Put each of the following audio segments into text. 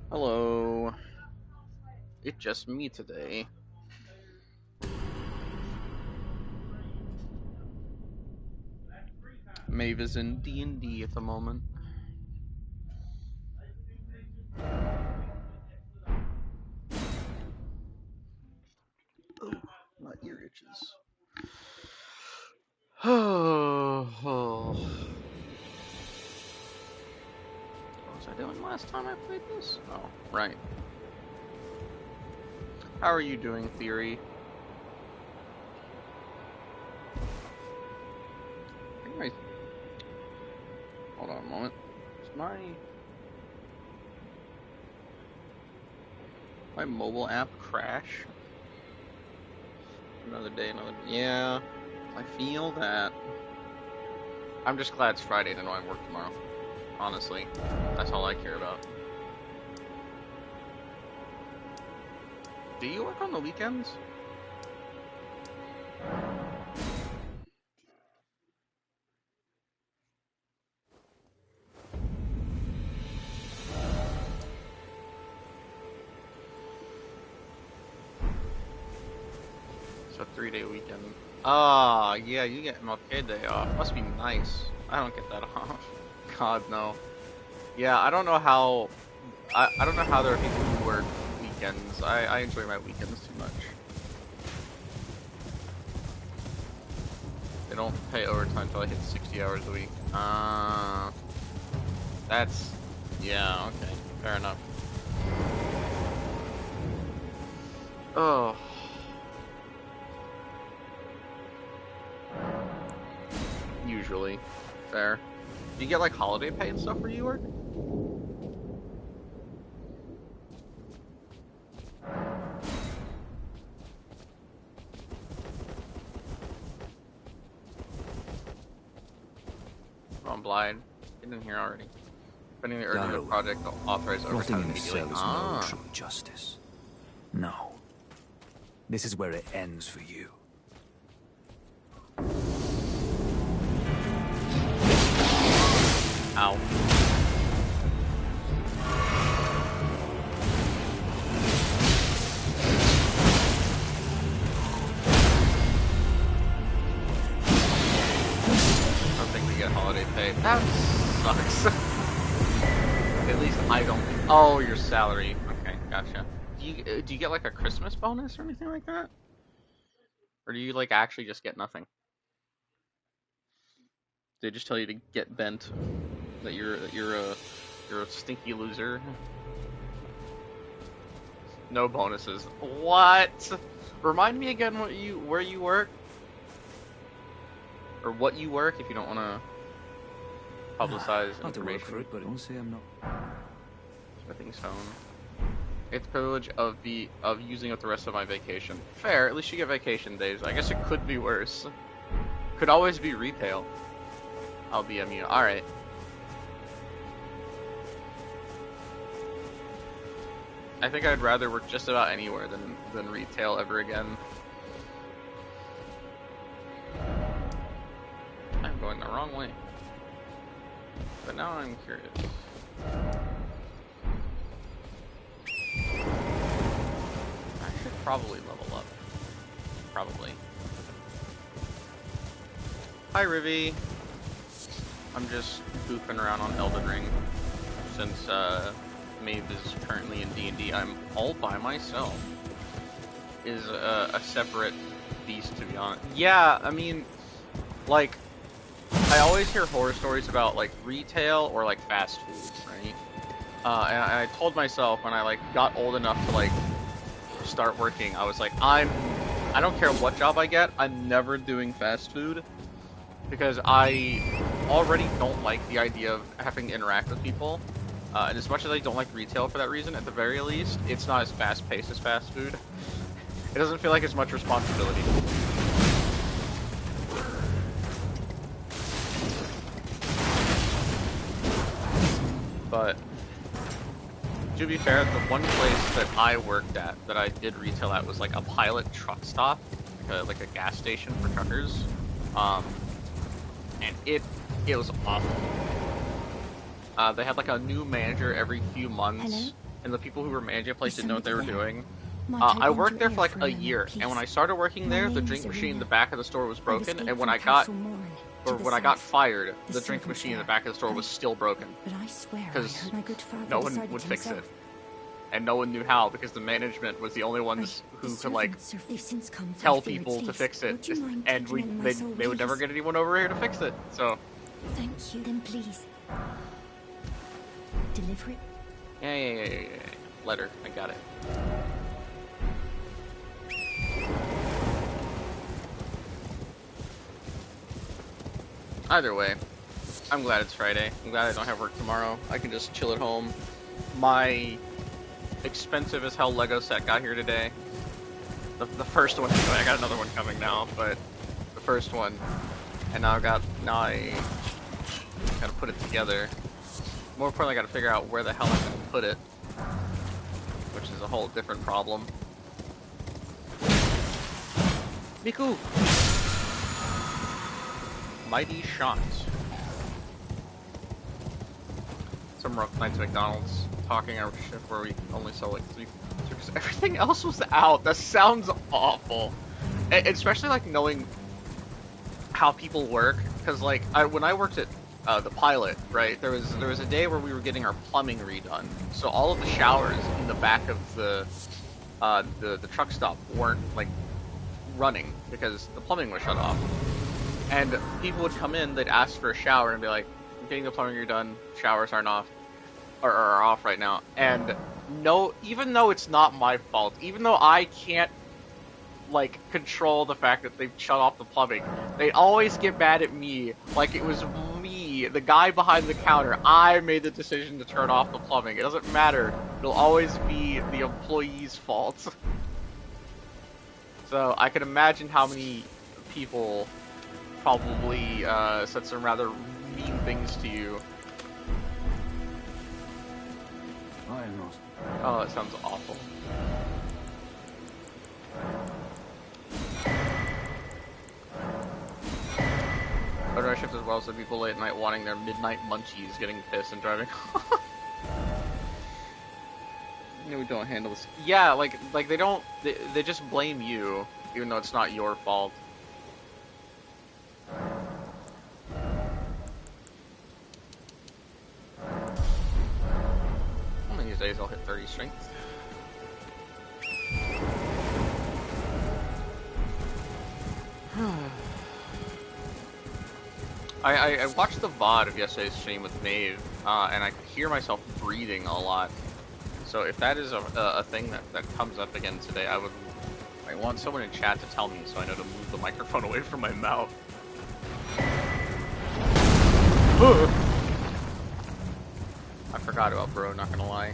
Hello. It's just me today. Maeve is in D&D at the moment. Oh, my ear itches. Oh, what was I doing last time I played this? Oh, right. How are you doing, Theory? I think hold on a moment. Is my mobile app crash? Another day, Yeah, I feel that. I'm just glad it's Friday and I know I work tomorrow. Honestly, that's all I care about. Do you work on the weekends? It's a 3-day weekend. Ah, yeah, you get MLK Day off. Must be nice. I don't get that off. God, no. Yeah, I don't know how... I don't know how there are people who work weekends. I enjoy my weekends too much. They don't pay overtime until I hit 60 hours a week. That's... Yeah, okay. Fair enough. Oh... Usually. Fair. Do you get like holiday pay and stuff where you work? Oh, I'm blind. Get in here already. Spending the urgent of project authorized Rotting overtime in a immediately. cell is no true justice. No. This is where it ends for you. Ow. I don't think we get holiday pay. That sucks. At least I don't. Oh, your salary. Okay, gotcha. Do you get like a Christmas bonus or anything like that? Or do you like actually just get nothing? They just tell you to get bent. That you're a stinky loser. No bonuses. What? Remind me again where you work? Or what you work if you don't want to publicize I had to work information. for it, but don't say I'm not. Smithing stone. It's privilege of using up the rest of my vacation. Fair, at least you get vacation days. I guess it could be worse. Could always be retail. I'll be immune. Alright. I think I'd rather work just about anywhere than retail ever again. I'm going the wrong way. But now I'm curious. I should probably level up. Probably. Hi, Rivy. I'm just goofing around on Elden Ring. Since, Maeve is currently in D&D, I'm all by myself. Is a separate beast, to be honest. Yeah, I mean, like, I always hear horror stories about, like, retail or, like, fast food, right? And I told myself when I, like, got old enough to, like, start working, I was like, I don't care what job I get, I'm never doing fast food. Because I already don't like the idea of having to interact with people. And as much as I don't like retail for that reason, at the very least, it's not as fast-paced as fast food. It doesn't feel like as much responsibility. But, to be fair, the one place that I worked at, that I did retail at, was like a pilot truck stop. Like a gas station for truckers. And it was awful. They had like a new manager every few months, Hello? and the people who were managing the place Is didn't know what they were somebody there? doing. Might I I bend worked your there ear for like for a moment, year, please? and when I started working My there, the name drink is machine in the Arena. back of the store was I've broken, escaped and when from I got Castle Morn or to the when I got south. fired, The the drink servants machine in the there. back of the store was still broken But I swear I because heard my good father no one decided would fix it, himself. and no one knew how because the management was the only ones The who could like servants, they've since come for tell I fear people its to least. fix it, Would you mind and taking on my soul, they would never please? get anyone over here to fix it. So Thank you. Then please deliver it. yeah. Letter, I got it. Either way, I'm glad it's Friday. I'm glad I don't have work tomorrow. I can just chill at home. My expensive as hell Lego set got here today. The first one, anyway. I got another one coming now, but the first one. And now I gotta put it together. More importantly, I gotta figure out where the hell I'm gonna put it, which is a whole different problem. Miku! Mighty shots. Some rough nights at McDonald's, talking our shift where we only sell like 3 because everything else was out. That sounds awful. Especially like knowing how people work, because like when I worked at the pilot, right, there was a day where we were getting our plumbing redone, so all of the showers in the back of the truck stop weren't like running because the plumbing was shut off, and people would come in, they'd ask for a shower and be like, "I'm getting the plumbing redone, showers aren't off or are off right now," and no, even though it's not my fault, even though I can't like control the fact that they've shut off the plumbing, they always get mad at me like it was me, the guy behind the counter. I made the decision to turn off the plumbing. It doesn't matter. It'll always be the employee's fault. So I can imagine how many people probably said some rather mean things to you. Oh, that sounds awful. But I shift as well, so people late at night wanting their midnight munchies, getting pissed and driving. No, we don't handle this. Yeah, like they don't. They just blame you, even though it's not your fault. One of these days I'll hit 30 strength. I watched the VOD of yesterday's stream with Maeve, and I could hear myself breathing a lot. So if that is a thing that comes up again today, I want someone in chat to tell me so I know to move the microphone away from my mouth. I forgot about bro, not gonna lie.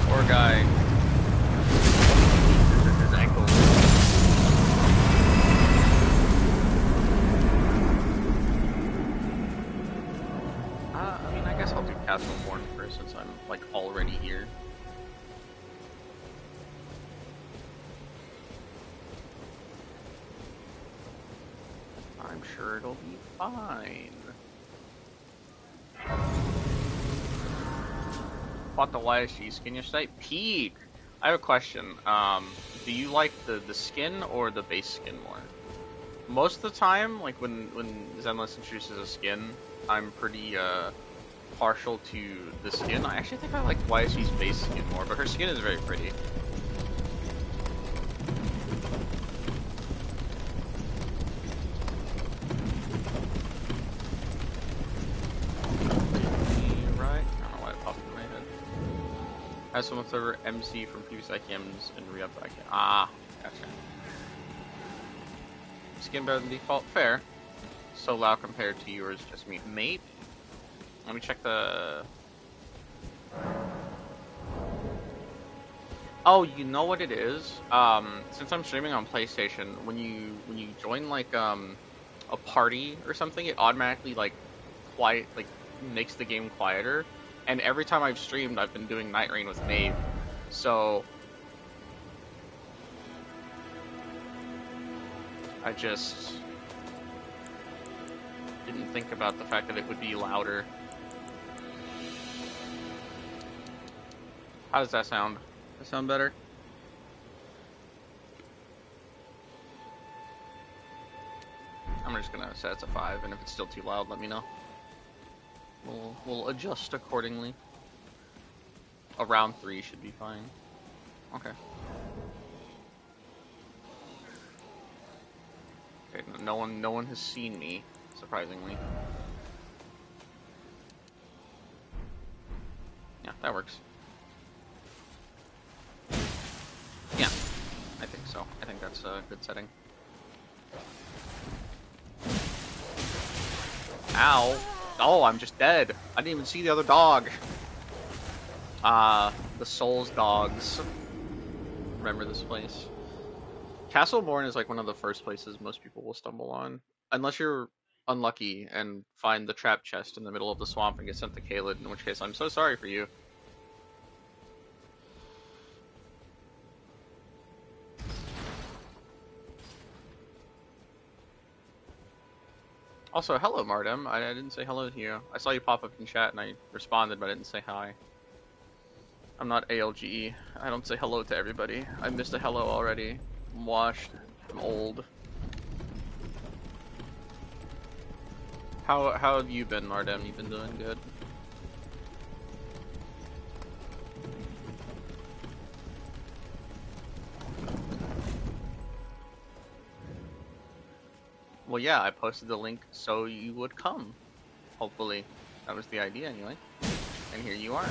Poor guy. His ankle. I mean, I guess I'll do Castle Morn first since I'm like already here. I'm sure it'll be fine. Bought the YSG skin yesterday. Peak! I have a question. Do you like the skin or the base skin more? Most of the time, like when Zenless introduces a skin, I'm pretty partial to the skin. I actually think I like YSG's base skin more, but her skin is very pretty. Right? I don't know why it popped in my head. Has someone server MC from previous ICMs and re-up the ICM. Ah, gotcha. Skin better than default? Fair. so loud compared to yours, just me. Maybe. Let me check the... Oh, you know what it is? Since I'm streaming on PlayStation, when you join like a party or something, it automatically like makes the game quieter. And every time I've streamed, I've been doing Night Rain with Maeve, so I just didn't think about the fact that it would be louder. How does that sound? Does that sound better? I'm just gonna set it to 5, and if it's still too loud, let me know. We'll adjust accordingly. Around 3 should be fine. Okay. Okay, no one has seen me, surprisingly. Yeah, that works. Yeah, I think so. I think that's a good setting. Ow. Oh, I'm just dead. I didn't even see the other dog. The Souls dogs. Remember this place? Castleborn is like one of the first places most people will stumble on. Unless you're unlucky and find the trap chest in the middle of the swamp and get sent to Caelid, in which case I'm so sorry for you. Also, hello Mardem. I didn't say hello to you. I saw you pop up in chat and I responded, but I didn't say hi. I'm not ALGE. I don't say hello to everybody. I missed a hello already. I'm washed. I'm old. How have you been, Mardem? You've been doing good? Well, yeah, I posted the link so you would come. Hopefully. That was the idea anyway. And here you are.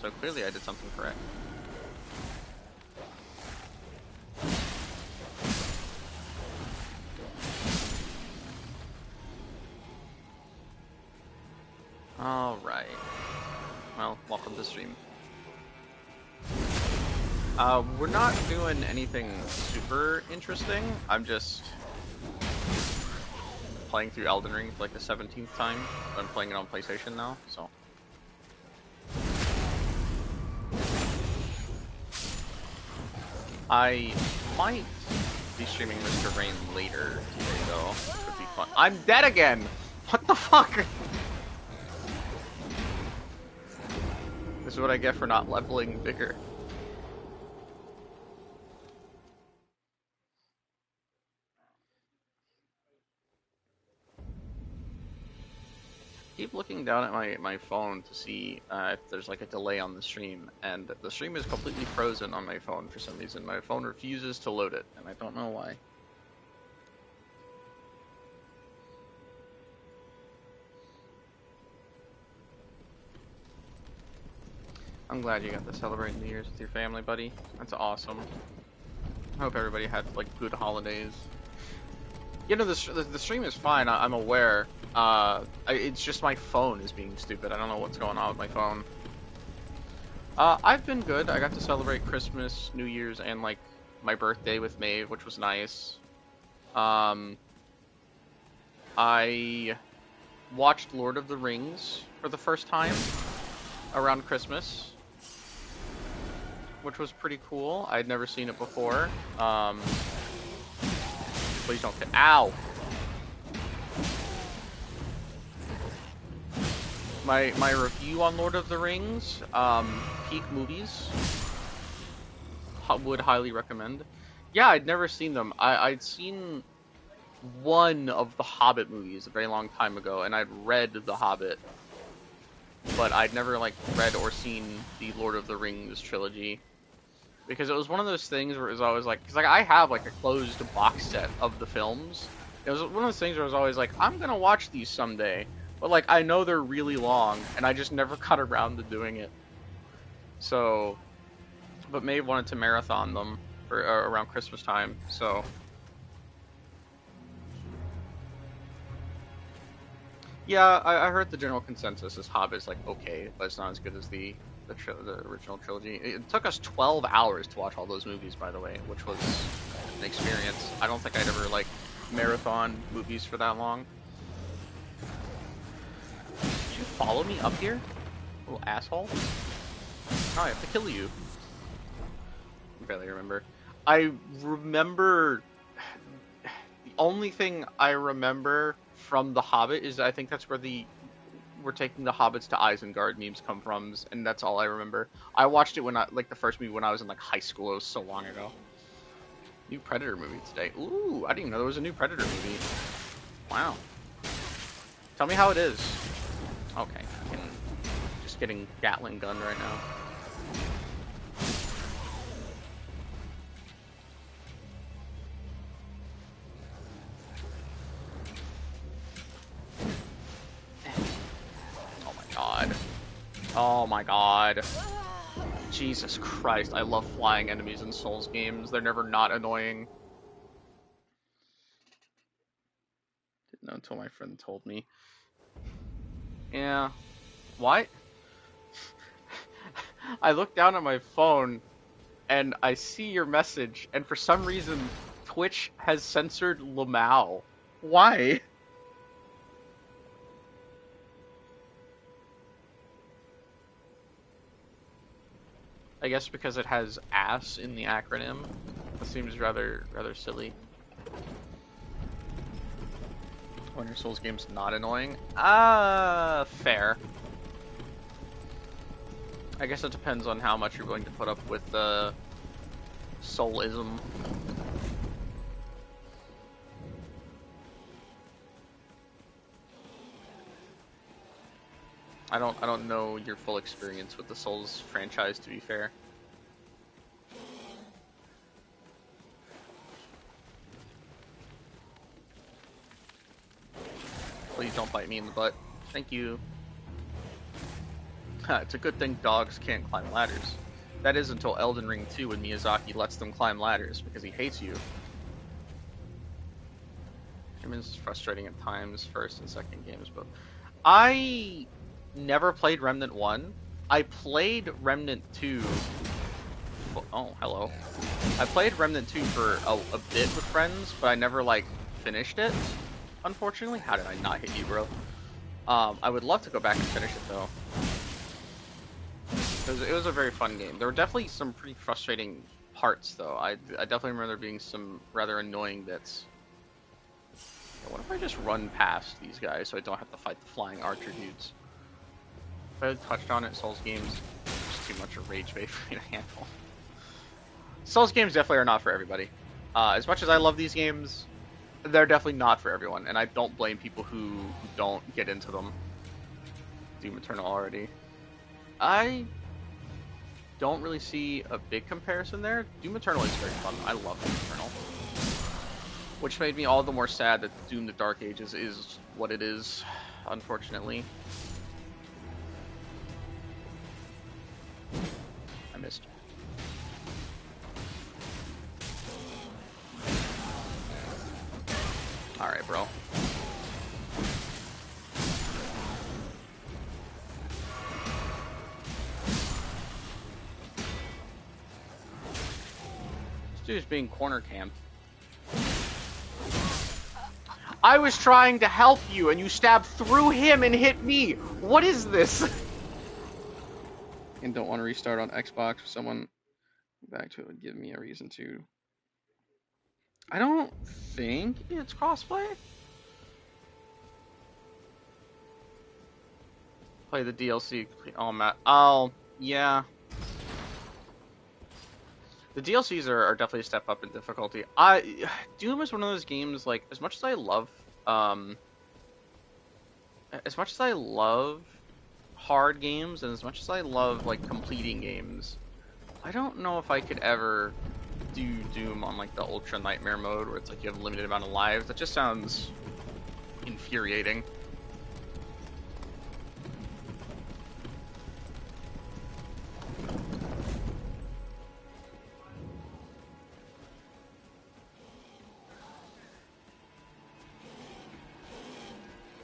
So clearly I did something correct. Alright. Well, welcome to the stream. We're not doing anything super interesting. I'm just playing through Elden Ring for like the 17th time. I'm playing it on PlayStation now, so. I might be streaming Mr. Rain later today, though. Could be fun. I'm dead again! What the fuck? This is what I get for not leveling Vicar. Keep looking down at my phone to see if there's like a delay on the stream, and the stream is completely frozen on my phone for some reason. My phone refuses to load it, and I don't know why. I'm glad you got to celebrate New Year's with your family, buddy. That's awesome. I hope everybody had like good holidays. You know, the stream is fine. I'm aware. It's just my phone is being stupid. I don't know what's going on with my phone. I've been good. I got to celebrate Christmas, New Year's, and like my birthday with Maeve, which was nice. I watched Lord of the Rings for the first time around Christmas, which was pretty cool. I'd never seen it before. Please don't get. Ow! My review on Lord of the Rings, peak movies. Would highly recommend. Yeah, I'd never seen them. I'd seen one of the Hobbit movies a very long time ago, and I'd read The Hobbit, but I'd never like read or seen the Lord of the Rings trilogy. Because it was one of those things where it was always like, because like I have like a closed box set of the films. It was one of those things where I was always like, I'm gonna watch these someday, but like I know they're really long, and I just never got around to doing it. So, but Maeve wanted to marathon them for around Christmas time, so Yeah, I heard the general consensus is Hobbit's like okay, but it's not as good as the original trilogy. It took us 12 hours to watch all those movies, by the way, which was an experience. I don't think I'd ever like marathon movies for that long. Did you follow me up here, little asshole? Oh, I have to kill you. I barely remember. I remember. The only thing I remember from The Hobbit is I think that's where we're taking the hobbits to Isengard memes come from, and that's all I remember. I watched it when the first movie when I was in like high school. It was so long ago. New Predator movie today. Ooh, I didn't even know there was a new Predator movie. Wow. Tell me how it is. Okay, just getting Gatling gun right now. Oh my god. Jesus Christ, I love flying enemies in Souls games. They're never not annoying. Didn't know until my friend told me. Yeah. What? I look down at my phone and I see your message, and for some reason, Twitch has censored Lamau. Why? I guess because it has ass in the acronym. That seems rather silly. When your Souls game's not annoying? Fair. I guess it depends on how much you're willing to put up with the soulism. I don't know your full experience with the Souls franchise, to be fair. Please don't bite me in the butt. Thank you. It's a good thing dogs can't climb ladders. That is until Elden Ring 2 when Miyazaki lets them climb ladders because he hates you. I mean, it's frustrating at times, first and second games, but I never played Remnant 1. I played Remnant 2. Oh, hello. I played Remnant 2 for a bit with friends, but I never, like, finished it, unfortunately. How did I not hit you, bro? I would love to go back and finish it, though. It was a very fun game. There were definitely some pretty frustrating parts, though. I definitely remember there being some rather annoying bits. What if I just run past these guys so I don't have to fight the flying archer dudes? If I had touched on it, Souls games, it's too much of rage bait for me to handle. Souls games definitely are not for everybody. As much as I love these games, they're definitely not for everyone, and I don't blame people who don't get into them. Doom Eternal already. I don't really see a big comparison there. Doom Eternal is very fun. I love Doom Eternal. Which made me all the more sad that Doom the Dark Ages is what it is, unfortunately. I missed. Alright, bro. This dude's being corner camped. I was trying to help you and you stabbed through him and hit me. What is this? And don't want to restart on Xbox. Someone back to it would give me a reason to. I don't think it's crossplay. Play the DLC. Oh, Matt. Oh, yeah. The DLCs are definitely a step up in difficulty. Doom is one of those games, like, as much as I love hard games, and as much as I love, like, completing games, I don't know if I could ever do Doom on, like, the Ultra Nightmare mode, where it's like you have a limited amount of lives. That just sounds infuriating.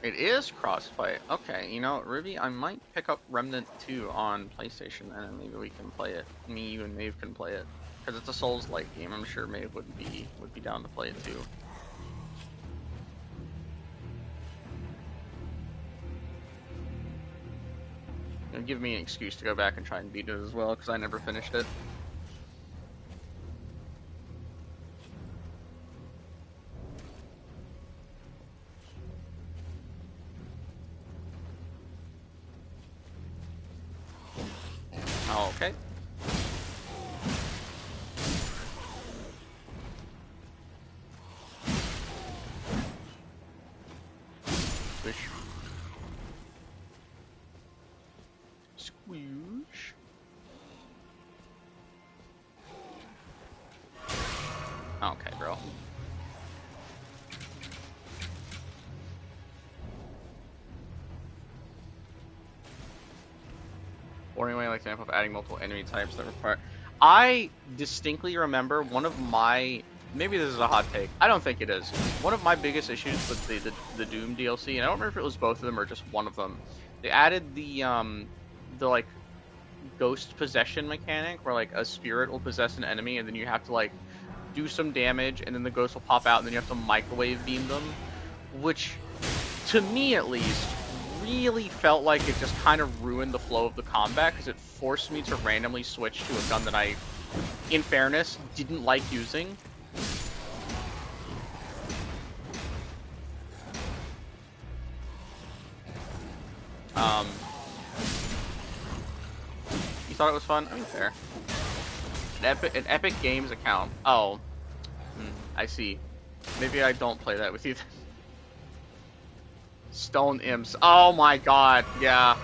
It is crossplay. Okay, you know, Ruby, I might pick up Remnant 2 on PlayStation, and then maybe we can play it. Me, you, and Maeve can play it, because it's a Souls-like game. I'm sure Maeve would be down to play it too. It'll give me an excuse to go back and try and beat it as well, because I never finished it. Okay. Squish. Squoosh. Okay, bro. Or anyway, like example of adding multiple enemy types that require. I distinctly remember one of my, maybe this is a hot take. I don't think it is. One of my biggest issues with the Doom DLC, and I don't remember if it was both of them or just one of them. They added the like ghost possession mechanic, where like a spirit will possess an enemy, and then you have to like do some damage, and then the ghost will pop out, and then you have to microwave beam them, which, to me at least, really felt like it just kind of ruined the flow of the combat, because it forced me to randomly switch to a gun that I, in fairness, didn't like using. You thought it was fun? I mean, fair. An Epic Games account. Oh. I see. Maybe I don't play that with you then. Stone Imps. Oh my god, yeah.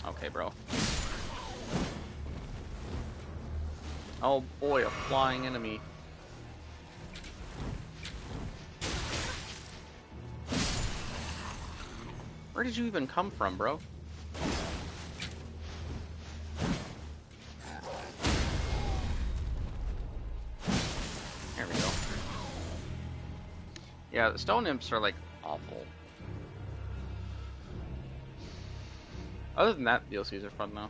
Okay, bro. Oh boy, a flying enemy. Where did you even come from, bro? There we go. Yeah, the Stone Imps are like awful. Other than that, DLCs are fun though.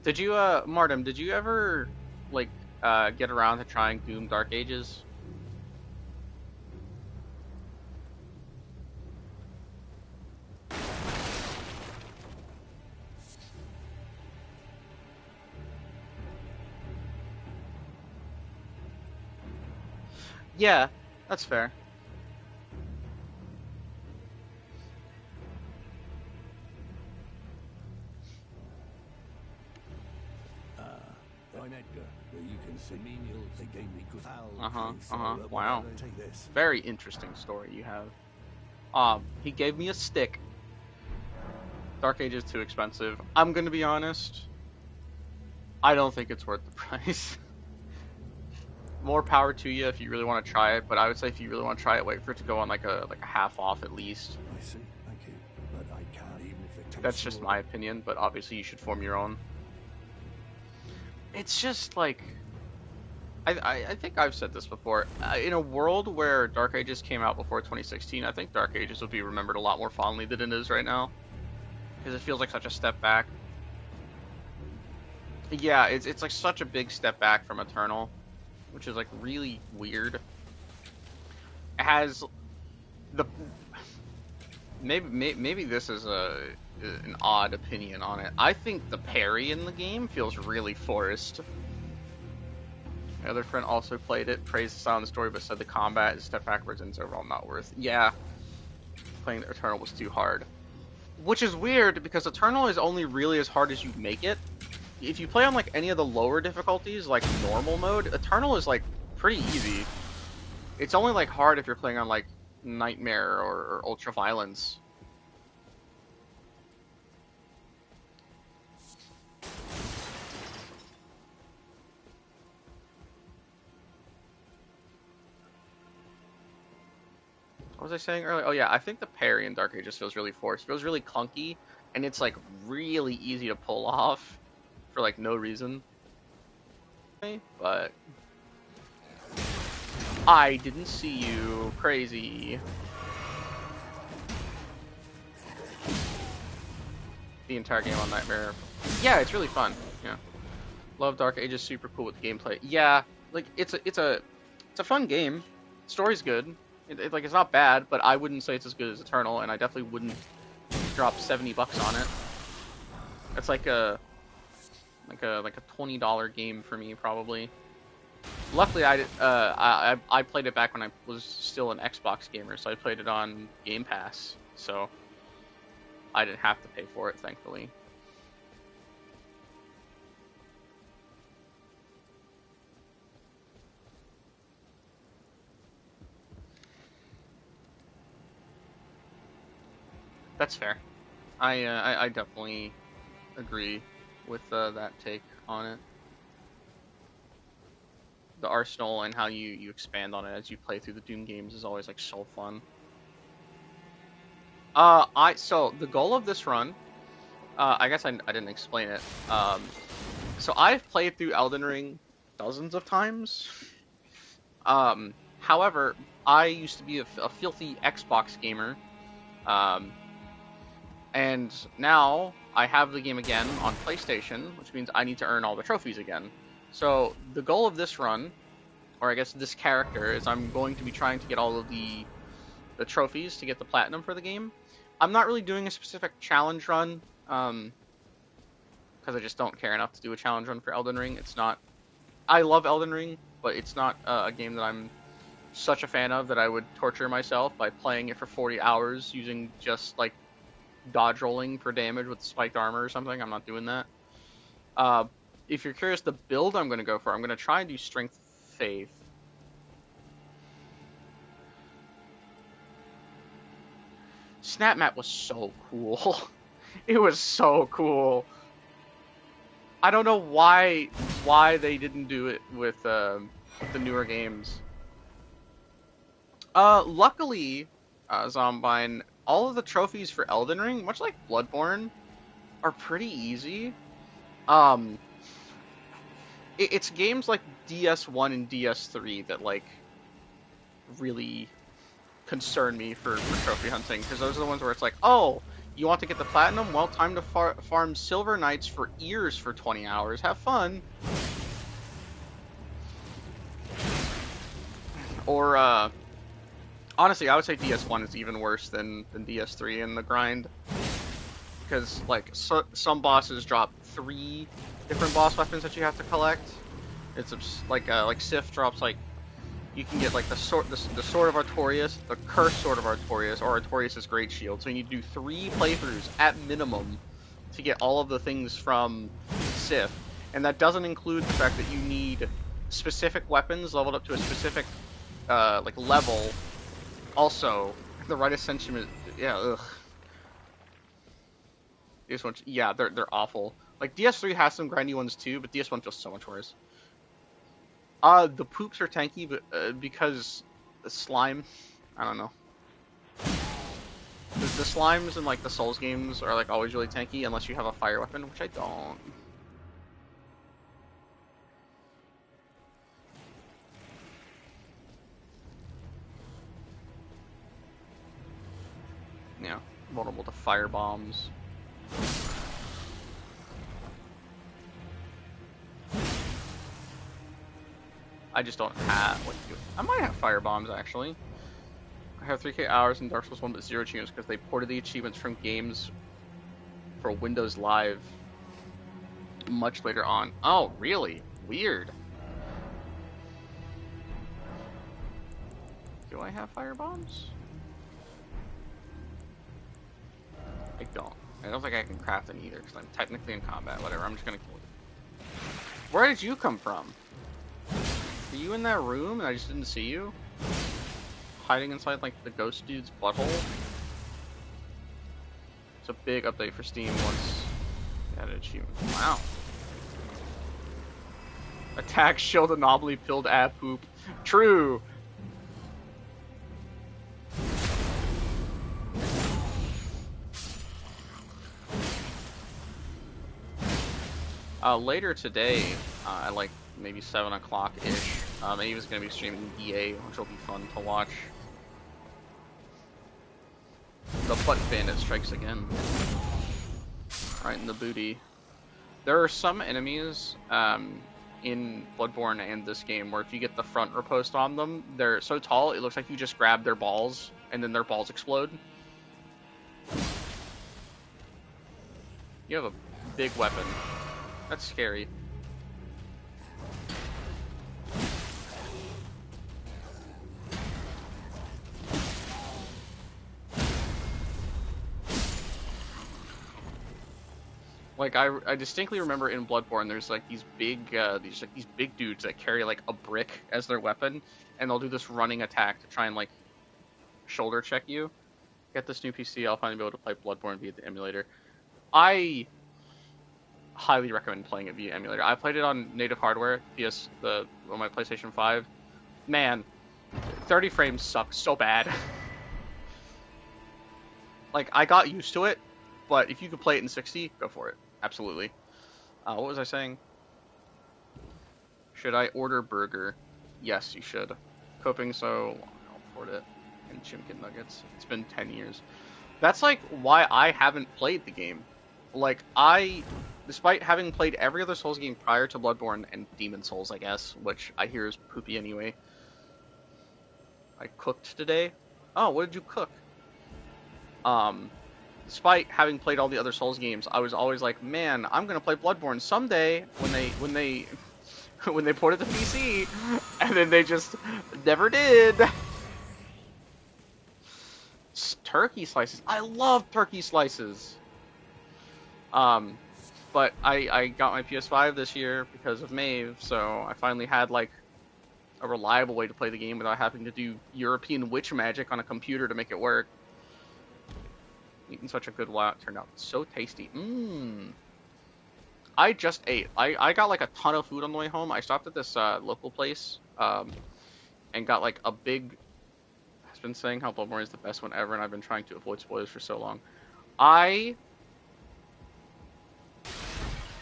Did you, Martim, did you ever, like, get around to trying Doom Dark Ages? Yeah, that's fair. I'm Edgar. You can see menial. They gave me good. Wow. Take this. Very interesting story you have. He gave me a stick. Dark Age is too expensive. I'm gonna be honest. I don't think it's worth the price. More power to you if you really want to try it, but I would say if you really want to try it, wait for it to go on like a half off at least. I see. Thank you. But I can't even if it takes. That's just my opinion, but obviously you should form your own. It's just like, I think I've said this before. In a world where Dark Ages came out before 2016, I think Dark Ages would be remembered a lot more fondly than it is right now, because it feels like such a step back. Yeah, it's like such a big step back from Eternal, which is like really weird. It has the maybe this is an odd opinion on it. I think the parry in the game feels really forced. My other friend also played it, praised the sound of the story, but said the combat is step backwards and it's overall not worth. Yeah, playing Eternal was too hard. Which is weird, because Eternal is only really as hard as you make it. If you play on like any of the lower difficulties, like normal mode, Eternal is like pretty easy. It's only like hard if you're playing on like Nightmare or Ultra Violence. What was I saying earlier? Oh yeah, I think the parry in Dark Ages feels really forced. It feels really clunky, and it's like really easy to pull off for like no reason. But I didn't see you. Crazy. The entire game on Nightmare. Yeah, it's really fun. Yeah. Love Dark Age is super cool with the gameplay. Yeah, like it's a fun game. Story's good. Like it's not bad, but I wouldn't say it's as good as Eternal, and I definitely wouldn't drop $70 on it. It's like a $20 game for me probably. Luckily, I played it back when I was still an Xbox gamer, so I played it on Game Pass, so I didn't have to pay for it, thankfully. That's fair. I definitely agree with that take on it. The arsenal and how you expand on it as you play through the Doom games is always like so fun. So the goal of this run, I guess I didn't explain it. So I've played through Elden Ring dozens of times. However, I used to be a filthy Xbox gamer. And now I have the game again on PlayStation, which means I need to earn all the trophies again. So the goal of this run, or I guess this character, is I'm going to be trying to get all of the trophies to get the platinum for the game. I'm not really doing a specific challenge run, because I just don't care enough to do a challenge run for Elden Ring. It's not... I love Elden Ring, but it's not a game that I'm such a fan of that I would torture myself by playing it for 40 hours using just, like, dodge rolling for damage with spiked armor or something. I'm not doing that. If you're curious, the build I'm going to go for, I'm going to try and do Strength Faith. Snap Map was so cool. It was so cool. I don't know why they didn't do it with the newer games. Luckily, Zombine, all of the trophies for Elden Ring, much like Bloodborne, are pretty easy. It's games like DS1 and DS3 that, like, really concern me for trophy hunting, because those are the ones where it's like, oh, you want to get the platinum? Well, time to farm Silver Knights for ears for 20 hours. Have fun. Or, honestly, I would say DS1 is even worse than DS3 in the grind. Because, like, some bosses drop 3 different boss weapons that you have to collect. It's like Sif drops, like, you can get, like, the Sword of Artorias, the Cursed Sword of Artorias, or Artorias' Great Shield. So you need to do 3 playthroughs at minimum to get all of the things from Sif. And that doesn't include the fact that you need specific weapons leveled up to a specific, like, level. Also, the Right Ascension is, yeah, ugh. These ones, yeah, they're awful. Like, DS3 has some grindy ones too, but DS1 feels so much worse. The poops are tanky, but because the slime, I don't know. The slimes in, like, the Souls games are, like, always really tanky unless you have a fire weapon, which I don't. Yeah, vulnerable to fire bombs. I just don't have, what do I might have fire bombs, actually. I have 3K hours in Dark Souls 1, but 0 achievements because they ported the achievements from games for Windows Live much later on. Oh, really? Weird. Do I have fire bombs? I don't. I don't think I can craft them either because I'm technically in combat. Whatever, I'm just gonna kill you. Where did you come from? Were you in that room and I just didn't see you? Hiding inside, like, the ghost dude's butthole? It's a big update for Steam once you added achievement. Wow. Attack, shield, anomaly, pilled ab poop. True! Later today, at like maybe 7 o'clock-ish, Maeve is going to be streaming DA, which will be fun to watch. The butt bandit strikes again. Right in the booty. There are some enemies in Bloodborne and this game where if you get the front riposte on them, they're so tall it looks like you just grab their balls and then their balls explode. You have a big weapon. That's scary. Like I distinctly remember in Bloodborne, there's like these big dudes that carry like a brick as their weapon, and they'll do this running attack to try and like shoulder check you. Get this new PC, I'll finally be able to play Bloodborne via the emulator. I highly recommend playing it via emulator. I played it on native hardware, on my PlayStation 5. Man, 30 frames sucks so bad. Like I got used to it, but if you could play it in 60, go for it. Absolutely. What was I saying? Should I order burger? Yes, you should. Coping so I'll afford it. And chimkin nuggets. It's been 10 years. That's like why I haven't played the game. Like despite having played every other Souls game prior to Bloodborne and Demon Souls, I guess, which I hear is poopy anyway. I cooked today. Oh, what did you cook? Despite having played all the other Souls games, I was always like, man, I'm gonna play Bloodborne someday when they ported the PC, and then they just never did. Turkey slices. I love turkey slices. But I got my PS5 this year because of Maeve, so I finally had like a reliable way to play the game without having to do European witch magic on a computer to make it work. Eating such a good while, it turned out so tasty. I just ate. I got like a ton of food on the way home. I stopped at this local place and got like a big... I've been saying how Bloodborne is the best one ever, and I've been trying to avoid spoilers for so long. I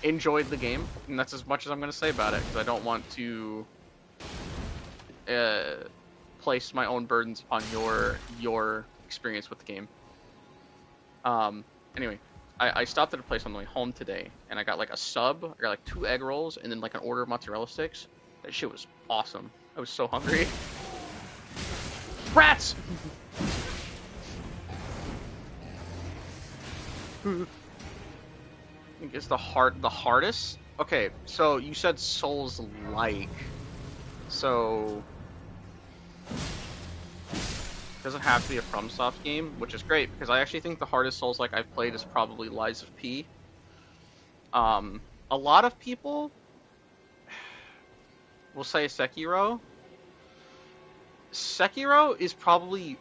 enjoyed the game, and that's as much as I'm going to say about it, because I don't want to place my own burdens upon your experience with the game. Anyway, I stopped at a place on the way home today, and I got like a sub, I got like 2 egg rolls, and then like an order of mozzarella sticks. That shit was awesome. I was so hungry. Rats! I think it's the hardest? Okay, so you said Souls-like. So... It doesn't have to be a FromSoft game, which is great, because I actually think the hardest Souls-like I've played is probably Lies of P. A lot of people will say Sekiro. Sekiro is probably...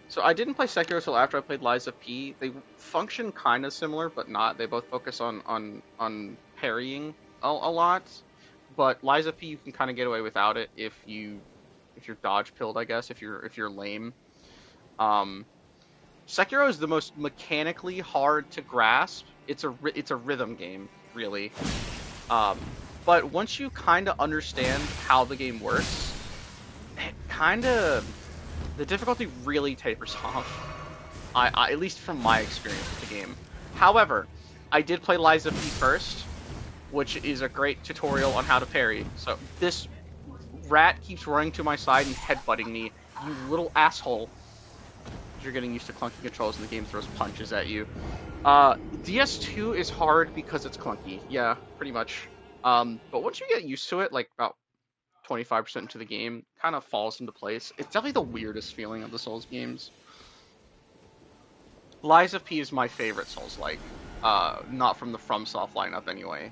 So I didn't play Sekiro until after I played Lies of P. They function kind of similar, but not. They both focus on parrying a lot. But Lies of P, you can kind of get away without it if you're dodge pilled, I guess, if you're lame. Sekiro is the most mechanically hard to grasp. It's a rhythm game, really. But once you kind of understand how the game works, the difficulty really tapers off. I at least from my experience with the game. However, I did play Lies of P first, which is a great tutorial on how to parry. So this rat keeps running to my side and headbutting me. You little asshole. You're getting used to clunky controls and the game throws punches at you. DS2 is hard because it's clunky. Yeah, pretty much. But once you get used to it, like about 25% into the game, kind of falls into place. It's definitely the weirdest feeling of the Souls games. Lies of P is my favorite Souls-like. Not from the FromSoft lineup anyway.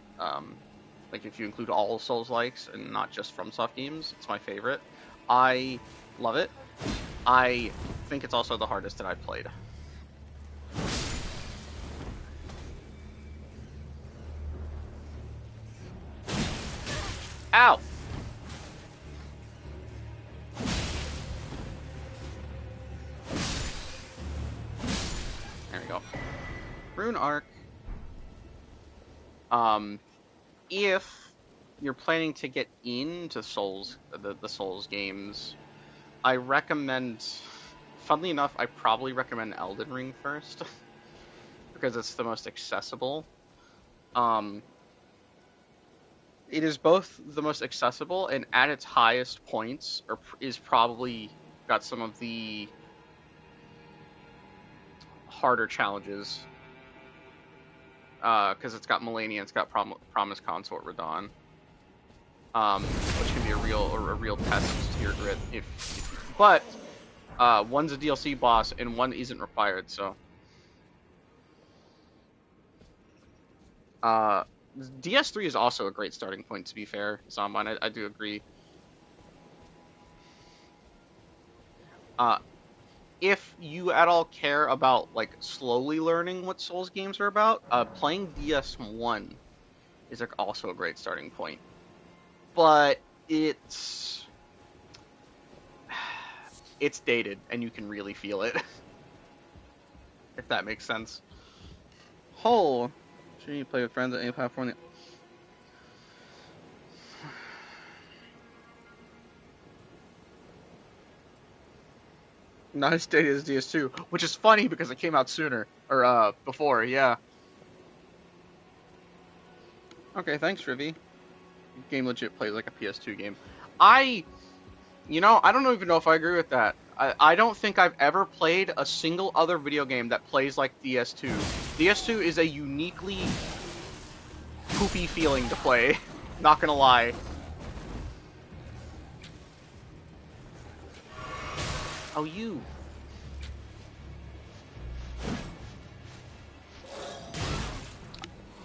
Like if you include all Souls-likes and not just FromSoft games, it's my favorite. I love it. I think it's also the hardest that I've played. Ow! There we go. Rune Arc. If you're planning to get into the Souls games, I recommend. Funnily enough, I probably recommend Elden Ring first because it's the most accessible. Um, it is both the most accessible and at its highest points is probably got some of the harder challenges. Because it's got Melania, it's got Promise Consort Radon, which can be a real test to your grit. But one's a DLC boss and one isn't required, so. DS3 is also a great starting point, to be fair, Zomban. I do agree. If you at all care about like slowly learning what Souls games are about, playing DS1 is like also a great starting point. But it's dated and you can really feel it. If that makes sense. Should you play with friends at any platform? Not as dated as DS2, which is funny because it came out sooner or before, yeah. Okay, thanks, Rivi. Game legit plays like a PS2 game. I don't even know if I agree with that. I don't think I've ever played a single other video game that plays like DS2. DS2 is a uniquely poopy feeling to play. Not gonna lie. Oh, you.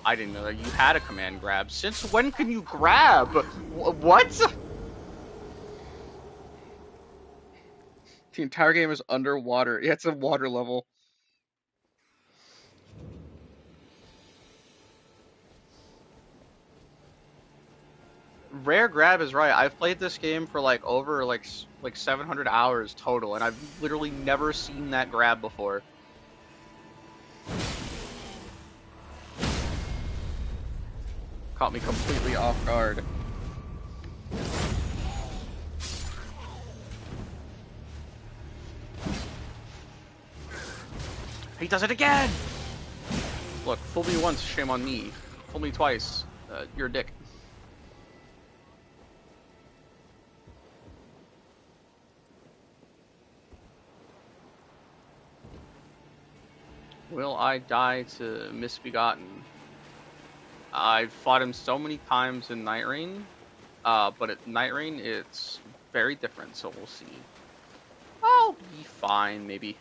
I didn't know that you had a command grab. Since when can you grab? What? The entire game is underwater. Yeah, it's a water level. Rare grab is right. I've played this game for like over like 700 hours total, and I've literally never seen that grab before. Caught me completely off guard. He does it again! Look, fool me once, shame on me. Fool me twice, you're a dick. Will I die to Misbegotten? I've fought him so many times in Night Rain, but at Night Rain it's very different, so we'll see. I'll be fine, maybe.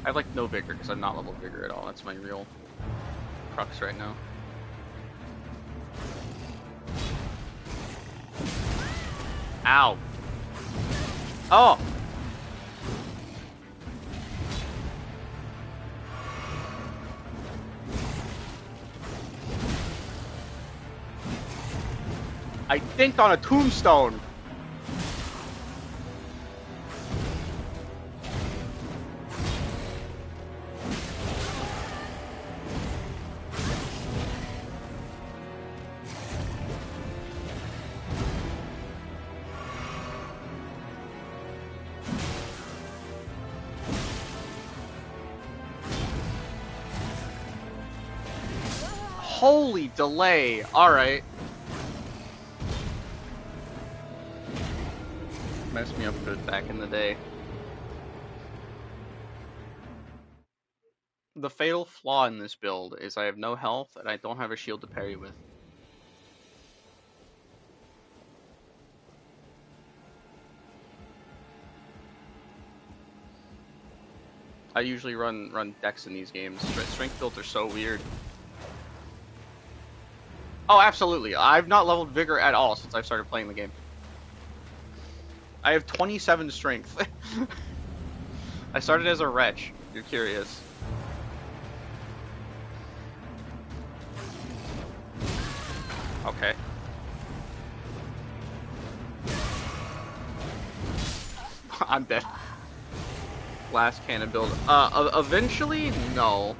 I have like no vigor because I'm not level vigor at all. That's my real crux right now. Ow. Oh! I think on a tombstone. Holy delay. All right. Messed me up good back in the day. The fatal flaw in this build is I have no health and I don't have a shield to parry with. I usually run Dex in these games. Strength builds are so weird. Oh, absolutely. I've not leveled Vigor at all since I've started playing the game. I have 27 strength. I started as a wretch, if you're curious. Okay. I'm dead. Last cannon build. Eventually, no.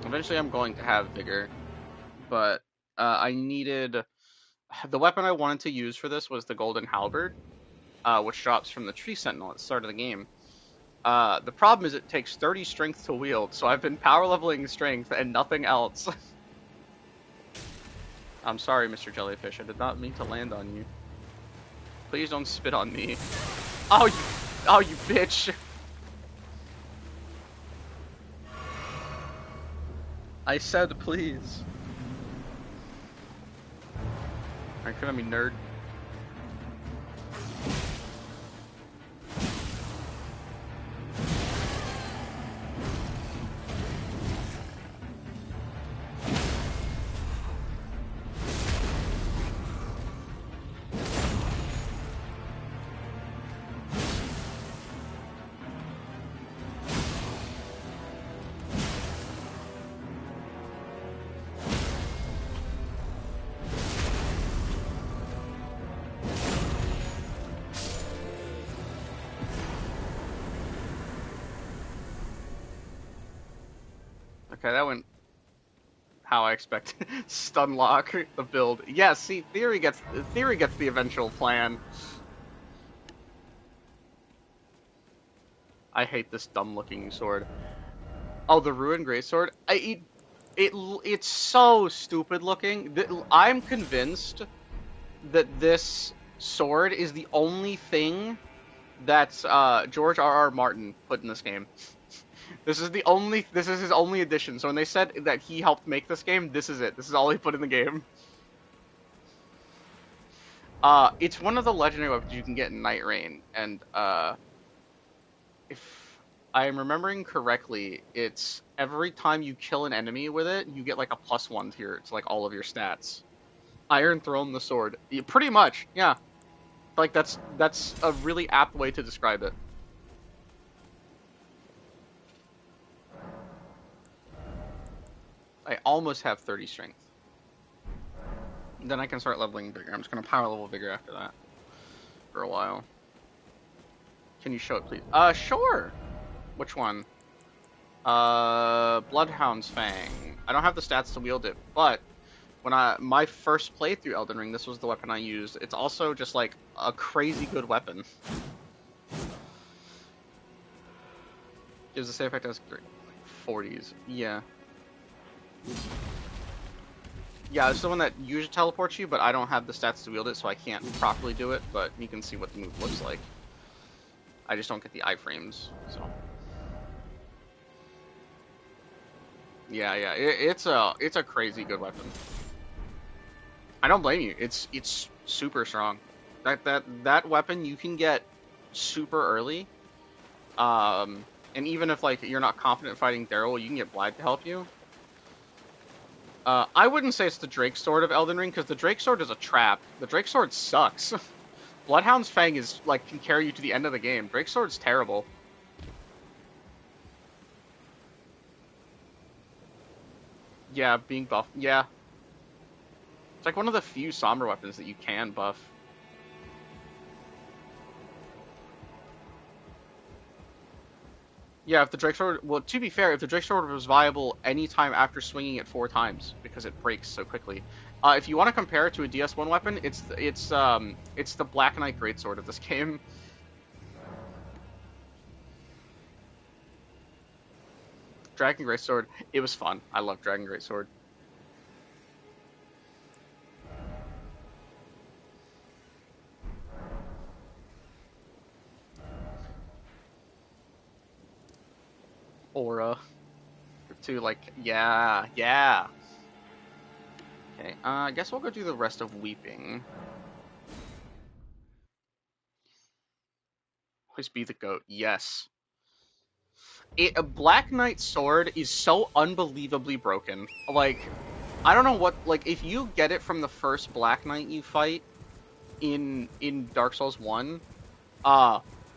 Eventually I'm going to have Vigor. but I needed the weapon I wanted to use for this was the golden halberd, which drops from the tree sentinel at the start of the game. The problem is it takes 30 strength to wield, so I've been power leveling strength and nothing else. I'm sorry, Mr. Jellyfish. I did not mean to land on you. Please don't spit on me. Oh, you bitch. I said please. Alright, come at me, nerd. Okay, that went how I expected. Stun lock the build. Yeah, see, theory gets the eventual plan. I hate this dumb looking sword. Oh, the ruined greatsword. It's so stupid looking. I'm convinced that this sword is the only thing that George R.R. Martin put in this game. This is his only addition. So when they said that he helped make this game, this is it. This is all he put in the game. It's one of the legendary weapons you can get in Night Rain, and if I'm remembering correctly, it's every time you kill an enemy with it, you get like a +1 to like all of your stats. Iron Throne the sword. Yeah, pretty much, yeah. Like that's a really apt way to describe it. I almost have 30 strength. Then I can start leveling Vigor. I'm just gonna power level Vigor after that for a while. Can you show it, please? Sure. Which one? Bloodhound's Fang. I don't have the stats to wield it, but when my first playthrough Elden Ring, this was the weapon I used. It's also just like a crazy good weapon. Gives the same effect as 40s. Yeah. Yeah, it's the one that usually teleports you, but I don't have the stats to wield it, so I can't properly do it, but you can see what the move looks like. I just don't get the iframes, so. Yeah, it's a crazy good weapon. I don't blame you. It's super strong. That weapon you can get super early. And even if like you're not confident fighting Daryl, you can get Blythe to help you. I wouldn't say it's the Drake Sword of Elden Ring, because the Drake Sword is a trap. The Drake Sword sucks. Bloodhound's Fang is like can carry you to the end of the game. Drake Sword's terrible. Yeah, being buff. Yeah. It's like one of the few somber weapons that you can buff. Yeah, if the Drake Sword... Well, to be fair, if the Drake Sword was viable anytime after swinging it 4 times, because it breaks so quickly. If you want to compare it to a DS1 weapon, it's the Black Knight Greatsword of this game. Dragon Greatsword, it was fun. I love Dragon Greatsword. Aura. To like, yeah. Okay, I guess we'll go do the rest of Weeping. Please be the goat. Yes. A Black Knight sword is so unbelievably broken. Like, I don't know what, like, if you get it from the first Black Knight you fight in Dark Souls 1,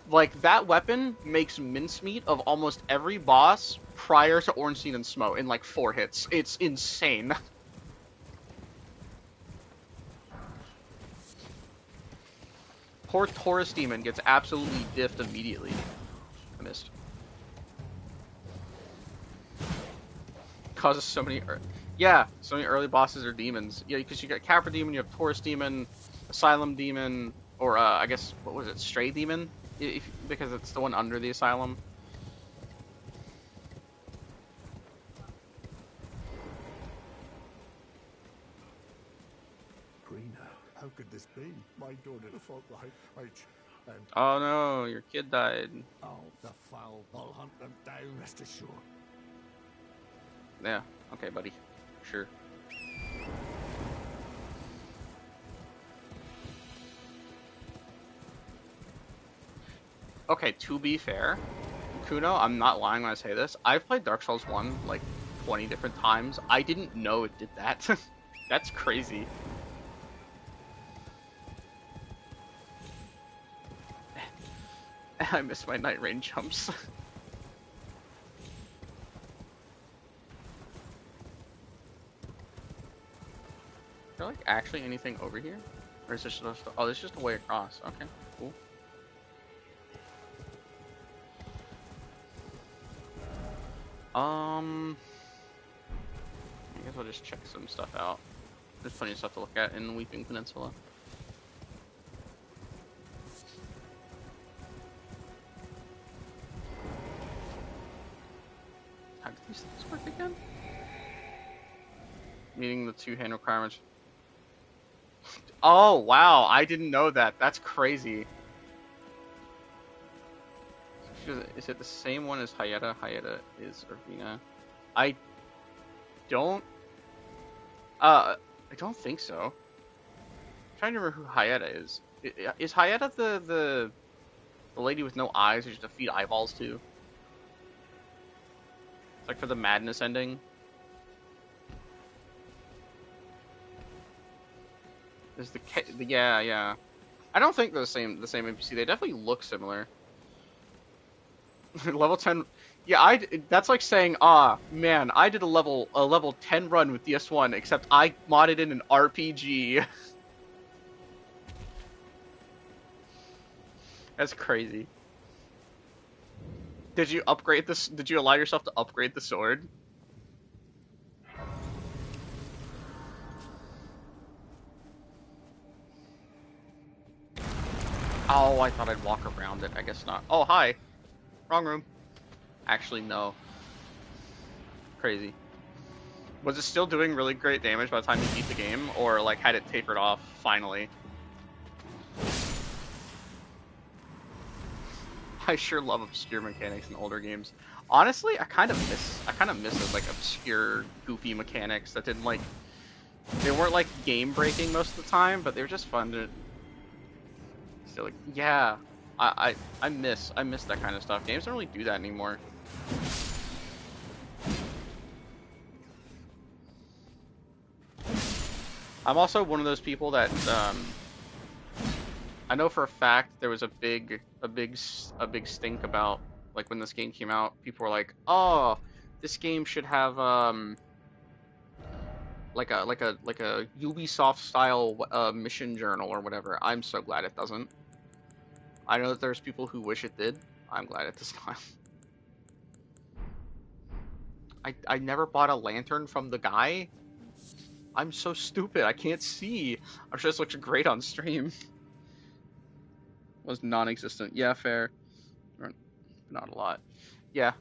like, that weapon makes mincemeat of almost every boss prior to Ornstein and Smote in, like, 4 hits. It's insane. Poor Taurus Demon gets absolutely diffed immediately. I missed. Causes so many... Yeah, so many early bosses are demons. Yeah, because you got Capra Demon, you have Taurus Demon, Asylum Demon, or I guess, what was it, Stray Demon? Because it's the one under the Asylum. Greener. How could this be? My daughter thought Oh no, your kid died. oh, the foul. I'll hunt them down, rest assured. Yeah, okay, buddy. Sure. Okay, to be fair, Kuno, I'm not lying when I say this. I've played Dark Souls 1 like 20 different times. I didn't know it did that. That's crazy. I miss my night rain jumps. Is there like actually anything over here? Or is this just, oh, this is just a way across. Okay, cool. I guess I'll just check some stuff out. There's plenty of stuff to look at in the Weeping Peninsula. How did these things work again? Meeting the 2 hand requirements. Oh, wow, I didn't know that. That's crazy. Is it the same one as Hayata? Hayata is Urbina. I don't think so. I'm trying to remember who Hayata is. Is Hayata the lady with no eyes who just to feed eyeballs to? It's like for the madness ending. There's yeah. I don't think they're the same NPC. They definitely look similar. Level 10. Yeah, that's like saying, man, I did a level 10 run with DS1, except I modded in an RPG. That's crazy. Did you upgrade this? Did you allow yourself to upgrade the sword? Oh, I thought I'd walk around it. I guess not. Oh, hi. Wrong room. Actually, no. Crazy. Was it still doing really great damage by the time you beat the game, or like had it tapered off finally? I sure love obscure mechanics in older games. Honestly, I kind of miss those like obscure, goofy mechanics that didn't like. They weren't like game breaking most of the time, but they were just fun to. Still, like, yeah, I miss that kind of stuff. Games don't really do that anymore. I'm also one of those people that I know for a fact there was a big stink about like when this game came out. People were like, "Oh, this game should have like a Ubisoft style mission journal or whatever." I'm so glad it doesn't. I know that there's people who wish it did. I'm glad it does not. I never bought a lantern from the guy. I'm so stupid. I can't see. I'm sure this looks great on stream. Was non-existent. Yeah, fair. Not a lot. Yeah.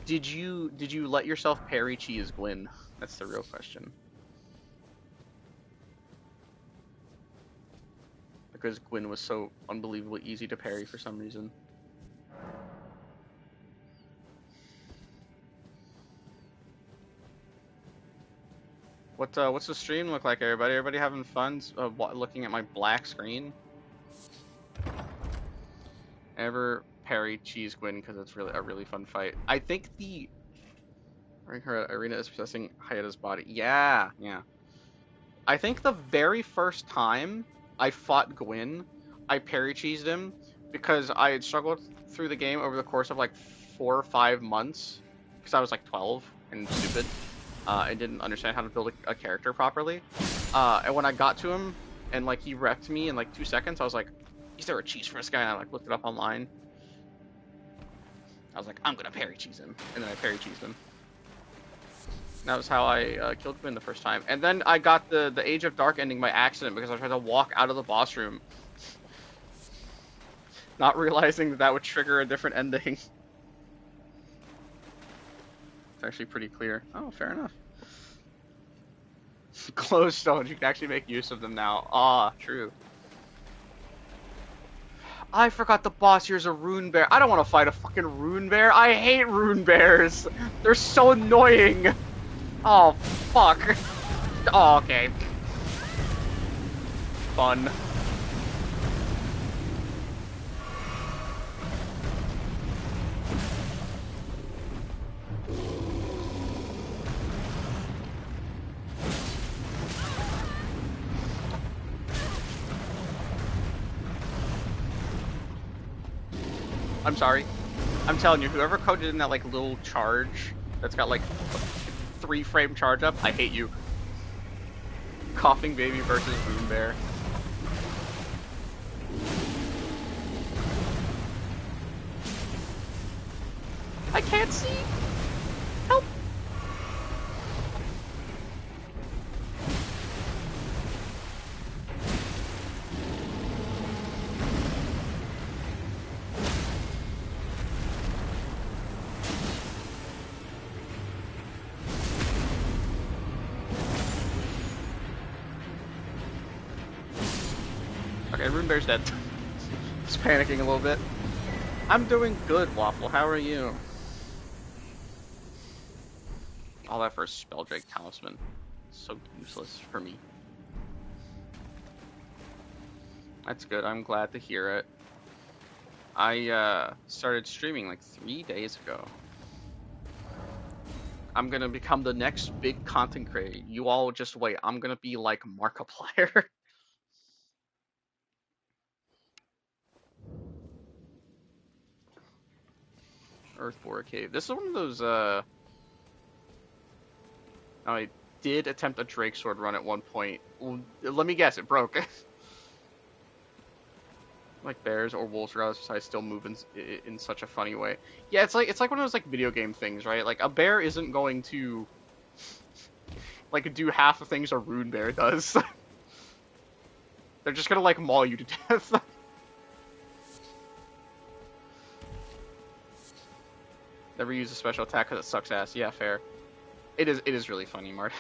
Did you let yourself parry cheese Gwyn? That's the real question. Because Gwyn was so unbelievably easy to parry for some reason. What's the stream look like, everybody? Everybody having fun looking at my black screen? Ever parry cheese Gwyn because it's really a really fun fight. I think her arena is possessing Hayata's body. Yeah. I think the very first time I fought Gwyn, I parry cheesed him because I had struggled through the game over the course of like 4 or 5 months because I was like 12 and stupid and didn't understand how to build a character properly. And when I got to him and like he wrecked me in like 2 seconds, I was like, "Is there a cheese for this guy?" And I like looked it up online. I was like, "I'm gonna parry cheese him," and then I parry cheesed him. That was how I killed Gwyn the first time. And then I got the Age of Dark ending by accident because I tried to walk out of the boss room, not realizing that that would trigger a different ending. It's actually pretty clear. Oh, fair enough. Closed stones, you can actually make use of them now. Ah, true. I forgot the boss here's a rune bear. I don't want to fight a fucking rune bear. I hate rune bears. They're so annoying. Oh, fuck. Oh, okay. Fun. I'm sorry. I'm telling you, whoever coded in that like little charge that's got like 3-frame charge up, I hate you. Coughing baby versus rune bear. I can't see. Help. Okay, rune bear's dead. Just panicking a little bit. I'm doing good, Waffle. How are you? All that for a Spelldrake Talisman. So useless for me. That's good. I'm glad to hear it. I started streaming like 3 days ago. I'm gonna become the next big content creator. You all just wait. I'm gonna be like Markiplier. Earthbore Cave. This is one of those I did attempt a Drake Sword run at one point. Let me guess, it broke. Like bears or wolves, regardless, I still move in such a funny way. Yeah, it's like one of those like video game things, right? Like a bear isn't going to like do half the things a rune bear does. They're just gonna like maul you to death. Never use a special attack because it sucks ass. Yeah, fair. It is really funny, Martin.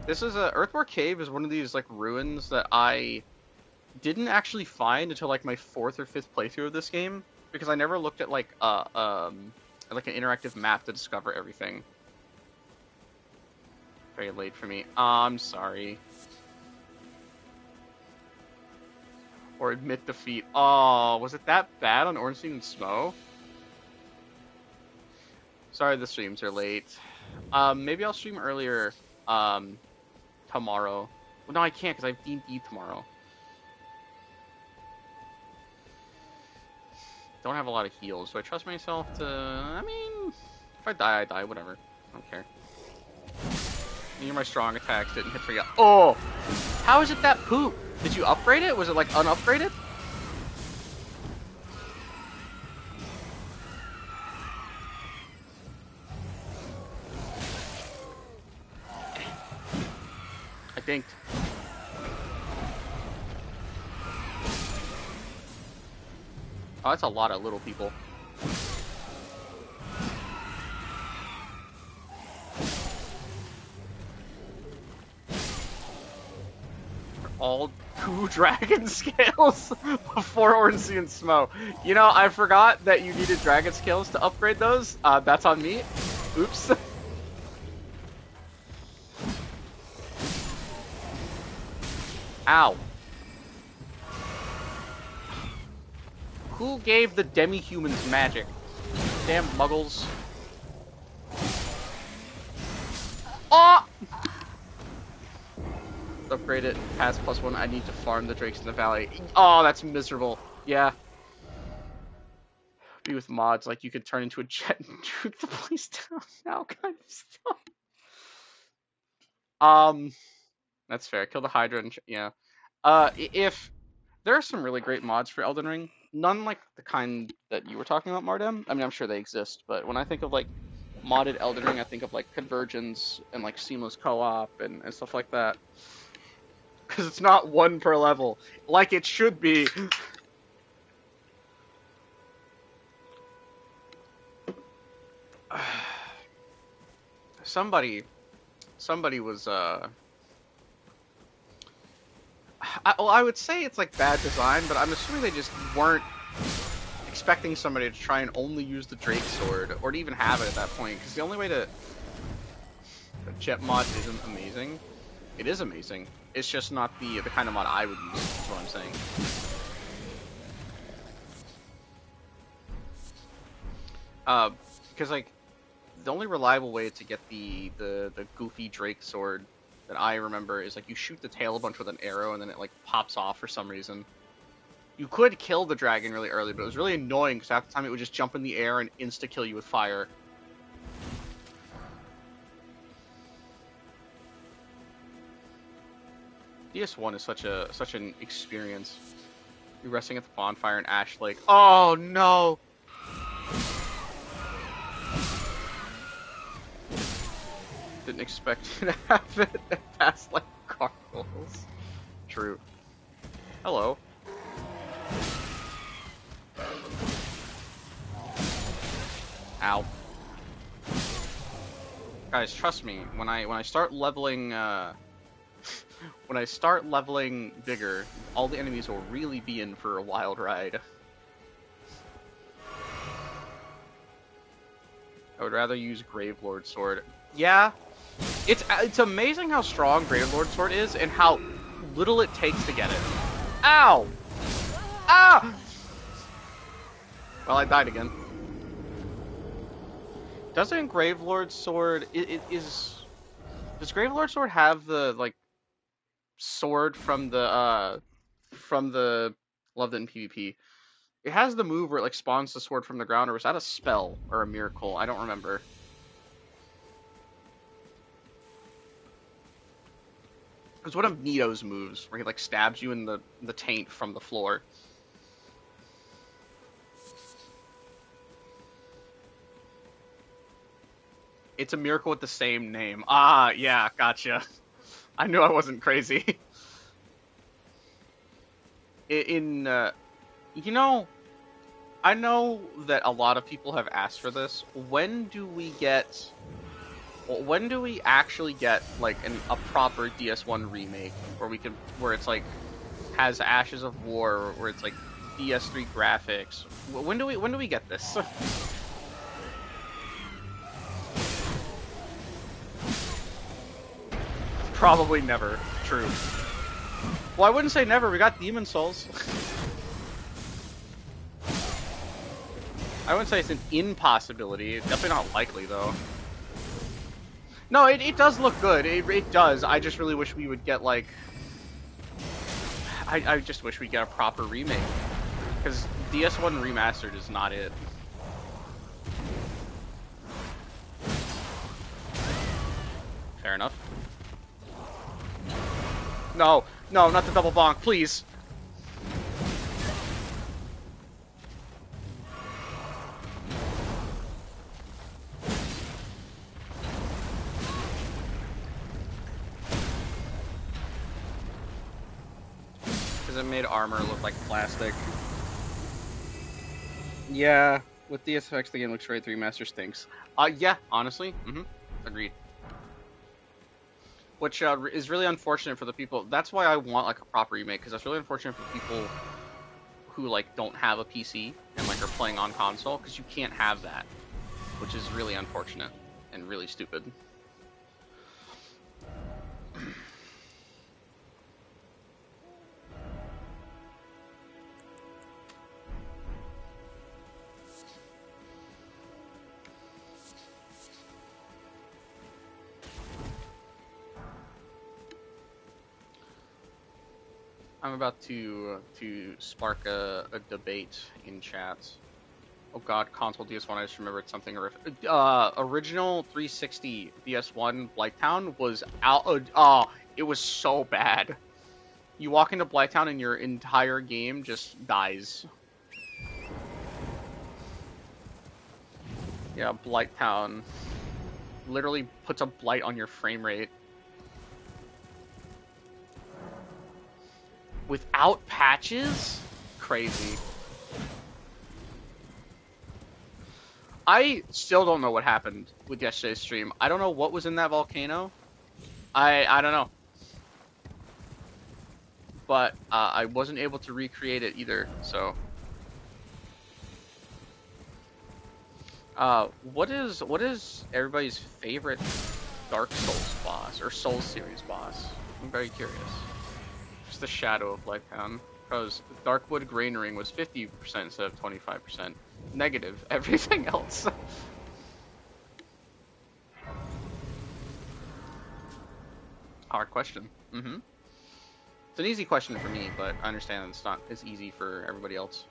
This is a Earthbore Cave is one of these like ruins that I didn't actually find until like my 4th or 5th playthrough of this game because I never looked at like an interactive map to discover everything. Very late for me. I'm sorry. Or admit defeat. Oh, was it that bad on Ornstein and Smo? Sorry the streams are late. Maybe I'll stream earlier tomorrow. Well, no, I can't because I have D&D tomorrow. Don't have a lot of heals. Do I trust myself to... I mean, if I die, I die. Whatever. I don't care. Near my strong attacks didn't hit for you. Oh! How is it that poop? Did you upgrade it? Was it like unupgraded? I think. Oh, that's a lot of little people. All 2 dragon scales before Ornstein and Smo. You know, I forgot that you needed dragon scales to upgrade those. That's on me. Oops. Ow. Who gave the demi-humans magic? Damn muggles. Oh! Upgrade it, pass +1, I need to farm the drakes in the valley. Oh, that's miserable. Yeah. Be with mods, like you could turn into a jet and juke the place down now kind of stuff. That's fair. Kill the Hydra and... yeah. If there are some really great mods for Elden Ring. None like the kind that you were talking about, Mardem. I mean, I'm sure they exist, but when I think of like modded Elden Ring, I think of like convergence and like seamless co-op and stuff like that. Because it's not one per level, like it should be. somebody, somebody was I would say it's like bad design, but I'm assuming they just weren't expecting somebody to try and only use the Drake sword, or to even have it at that point, because the only way to... The jet mod isn't amazing. It is amazing. It's just not the kind of mod I would use, is what I'm saying. Because, like, the only reliable way to get the goofy Drake sword that I remember is, like, you shoot the tail a bunch with an arrow, and then it, like, pops off for some reason. You could kill the dragon really early, but it was really annoying because half the time it would just jump in the air and insta-kill you with fire. DS1 is such an experience. You're resting at the bonfire in Ash Lake. Oh no! Didn't expect to have it past like gargoyles. True. Hello. Ow. Guys, trust me, when I start leveling when I start leveling bigger, all the enemies will really be in for a wild ride. I would rather use Gravelord Sword. Yeah, it's amazing how strong Gravelord Sword is and how little it takes to get it. Ow! Ah! Well, I died again. Doesn't Gravelord Sword does Gravelord Sword have the like sword from the Loved It in PvP? It has the move where it like spawns the sword from the ground, or is that a spell or a miracle? I don't remember. It's one of Nito's moves where he like stabs you in the taint from the floor. It's a miracle with the same name. Ah, yeah, gotcha. I knew I wasn't crazy. You know, I know that a lot of people have asked for this. When do we actually get like a proper DS1 remake where it's like has Ashes of War, where it's like DS3 graphics? When do we get this? Probably never. True. Well, I wouldn't say never. We got Demon Souls. I wouldn't say it's an impossibility. It's definitely not likely, though. No, it does look good. It does. I just really wish we would get, like... I just wish we'd get a proper remake. Because DS1 Remastered is not it. Fair enough. No, no, not the double bonk, please. Because it made armor look like plastic. Yeah, with DSFX the game looks great, the remaster stinks. Yeah, honestly, agreed. Which is really unfortunate for the people. That's why I want like a proper remake, because that's really unfortunate for people who like don't have a PC and like are playing on console, because you can't have that, which is really unfortunate and really stupid. I'm about to spark a debate in chat. Oh god, console DS1, I just remembered something horrific. Original 360 DS1 Blighttown was out. Oh, it was so bad. You walk into Blighttown and your entire game just dies. Yeah, Blighttown literally puts a blight on your frame rate. Without patches? Crazy. I still don't know what happened with yesterday's stream. I don't know what was in that volcano. I don't know. But I wasn't able to recreate it either, so. What is everybody's favorite Dark Souls boss, or Souls series boss? I'm very curious. Just the shadow of Blighttown. Because Darkwood Grain Ring was 50% instead of 25%. Negative everything else. Hard question. It's an easy question for me, but I understand that it's not as easy for everybody else.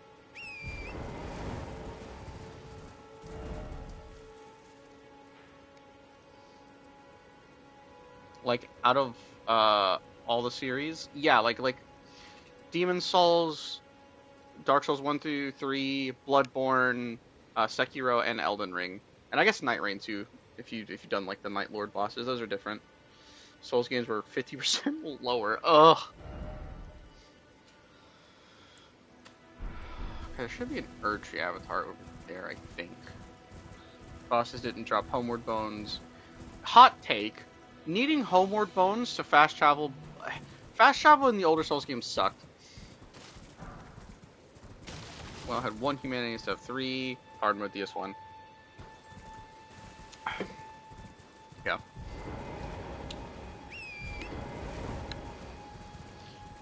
Like, out of all the series, yeah, like Demon Souls, Dark Souls 1 through 3, Bloodborne, Sekiro, and Elden Ring, and I guess Night Rain too. If you've done like the Night Lord bosses, those are different. Souls games were 50% lower. Ugh. Okay, there should be an Erdtree avatar over there, I think. Bosses didn't drop Homeward Bones. Hot take. Needing Homeward Bones to fast travel in the older Souls games sucked. Well, I had 1 humanity instead of 3. Hard mode DS1. Yeah.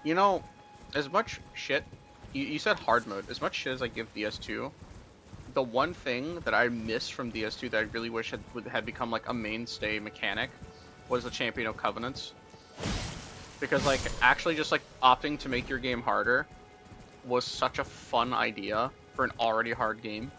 You know, as much shit, you said hard mode, as much shit as I give DS2, the one thing that I miss from DS2 that I really wish had become like a mainstay mechanic was the Champion of Covenants. Because like, actually just like opting to make your game harder was such a fun idea for an already hard game.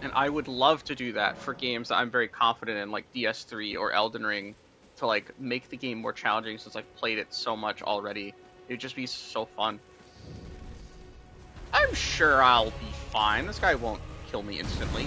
And I would love to do that for games that I'm very confident in, like DS3 or Elden Ring, to like make the game more challenging since I've played it so much already. It'd just be so fun. I'm sure I'll be fine. This guy won't kill me instantly.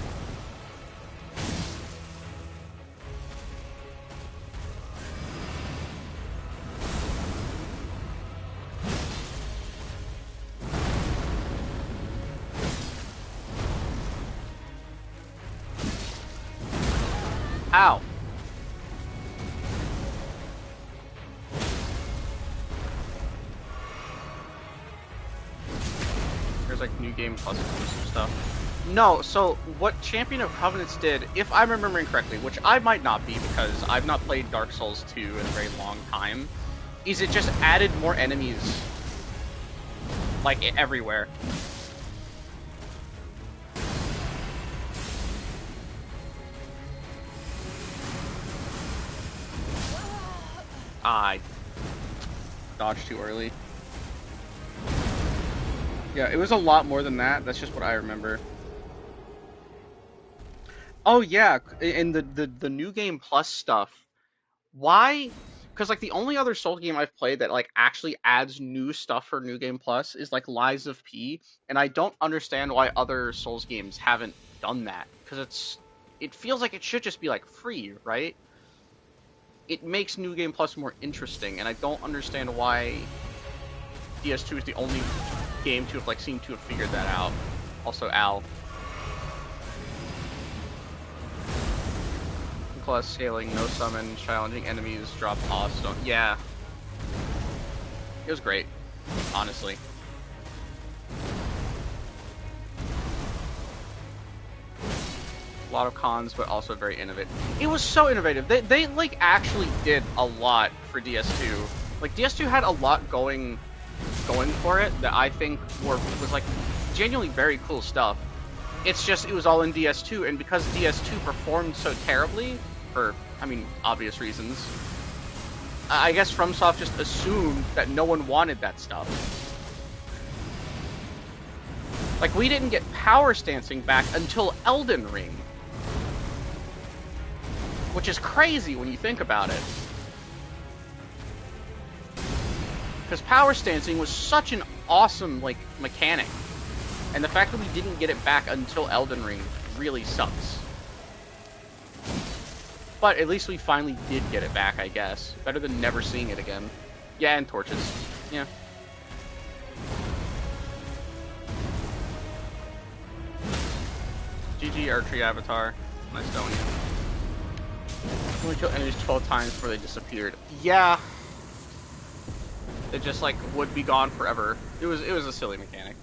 Ow. There's like new game plus exclusive stuff. No, so what Champion of Covenants did, if I'm remembering correctly, which I might not be because I've not played Dark Souls 2 in a very long time, is it just added more enemies, like, everywhere. I dodged too early. Yeah, it was a lot more than that. That's just what I remember. Oh yeah, and the new game plus stuff. Why? Because like the only other Soul game I've played that like actually adds new stuff for New Game Plus is like Lies of P, and I don't understand why other Souls games haven't done that. Because it feels like it should just be like free, right? It makes New Game Plus more interesting, and I don't understand why DS2 is the only game to have like seemed to have figured that out. Also, Al. Plus scaling, no summon, challenging enemies, drop awesome. Yeah. It was great, honestly. A lot of cons, but also very innovative. It was so innovative. They like actually did a lot for DS2. Like DS2 had a lot going for it that I think was like genuinely very cool stuff. It's just it was all in DS2, and because DS2 performed so terribly, for I mean obvious reasons, I guess FromSoft just assumed that no one wanted that stuff. Like we didn't get power stancing back until Elden Ring, which is crazy when you think about it. Because power stancing was such an awesome, like, mechanic. And the fact that we didn't get it back until Elden Ring really sucks. But at least we finally did get it back, I guess. Better than never seeing it again. Yeah, and torches. Yeah. GG archery avatar. Nice knowing you. Only kill enemies 12 times before they disappeared. Yeah. It just, like, would be gone forever. It was a silly mechanic.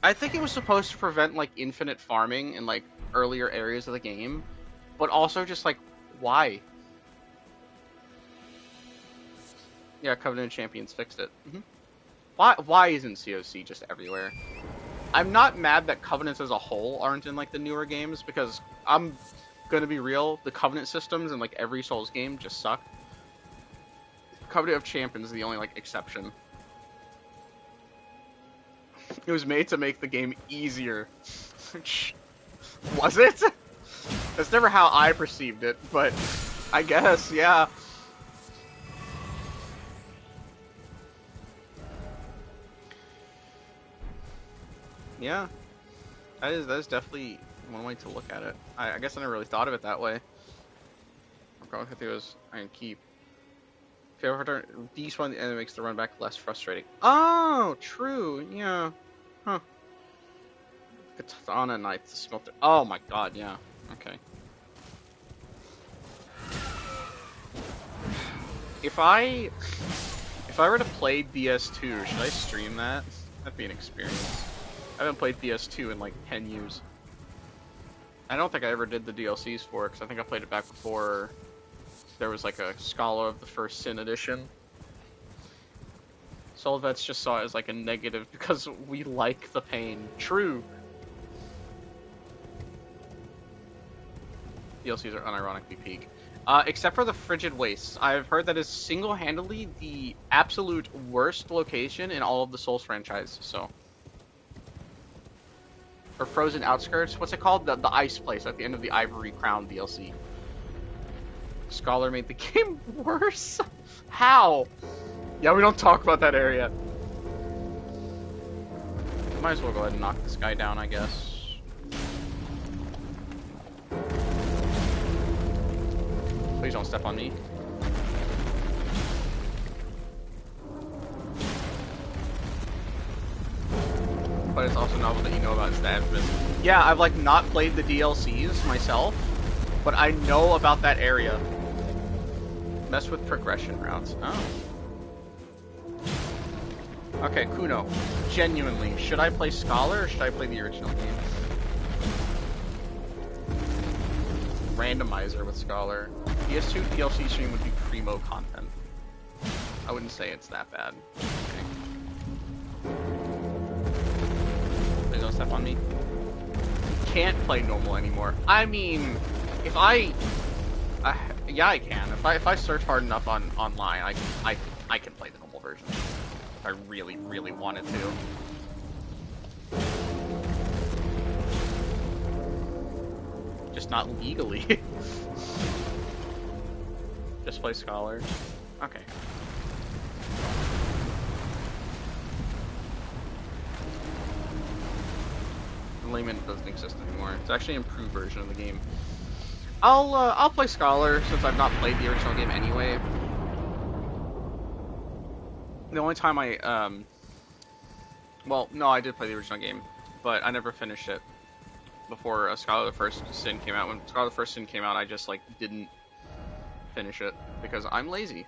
I think it was supposed to prevent, like, infinite farming in, like, earlier areas of the game. But also just, like, why? Yeah, Covenant Champions fixed it. Why isn't COC just everywhere? I'm not mad that Covenants as a whole aren't in, like, the newer games, because I'm gonna be real, the Covenant systems in, like, every Souls game just suck. Covenant of Champions is the only, like, exception. It was made to make the game easier. Was it? That's never how I perceived it, but I guess, yeah. Yeah. That is definitely one way to look at it. I guess I never really thought of it that way. I'm going with it was Iron Keep. If you ever despawn the enemy makes the run back less frustrating. Oh, true, yeah. Huh. Katana Knight, the smelter. Oh my god, yeah. Okay. If I were to play BS2, should I stream that? That'd be an experience. I haven't played BS2 in like 10 years. I don't think I ever did the DLCs for it, because I think I played it back before there was like a Scholar of the First Sin edition. Solvets just saw it as like a negative because we like the pain. True. DLCs are unironically peak. Except for the Frigid Wastes. I've heard that is single-handedly the absolute worst location in all of the Souls franchise, so. Or Frozen Outskirts, what's it called? The ice place at the end of the Ivory Crown DLC. Scholar made the game worse? How? Yeah, we don't talk about that area. Might as well go ahead and knock this guy down, I guess. Please don't step on me. But it's also novel that you know about Stabsman. Yeah, I've like not played the DLCs myself, but I know about that area. Mess with progression routes. Oh. Okay, Kuno. Genuinely, should I play Scholar or should I play the original game? Randomizer with Scholar. PS2 DLC stream would be primo content. I wouldn't say it's that bad. Okay. Please don't step on me. Can't play normal anymore. I mean, if yeah, I can. If I search hard enough online, I can play the normal version. If I really, really wanted to. Just not legally. Just play Scholar. Okay. The layman doesn't exist anymore. It's actually an improved version of the game. I'll play Scholar since I've not played the original game anyway. The only time well, no, I did play the original game, but I never finished it before Scholar of the First Sin came out. When Scholar of the First Sin came out, I just like didn't finish it because I'm lazy.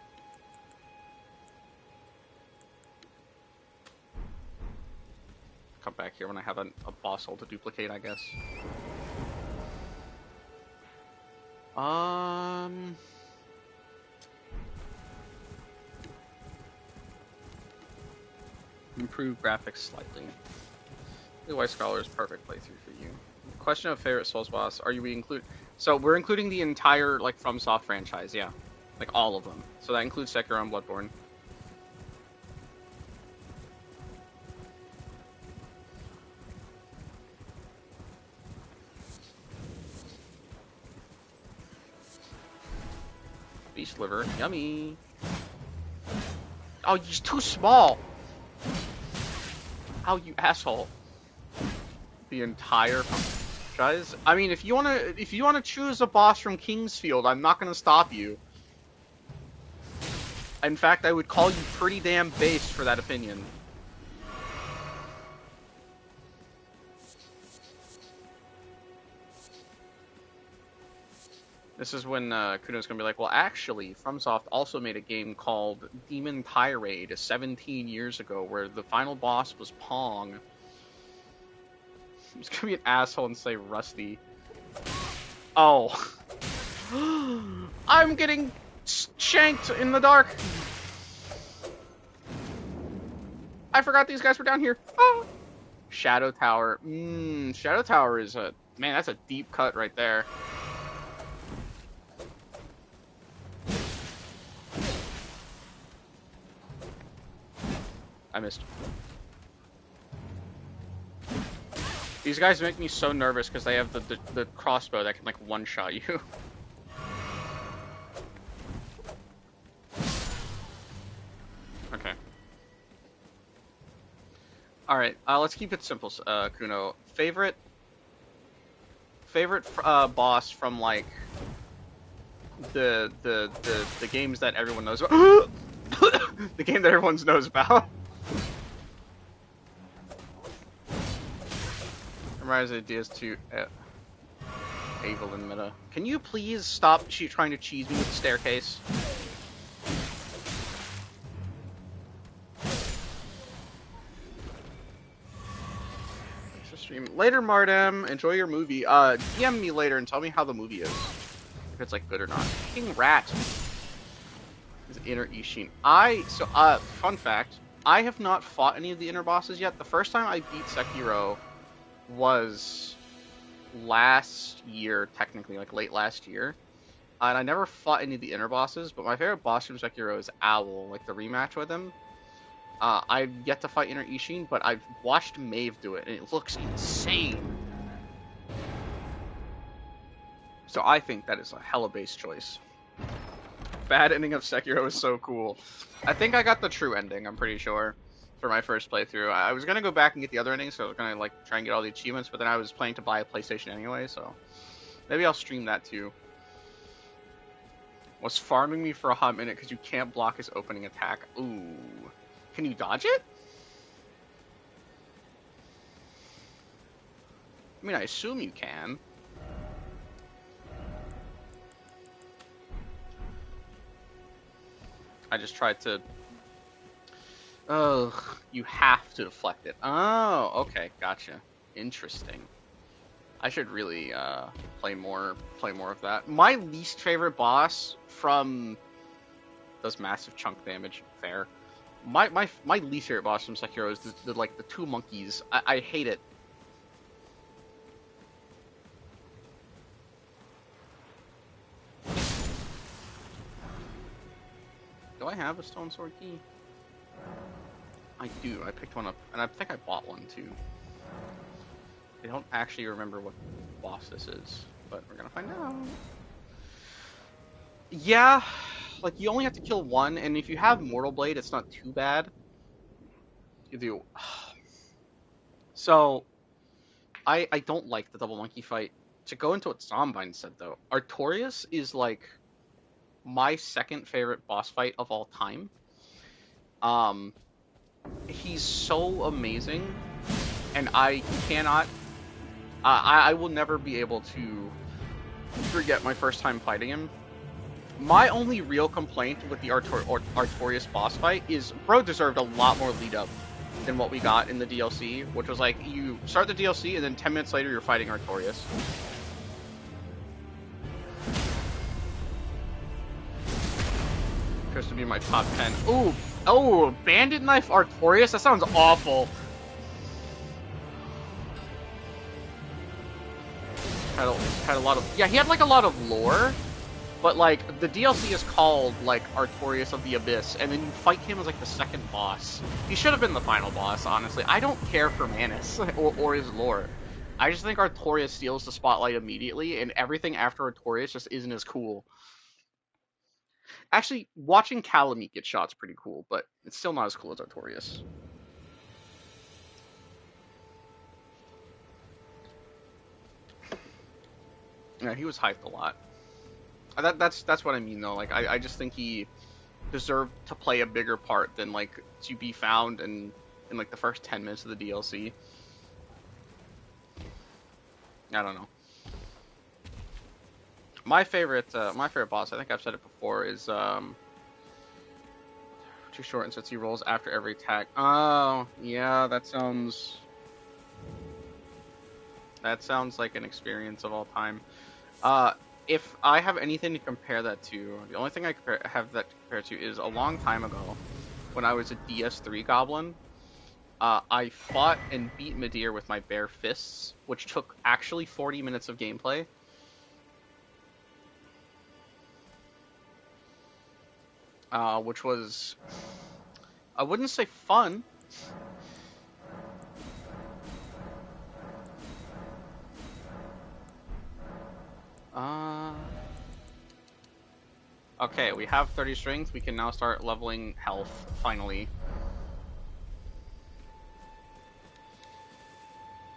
Come back here when I have a boss hole to duplicate, I guess. Improve graphics slightly. Why Scholar is perfect playthrough for you. Question of favorite Souls boss. Are we include? So we're including the entire like FromSoft franchise, yeah, like all of them. So that includes Sekiro and Bloodborne. Beast liver, yummy. Oh, he's too small. Oh, you asshole. The entire franchise. I mean, if you wanna choose a boss from Kingsfield, I'm not gonna stop you. In fact, I would call you pretty damn based for that opinion. This is when Kuno's gonna be like, well, actually, FromSoft also made a game called Demon Tirade 17 years ago, where the final boss was Pong. He's gonna be an asshole and say Rusty. Oh. I'm getting shanked in the dark. I forgot these guys were down here. Ah. Shadow Tower. Shadow Tower is a... Man, that's a deep cut right there. I missed. These guys make me so nervous because they have the crossbow that can, like, one-shot you. Okay. Alright, let's keep it simple, Kuno. Favorite boss from, like, the games that everyone knows about? The game that everyone knows about? Reminds me of DS2 Evelyn meta. Can you please stop trying to cheese me with the staircase? Thanks for streaming. Later, Mardem. Enjoy your movie. DM me later and tell me how the movie is. If it's, like, good or not. King Rat is inner Ishin. Fun fact. I have not fought any of the inner bosses yet. The first time I beat Sekiro was last year, technically, like late last year, and I never fought any of the inner bosses, but my favorite boss from Sekiro is Owl, like the rematch with him. I've yet to fight inner Ishin, but I've watched Maeve do it, and it looks insane. So I think that is a hella base choice. Bad ending of Sekiro is so cool. I think I got the true ending, I'm pretty sure, for my first playthrough. I was gonna go back and get the other endings, so I was gonna, like, try and get all the achievements, but then I was planning to buy a PlayStation anyway, so maybe I'll stream that too. Was farming me for a hot minute because you can't block his opening attack. Ooh. Can you dodge it? I mean, I assume you can. I just tried to... Oh, you have to deflect it. Oh, okay, gotcha. Interesting. I should really play more of that. My least favorite boss from does massive chunk damage. Fair. My least favorite boss from Sekiro is the two monkeys. I hate it. Do I have a stone sword key? I do. I picked one up, and I think I bought one too. I don't actually remember what boss this is, but we're gonna find out. Yeah, like, you only have to kill one, and if you have Mortal Blade, it's not too bad. You do. So, I don't like the double monkey fight. To go into what Zombine said, though, Artorias is, like, my second favorite boss fight of all time. He's so amazing, and I cannot... I will never be able to forget my first time fighting him. My only real complaint with the Artorias boss fight is, bro deserved a lot more lead up than what we got in the DLC, which was like, you start the DLC and then 10 minutes later you're fighting Artorias. Appears to be my top 10. Ooh, oh, Bandit Knife Artorias? That sounds awful. Had a lot of... Yeah, he had, like, a lot of lore, but, like, the DLC is called, like, Artorias of the Abyss, and then you fight him as, like, the second boss. He should have been the final boss, honestly. I don't care for Manus or his lore. I just think Artorias steals the spotlight immediately, and everything after Artorias just isn't as cool. Actually, watching Calamite get shot's pretty cool, but it's still not as cool as Artorias. Yeah, he was hyped a lot. That's what I mean though. Like I just think he deserved to play a bigger part than like to be found in like the first 10 minutes of the DLC. I don't know. My favorite boss, I think I've said it before, is too short and sets he rolls after every attack. Oh, yeah, that sounds like an experience of all time. If I have anything to compare that to, the only thing have that to compare to is a long time ago, when I was a DS3 goblin. I fought and beat Midir with my bare fists, which took actually 40 minutes of gameplay. Which was, I wouldn't say fun. Okay, we have 30 strength. We can now start leveling health, finally.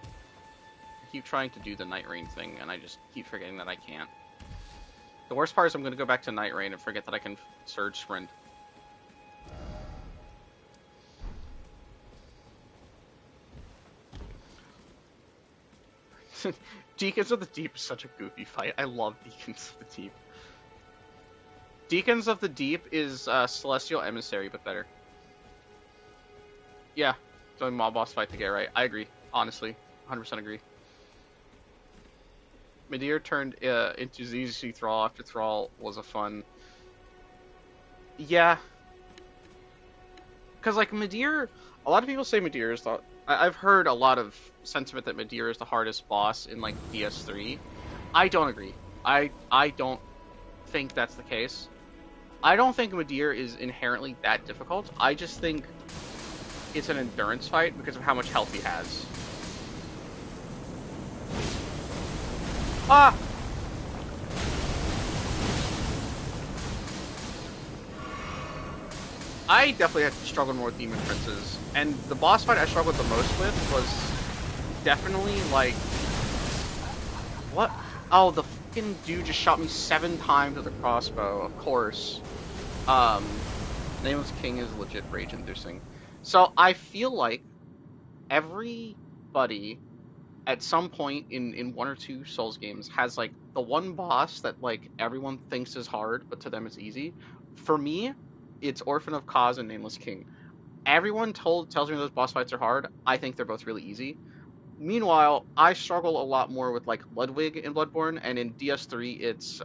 I keep trying to do the Night Rain thing, and I just keep forgetting that I can't. The worst part is I'm going to go back to Night Rain and forget that I can Surge Sprint. Deacons of the Deep is such a goofy fight. I love Deacons of the Deep. Deacons of the Deep is Celestial Emissary, but better. Yeah, it's a mob boss fight to get right. I agree, honestly. 100% agree. Midir turned into ZZ Thrall after Thrall was a fun... Yeah. Because, like, Midir... A lot of people say Midir is the... I've heard a lot of sentiment that Midir is the hardest boss in, like, DS3. I don't agree. I don't think that's the case. I don't think Midir is inherently that difficult. I just think it's an endurance fight because of how much health he has. Ah! I definitely had to struggle more with Demon Princes, and the boss fight I struggled the most with was definitely like... What? Oh, the fucking dude just shot me 7 times with a crossbow, of course. Nameless King is legit rage-inducing. So I feel like everybody at some point in 1 or 2 Souls games has like the one boss that like everyone thinks is hard, but to them it's easy. For me, it's Orphan of Cause and Nameless King. Everyone tells me those boss fights are hard. I think they're both really easy. Meanwhile, I struggle a lot more with like Ludwig in Bloodborne, and in DS3 it's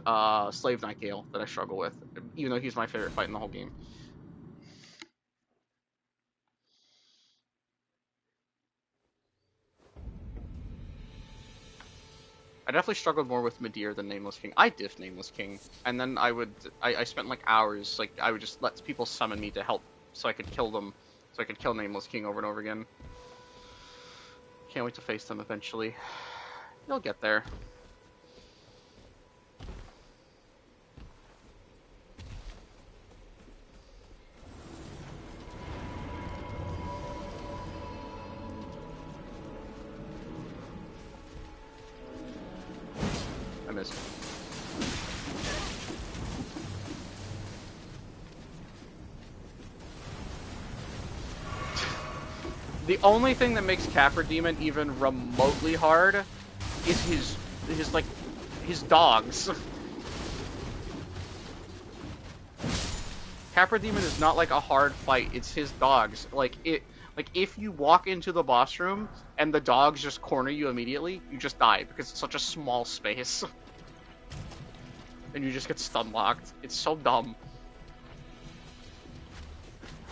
Slave Knight Gale that I struggle with, even though he's my favorite fight in the whole game. I definitely struggled more with Midir than Nameless King. I diffed Nameless King, and then I spent like hours, like I would just let people summon me to help so I could kill them, so I could kill Nameless King over and over again. Can't wait to face them eventually. You'll get there. I missed. The only thing that makes Capra Demon even remotely hard is his dogs. Capra Demon is not like a hard fight, it's his dogs. Like if you walk into the boss room and the dogs just corner you immediately, you just die because it's such a small space. And you just get stun locked. It's so dumb.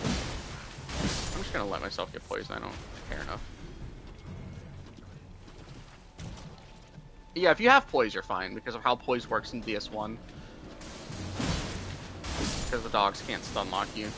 I'm just gonna let myself get poisoned, I don't care enough. Yeah, if you have poise, you're fine, because of how poise works in DS1. Because the dogs can't stun lock you.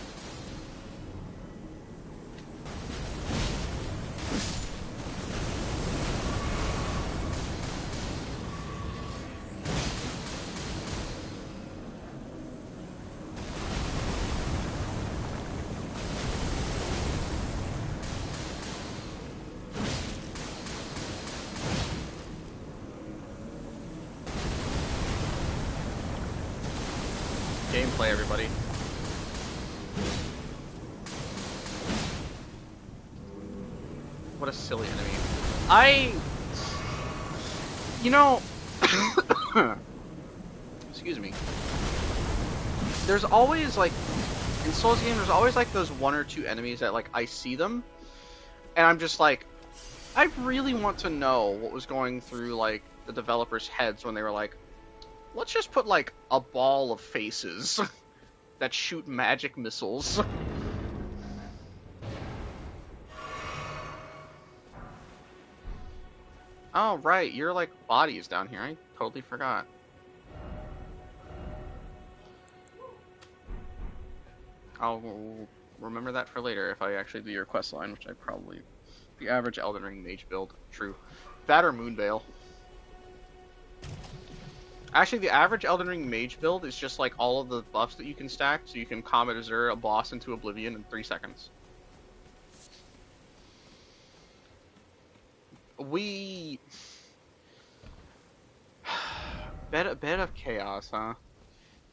play, everybody. What a silly enemy. You know, excuse me. There's always, like, in Souls games, there's always, like, those one or two enemies that, like, I see them, and I'm just like, I really want to know what was going through, like, the developers' heads when they were like, let's just put, like, a ball of faces that shoot magic missiles. Oh, right, your, like, body is down here. I totally forgot. I'll remember that for later if I actually do your quest line, which I probably... The average Elden Ring mage build. True. That or Moonveil. Actually, the average Elden Ring mage build is just like all of the buffs that you can stack, so you can Comet Azure a boss into Oblivion in 3 seconds. We... Bed of Chaos, huh?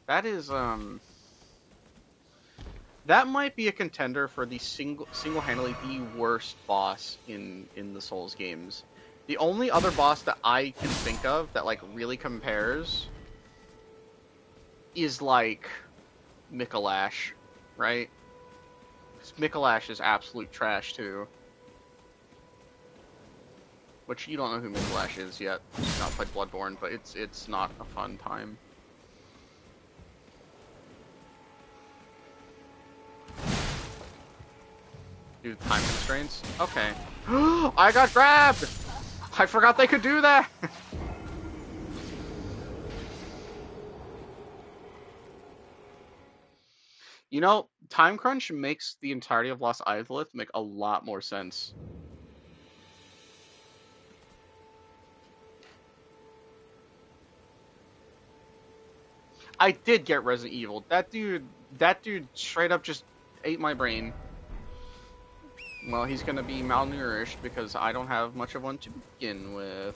That is, that might be a contender for the single-handedly the worst boss in the Souls games. The only other boss that I can think of that, like, really compares is, like, Mikolash, right? 'Cause Mikolash is absolute trash, too. Which, you don't know who Mikolash is yet. You've not played Bloodborne, but it's not a fun time. Due to time constraints? Okay. I got grabbed! I forgot they could do that! You know, time crunch makes the entirety of Lost Izalith make a lot more sense. I did get Resident Evil. That dude straight up just ate my brain. Well, he's gonna be malnourished because I don't have much of one to begin with.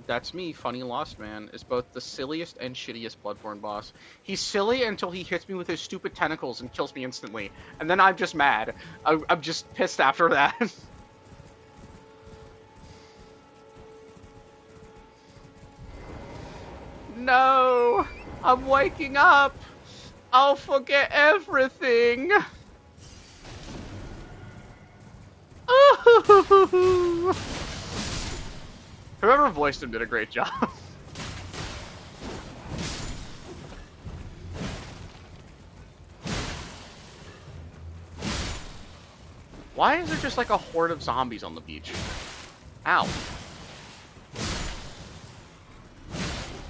That's me, Funny Lost Man, is both the silliest and shittiest Bloodborne boss. He's silly until he hits me with his stupid tentacles and kills me instantly. And then I'm just mad. I'm just pissed after that. No! I'm waking up! I'll forget everything! Whoever voiced him did a great job. Why is there just like a horde of zombies on the beach? Ow.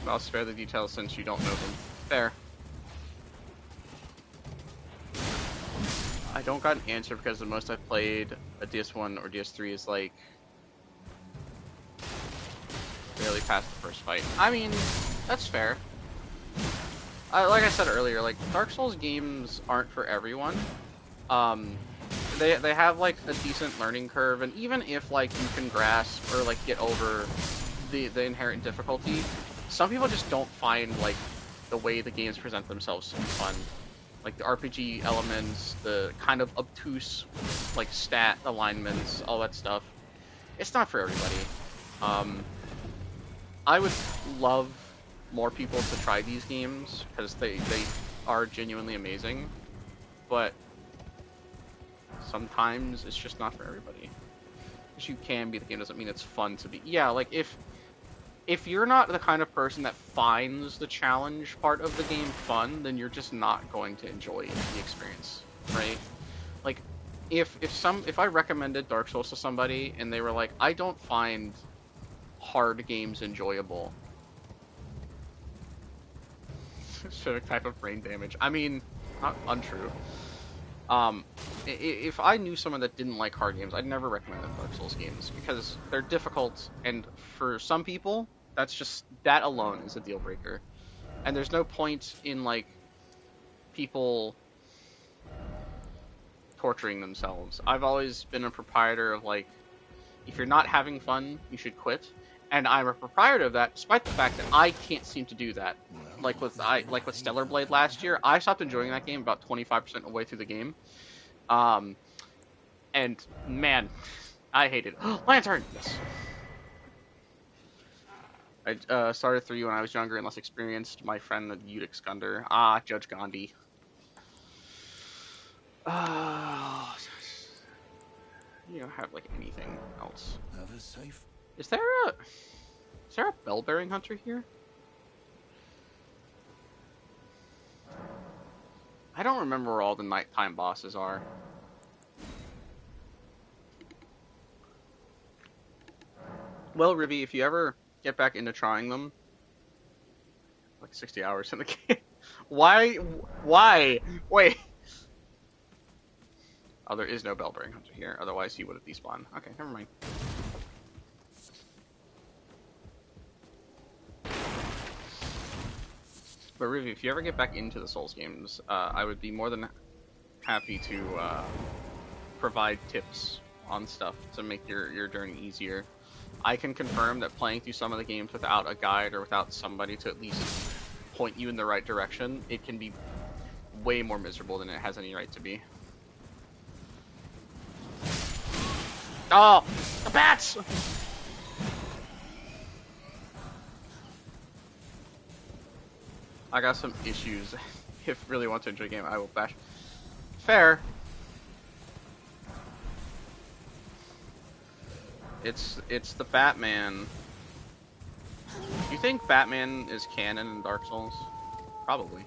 I'll spare the details since you don't know them. Fair. I don't got an answer because the most I've played a DS1 or DS3 is like barely past the first fight. I mean, that's fair. Like I said earlier, like Dark Souls games aren't for everyone. They have like a decent learning curve, and even if like you can grasp or like get over the inherent difficulty, some people just don't find like the way the games present themselves fun. Like the RPG elements, the kind of obtuse like stat alignments, all that stuff. It's not for everybody. I would love more people to try these games because they are genuinely amazing, but sometimes it's just not for everybody. Because you can be the game doesn't mean it's fun to be. Yeah, like if you're not the kind of person that finds the challenge part of the game fun, then you're just not going to enjoy the experience, right? Like, if I recommended Dark Souls to somebody and they were like, I don't find hard games enjoyable. Specific type of brain damage. I mean, not untrue. If I knew someone that didn't like hard games, I'd never recommend them Dark Souls games because they're difficult, and for some people, that alone is a deal breaker. And there's no point in like people torturing themselves. I've always been a proprietor of like, if you're not having fun, you should quit. And I'm a proprietor of that, despite the fact that I can't seem to do that. like with Stellar Blade last year. I stopped enjoying that game about 25% of the way through the game. And man, I hated it. Lantern. Yes. I started 3 when I was younger and less experienced. My friend Udic Skunder. Judge Gandhi. You don't have like anything else. Have a safe. Is there a bell-bearing hunter here? I don't remember where all the nighttime bosses are. Well, Ribby, if you ever get back into trying them, like 60 hours in the game. Why? Wait. Oh, there is no bell-bearing hunter here. Otherwise, he would have despawned. Okay, never mind. But Ribby, if you ever get back into the Souls games, I would be more than happy to provide tips on stuff to make your journey easier. I can confirm that playing through some of the games without a guide or without somebody to at least point you in the right direction, it can be way more miserable than it has any right to be. Oh, the bats! I got some issues. If I really want to enjoy a game, I will bash. Fair. It's the Batman. Do you think Batman is canon in Dark Souls? Probably.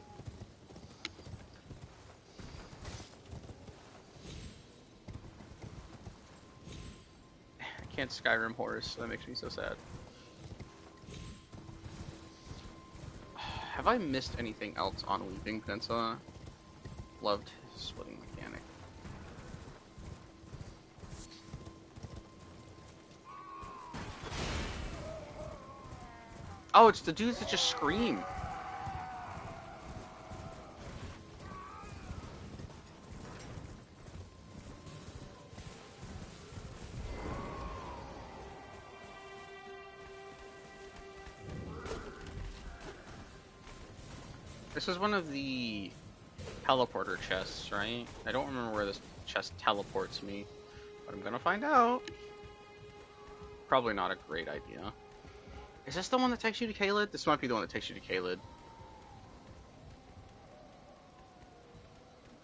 I can't Skyrim Horse. That makes me so sad. Have I missed anything else on Weeping Peninsula? Loved his splitting mechanic. Oh, it's the dudes that just scream. This is one of the teleporter chests, right? I don't remember where this chest teleports me, but I'm gonna find out. Probably not a great idea. Is this the one that takes you to Caelid? This might be the one that takes you to Caelid.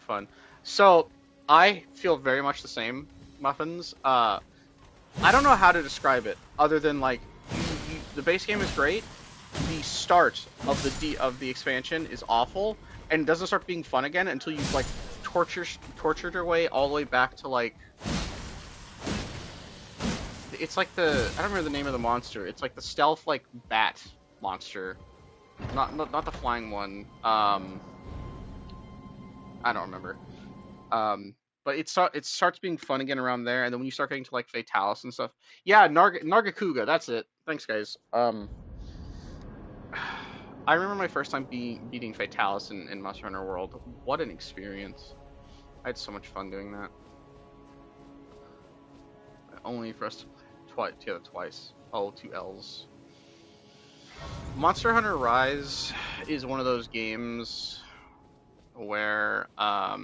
Fun. So, I feel very much the same, Muffins. I don't know how to describe it, other than, like, the base game is great. The start of the expansion is awful, and it doesn't start being fun again until you've, like, tortured your way all the way back to, like... It's like the... I don't remember the name of the monster. It's like the stealth, like, bat monster. Not the flying one. I don't remember. But it starts being fun again around there, and then when you start getting to, like, Fatalis and stuff... Yeah, Nargacuga, that's it. Thanks, guys. I remember my first time beating Fatalis in Monster Hunter World. What an experience. I had so much fun doing that. Only for us to play together twice. Oh, 2 L's. Monster Hunter Rise is one of those games where I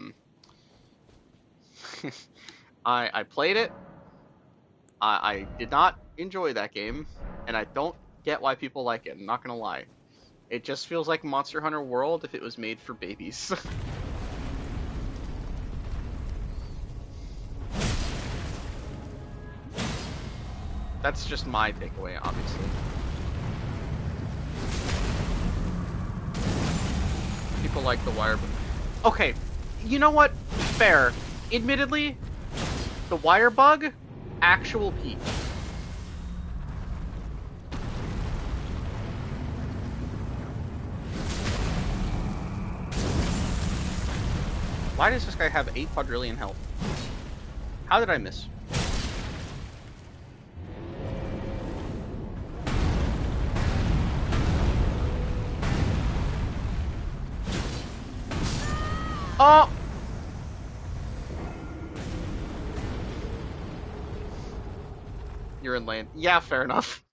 played it. I did not enjoy that game, and I don't get why people like it. I'm not gonna lie. It just feels like Monster Hunter World if it was made for babies. That's just my takeaway, obviously. People like the wire. Okay, you know what? Fair. Admittedly, the wire bug, actual peak. Why does this guy have 8 quadrillion health? How did I miss? Oh! You're in lane. Yeah, fair enough.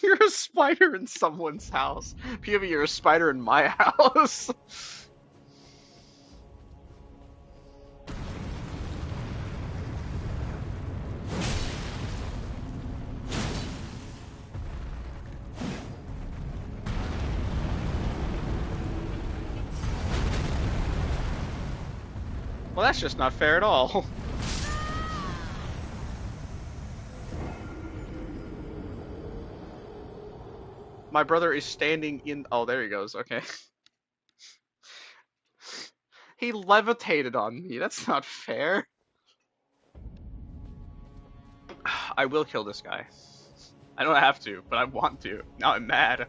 You're a spider in someone's house. POV, you're a spider in my house. Well, that's just not fair at all. My brother is standing in... Oh, there he goes. Okay. He levitated on me. That's not fair. I will kill this guy. I don't have to, but I want to. Now I'm mad.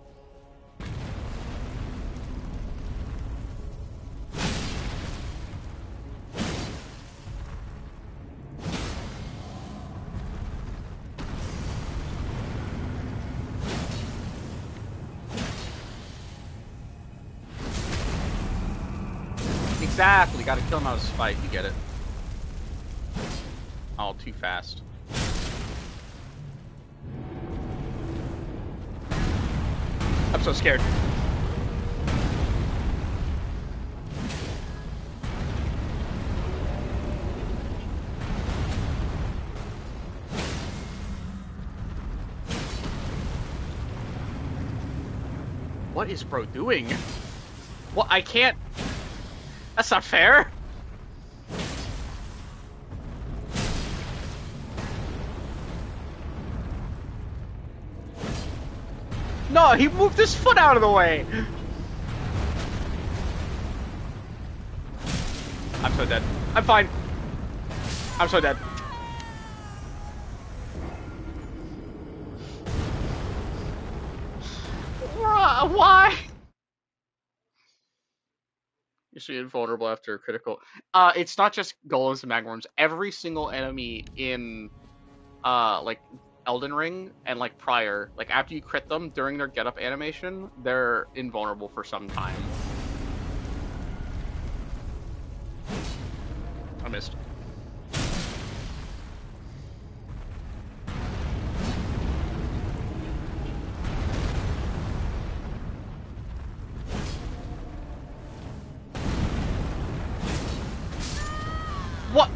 Exactly, gotta kill him out of spite, you get it. Oh, too fast. I'm so scared. What is bro doing? What? I can't... That's not fair! No, he moved his foot out of the way! I'm so dead. I'm fine. I'm so dead. Why? You're so invulnerable after a critical. It's not just golems and magworms. Every single enemy in, like, Elden Ring and, like, prior, like, after you crit them during their get-up animation, they're invulnerable for some time. I missed. What?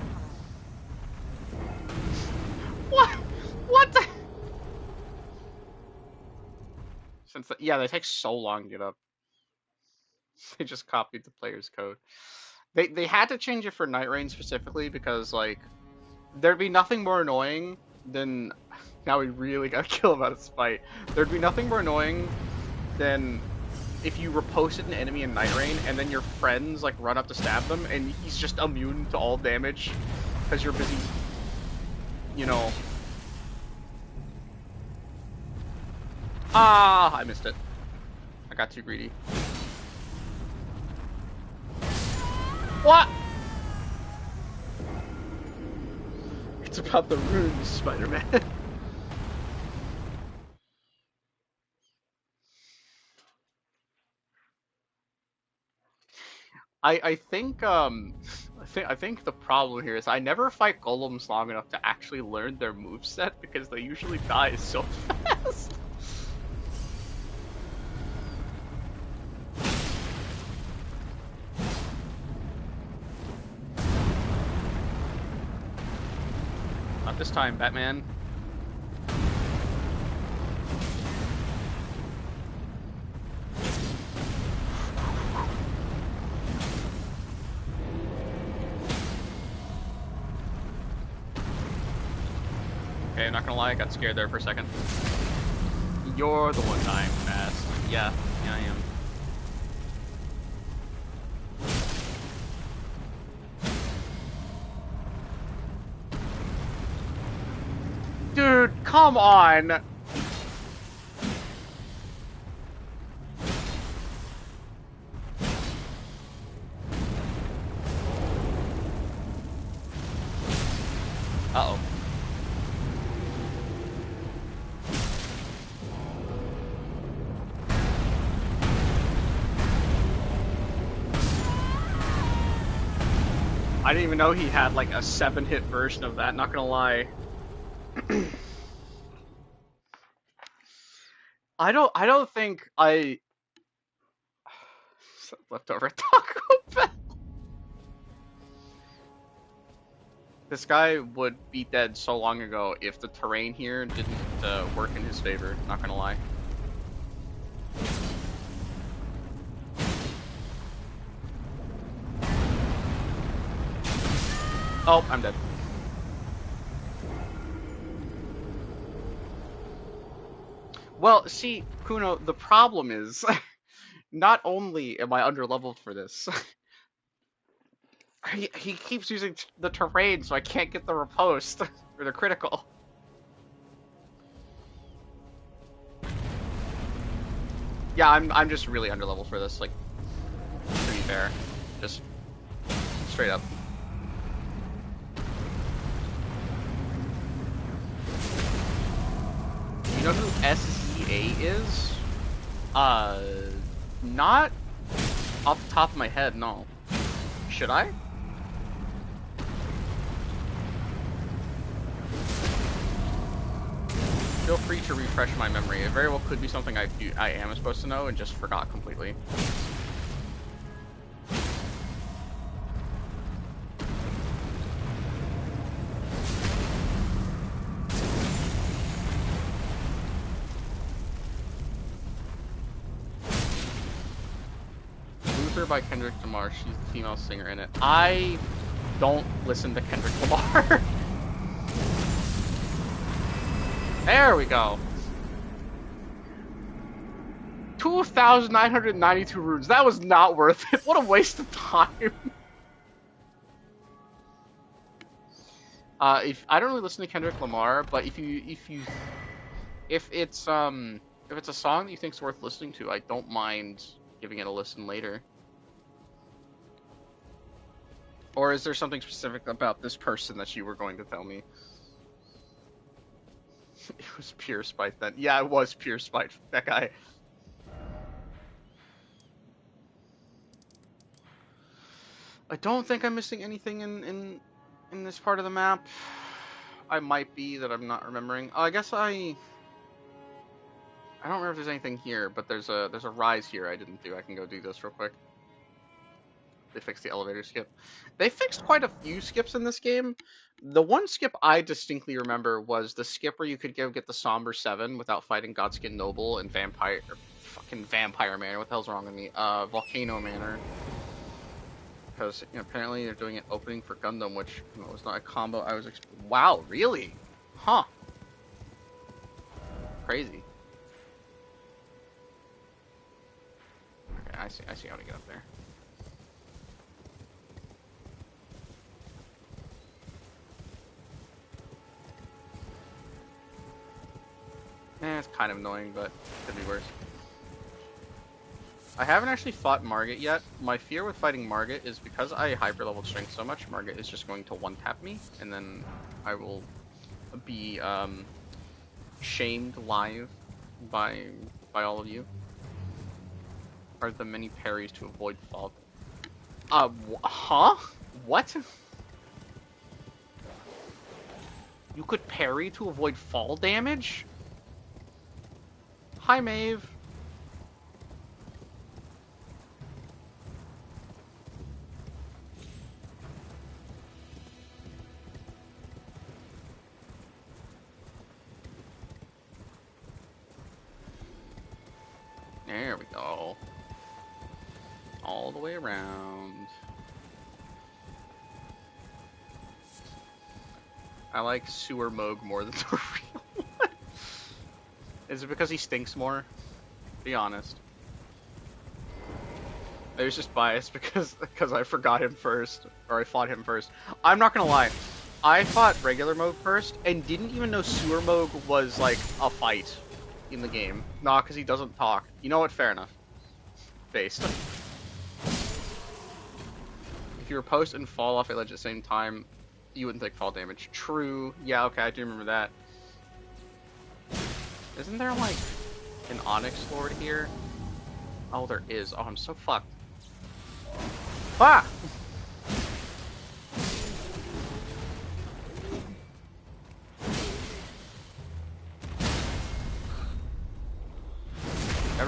What? What the? Yeah, they take so long to get up. They just copied the player's code. They had to change it for Night Rain specifically because, like, there'd be nothing more annoying than... Now we really gotta kill him out of spite. There'd be nothing more annoying than if you reposted an enemy in Night Rain and then your friends, like, run up to stab them and he's just immune to all damage because you're busy, you know... Ah, I missed it. I got too greedy. What? It's about the runes, Spider-Man. I think the problem here is I never fight golems long enough to actually learn their moveset because they usually die so fast. Not this time, Batman. Okay, I'm not gonna lie, I got scared there for a second. You're the one dying fast. Yeah, I am. Dude, come on! Uh-oh. I didn't even know he had like a 7-hit version of that, not gonna lie. I don't think I leftover Taco Bell. This guy would be dead so long ago if the terrain here didn't work in his favor. Not gonna lie. Oh, I'm dead. Well, see, Kuno, the problem is, not only am I underleveled for this, he keeps using the terrain, so I can't get the riposte or the critical. Yeah, I'm just really underleveled for this. Like, to be fair, just straight up. You know who SEA is? Not off the top of my head, no. Should I? Feel free to refresh my memory. It very well could be something I am supposed to know and just forgot completely. By Kendrick Lamar. She's the female singer in it. I don't listen to Kendrick Lamar. There we go. 2,992 runes. That was not worth it. What a waste of time. If I don't really listen to Kendrick Lamar, but if it's a song that you think's worth listening to, I don't mind giving it a listen later. Or is there something specific about this person that you were going to tell me? It was pure spite then. Yeah, it was pure spite. That guy. I don't think I'm missing anything in this part of the map. I might be that I'm not remembering. I guess I don't remember if there's anything here, but there's a rise here I didn't do. I can go do this real quick. They fixed the elevator skip. They fixed quite a few skips in this game. The one skip I distinctly remember was the skip where you could get the Somber 7 without fighting Godskin Noble and fucking Vampire Manor. What the hell's wrong with me? Volcano Manor. Because apparently they're doing an opening for Gundam, which was not a combo I was wow, really? Huh. Crazy. Okay, I see how to get up there. It's kind of annoying, but could be worse. I haven't actually fought Margit yet. My fear with fighting Margit is because I hyper-leveled strength so much, Margit is just going to one-tap me, and then I will be shamed live by all of you. Are the many parries to avoid fault? Huh? What? You could parry to avoid fall damage? Hi, Maeve. There we go. All the way around. I like Sewer Moog more than the real one. Is it because he stinks more? Be honest. Maybe it's just biased because I forgot him first, or I fought him first. I'm not gonna lie. I fought regular Moog first, and didn't even know Sewer Moog was, like, a fight in the game. Nah, because he doesn't talk. You know what? Fair enough. Based. If you riposte and fall off a ledge at the same time, you wouldn't take fall damage. True. Yeah, okay, I do remember that. Isn't there, like, an Onyx Lord here? Oh, there is. Oh, I'm so fucked. Ah!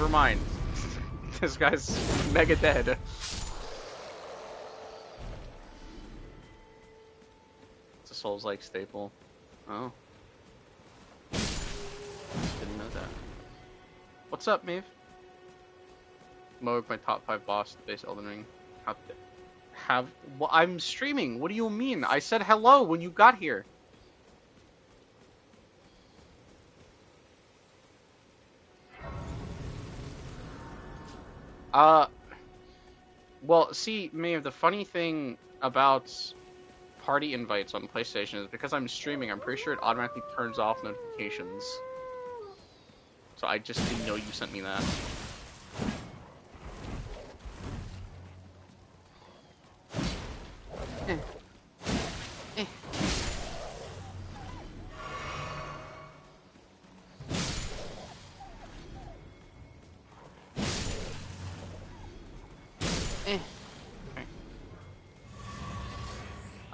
never mind. This guy's mega dead. It's a Souls-like staple. Oh. Didn't know that. What's up, Maeve? Moog, my top 5 boss to base Elden Ring. Well, I'm streaming. What do you mean? I said hello when you got here. Well, see, Maeve, the funny thing about party invites on PlayStation is because I'm streaming, I'm pretty sure it automatically turns off notifications. So I just didn't know you sent me that.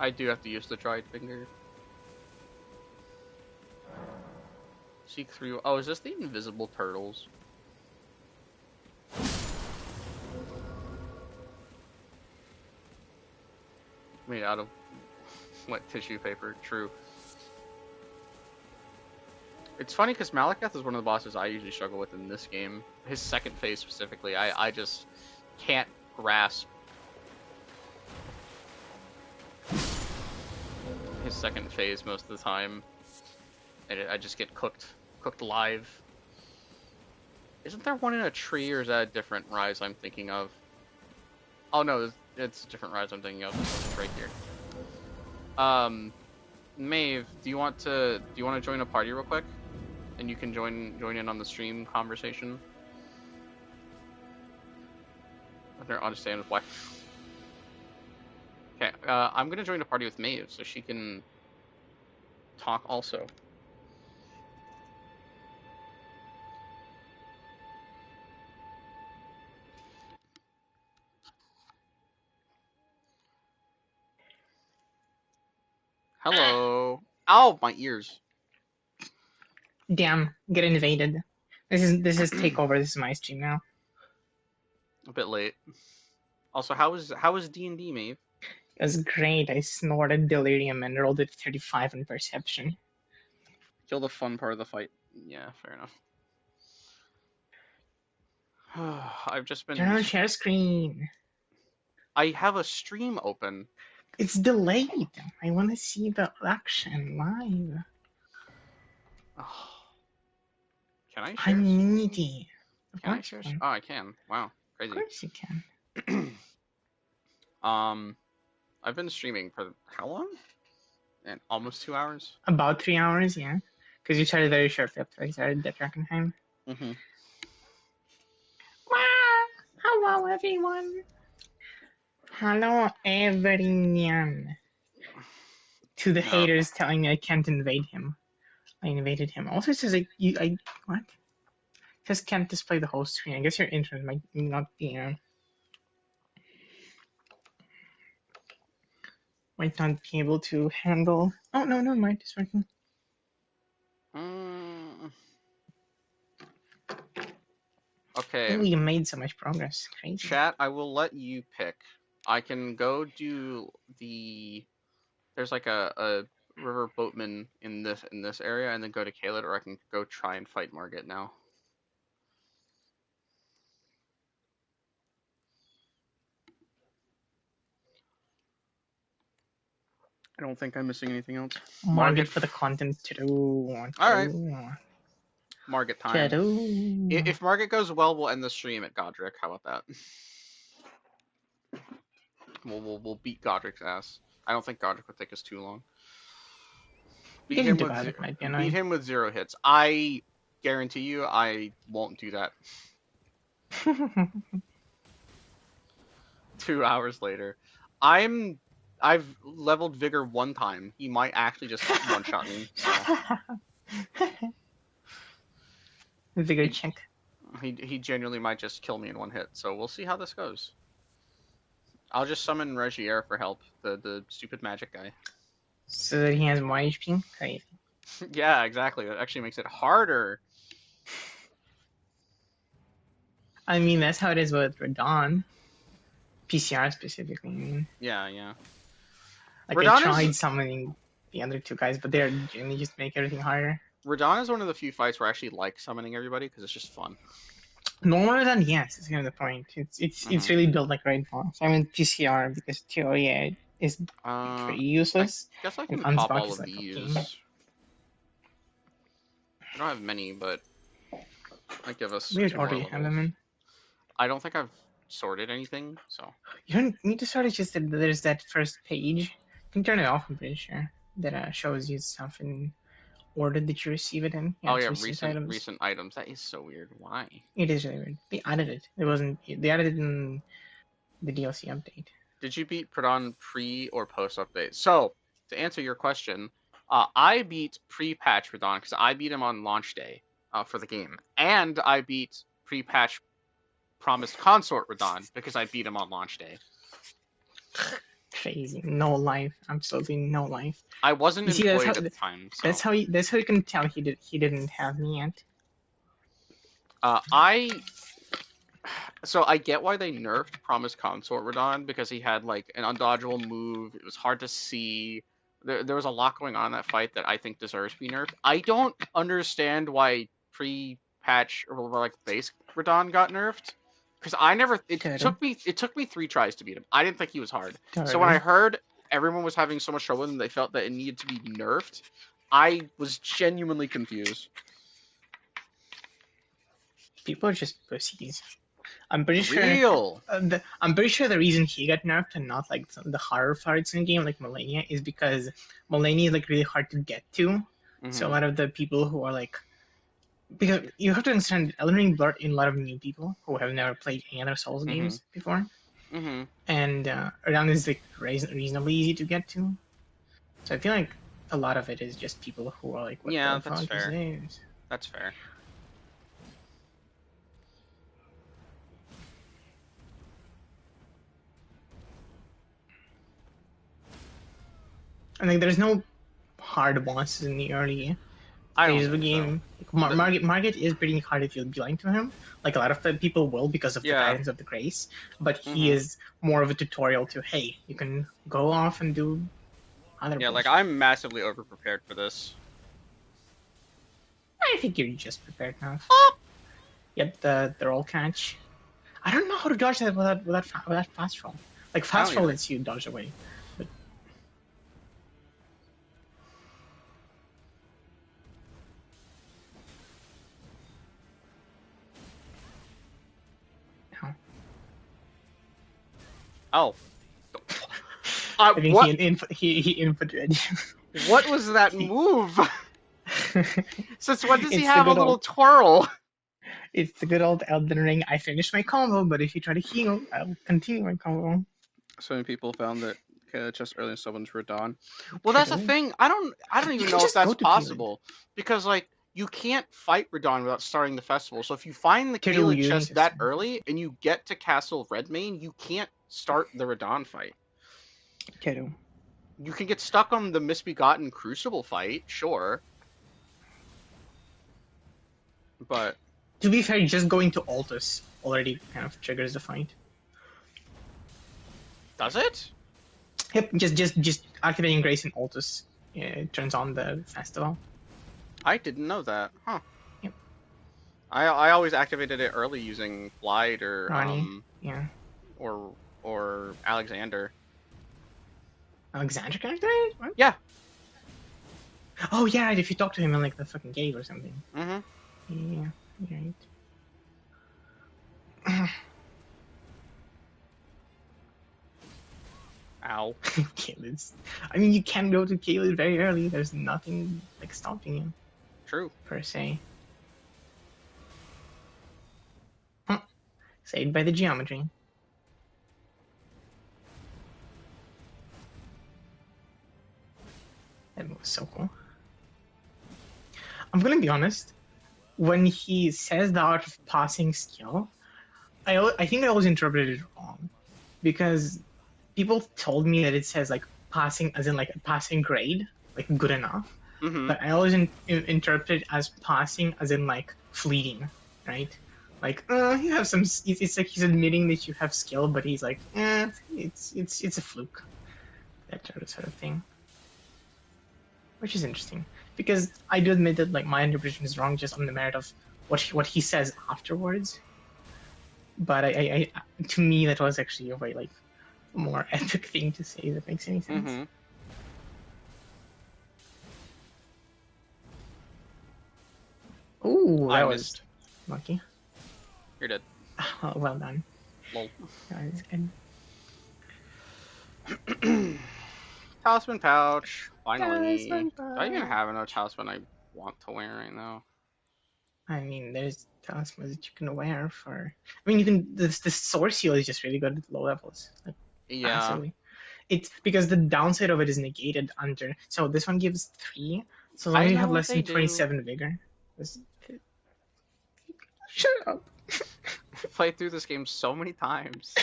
I do have to use the dried finger. Seek through. Oh, is this the invisible turtles? Made out of wet tissue paper. True. It's funny because Malekith is one of the bosses I usually struggle with in this game. His second phase specifically, I just can't grasp his second phase most of the time, and I just get cooked live. Isn't there one in a tree, or is that a different rise I'm thinking of? Oh no, it's a different rise I'm thinking of. It's right here. Maeve, do you want to join a party real quick, and you can join in on the stream conversation? I don't understand why. Okay, I'm gonna join a party with Maeve so she can talk also. Hello. Ow, my ears. Damn, get invaded. This is takeover. This is my stream now. A bit late. Also, how is D&D, Maeve? It was great. I snorted delirium and rolled a 35 in perception. Kill the fun part of the fight. Yeah, fair enough. I've just been. Turn on share screen. I have a stream open. It's delayed. I want to see the action live. Oh. Can I share? I'm needy. Can I share? Oh, I can. Wow, crazy. Of course you can. I've been streaming for how long? And almost 2 hours. About 3 hours, yeah. Because you started very shortly after I started the Trackenheim. Mm-hmm. Wow! Hello, everyone. Hello, everyone. To the haters telling me I can't invade him. I invaded him. Also, it says what? It says can't display the whole screen. I guess your internet might not be might not be able to handle. Oh no, no, mind, it's working. Okay. Oh, you made so much progress. Crazy. Chat, I will let you pick. I can go do the. There's like a river boatman in this area, and then go to Caelid, or I can go try and fight Margit now. I don't think I'm missing anything else. Margit for the content too. Alright. Margit time. If Margit goes well, we'll end the stream at Godric. How about that? We'll beat Godric's ass. I don't think Godric would take us too long. Beat him with 0 hits. I guarantee you I won't do that. 2 hours later. I've leveled Vigor 1 time. He might actually just one-shot me. So. Vigor check. He genuinely might just kill me in 1 hit. So we'll see how this goes. I'll just summon Regier for help, the stupid magic guy. So that he has more HP? Crazy. Yeah, exactly. That actually makes it harder. I mean, that's how it is with Radon. PCR specifically, I mean. Yeah. Like, I Radon tried is summoning the other two guys, but they're generally just make everything harder. Radon is one of the few fights where I actually like summoning everybody because it's just fun. Normal than yes, is kind of the point. It's Mhm. really built like Rainfall. So I mean PCR because TOEA is pretty I useless, guess I and can pop Unspark all is of like okay. these. I don't have many, but might give us a Weird few order more you have levels. them in. I don't think I've sorted anything, so. You don't need to sort it. Just that there's that first page. You can turn it off. I'm pretty sure that shows you stuff in order that you receive it in. Yeah, Oh it's yeah, recent items. recent items. That is so weird. Why? It is really weird. They added it. It wasn't. They added it in the DLC update. Did you beat Pradon pre or post update? So to answer your question, I beat pre-patch Pradon because I beat him on launch day for the game, and I beat pre-patch promised consort Radon because I beat him on launch day. Crazy. No life. Absolutely no life. I wasn't You see, that's employed how at the time, so that's how you can tell he didn't have me yet. I so I get why they nerfed Promised Consort Radon because he had like an undodgeable move. It was hard to see. There was a lot going on in that fight that I think deserves to be nerfed. I don't understand why pre-patch or like base Radon got nerfed because I never. It took me 3 tries to beat him. I didn't think he was hard. So when I heard everyone was having so much trouble and they felt that it needed to be nerfed, I was genuinely confused. People are just pussies. I'm pretty Real. sure. I'm pretty sure the reason he got nerfed and not like some of the harder fights in the game like Millennia is because Millennia is like really hard to get to. So a lot of the people who are like, because you have to understand, Elden Ring brought in a lot of new people who have never played any other Souls games before, and around is like reasonably easy to get to. So I feel like a lot of it is just people who are like, what Yeah, the that's fuck fair. is this? That's fair. And like, there's no hard bosses in the early I don't stages of the think so. game. Like, Margit is pretty hard if you're blind to him. Like a lot of the people will because of the Yeah. guidance of the grace, but he is more of a tutorial to hey, you can go off and do other. Yeah, like bullshit. I'm massively overprepared for this. I think you're just prepared enough. Yep, the roll catch. I don't know how to dodge that without fast roll. Like fast roll lets you dodge away. But... Oh. I think what? he inputted you. What was that move? Since when does he It's have a the good little old- twirl? It's the good old Elden Ring. I finished my combo, but if you try to heal, I'll continue my combo. So many people found that just early in someone's Radon. Well, that's the thing. I don't even know if that's possible because like you can't fight Radon without starting the festival. So if you find the Caelid chest that early and you get to Castle Redmane, you can't start the Radon fight. Kedu. You can get stuck on the Misbegotten Crucible fight, sure. But to be fair, just going to Altus already kind of triggers the fight. Does it? Yep, just activating Grace in Altus turns on the festival. I didn't know that. Huh. Yep. I always activated it early using Blight or Ronnie. Yeah. Or Alexander. Alexander can activate? What? Yeah. Oh yeah, if you talk to him in like the fucking cave or something. Mhm. Yeah, right. Ow. Caelid's. I mean, you can go to Caelid very early. There's nothing like stopping you. True. Per se. Saved by the geometry. That was so cool. I'm gonna be honest. When he says the art of passing skill, I think I always interpreted it wrong, because people told me that it says like passing as in like a passing grade, like good enough. Mm-hmm. But I always interpret it as passing as in like fleeting, right? Like, you have some. It's like he's admitting that you have skill, but he's like, it's a fluke. That sort of thing, which is interesting because I do admit that like my interpretation is wrong just on the merit of what he says afterwards. But to me that was actually a very like more epic thing to say that makes any sense. Mm-hmm. Ooh, I that missed. was lucky. You're dead. Well done. Lol. That is good. Talisman pouch. Finally. Talisman Do I even pouch. have another talisman I want to wear right now? I mean, there's talismans that you can wear for. I mean, you can. This sword seal is just really good at low levels, like Yeah. massively. It's because the downside of it is negated under. So this one gives 3. So as long I as you know have what less they than do. 27 vigor. Shut up. I've played through this game so many times.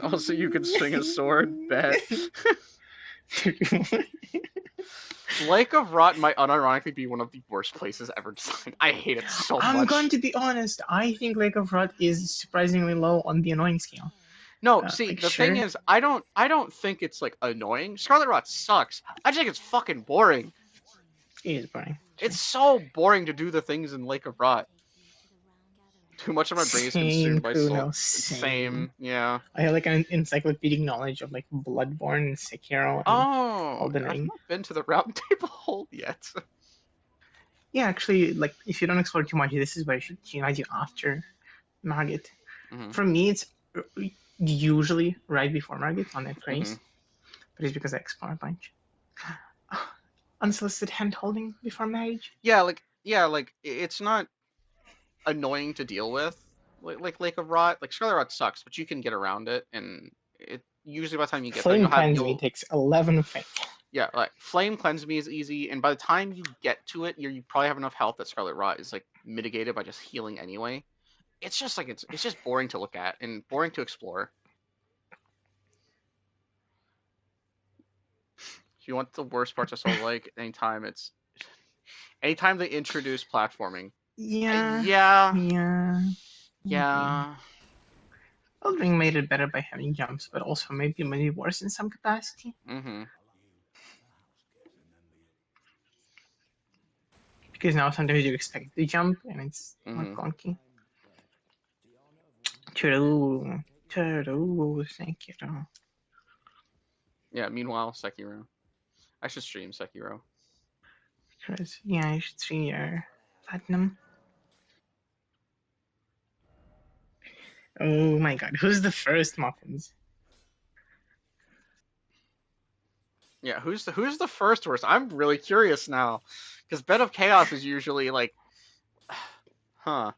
Also, you can swing a sword. Bet. Lake of Rot might unironically be one of the worst places ever designed. I hate it so much. I'm going to be honest. I think Lake of Rot is surprisingly low on the annoying scale. No, see, like, the sure. thing is, I don't think it's like annoying. Scarlet Rot sucks. I just think it's fucking boring. It is boring. Sure. It's so boring to do the things in Lake of Rot. Too much of my brain is consumed by Kuno, Same, yeah. I have like an encyclopedic knowledge of like Bloodborne, Sekiro, and Elden I've Ring. not been to the Round Table yet. Yeah, actually, like if you don't explore too much, this is where I should unite you after Margit. Mm-hmm. For me, it's usually right before Margit on that phrase, Mm-hmm. but it's because I explore a bunch. Unsolicited hand holding before marriage. Yeah, like it's not annoying to deal with. Like Lake of Rot, like Scarlet Rot sucks, but you can get around it, and it usually by the time you get Flame there, Cleanse Me takes 11 faith. Yeah, like Flame Cleanse Me is easy, and by the time you get to it, you probably have enough health that Scarlet Rot is like mitigated by just healing anyway. It's just like it's just boring to look at and boring to explore. If you want the worst parts of Souls like anytime they introduce platforming. Yeah. Yeah. Elden Ring made it better by having jumps, but also maybe worse in some capacity. Mm-hmm. Because now sometimes you expect to jump and it's more Mm-hmm. clunky. True, Sekiro. Yeah, meanwhile, Sekiro. I should stream Sekiro. Because, yeah, you should see your platinum. Oh my god, who's the first muffins? Yeah, who's the first worst? I'm really curious now, because Bed of Chaos is usually like, huh.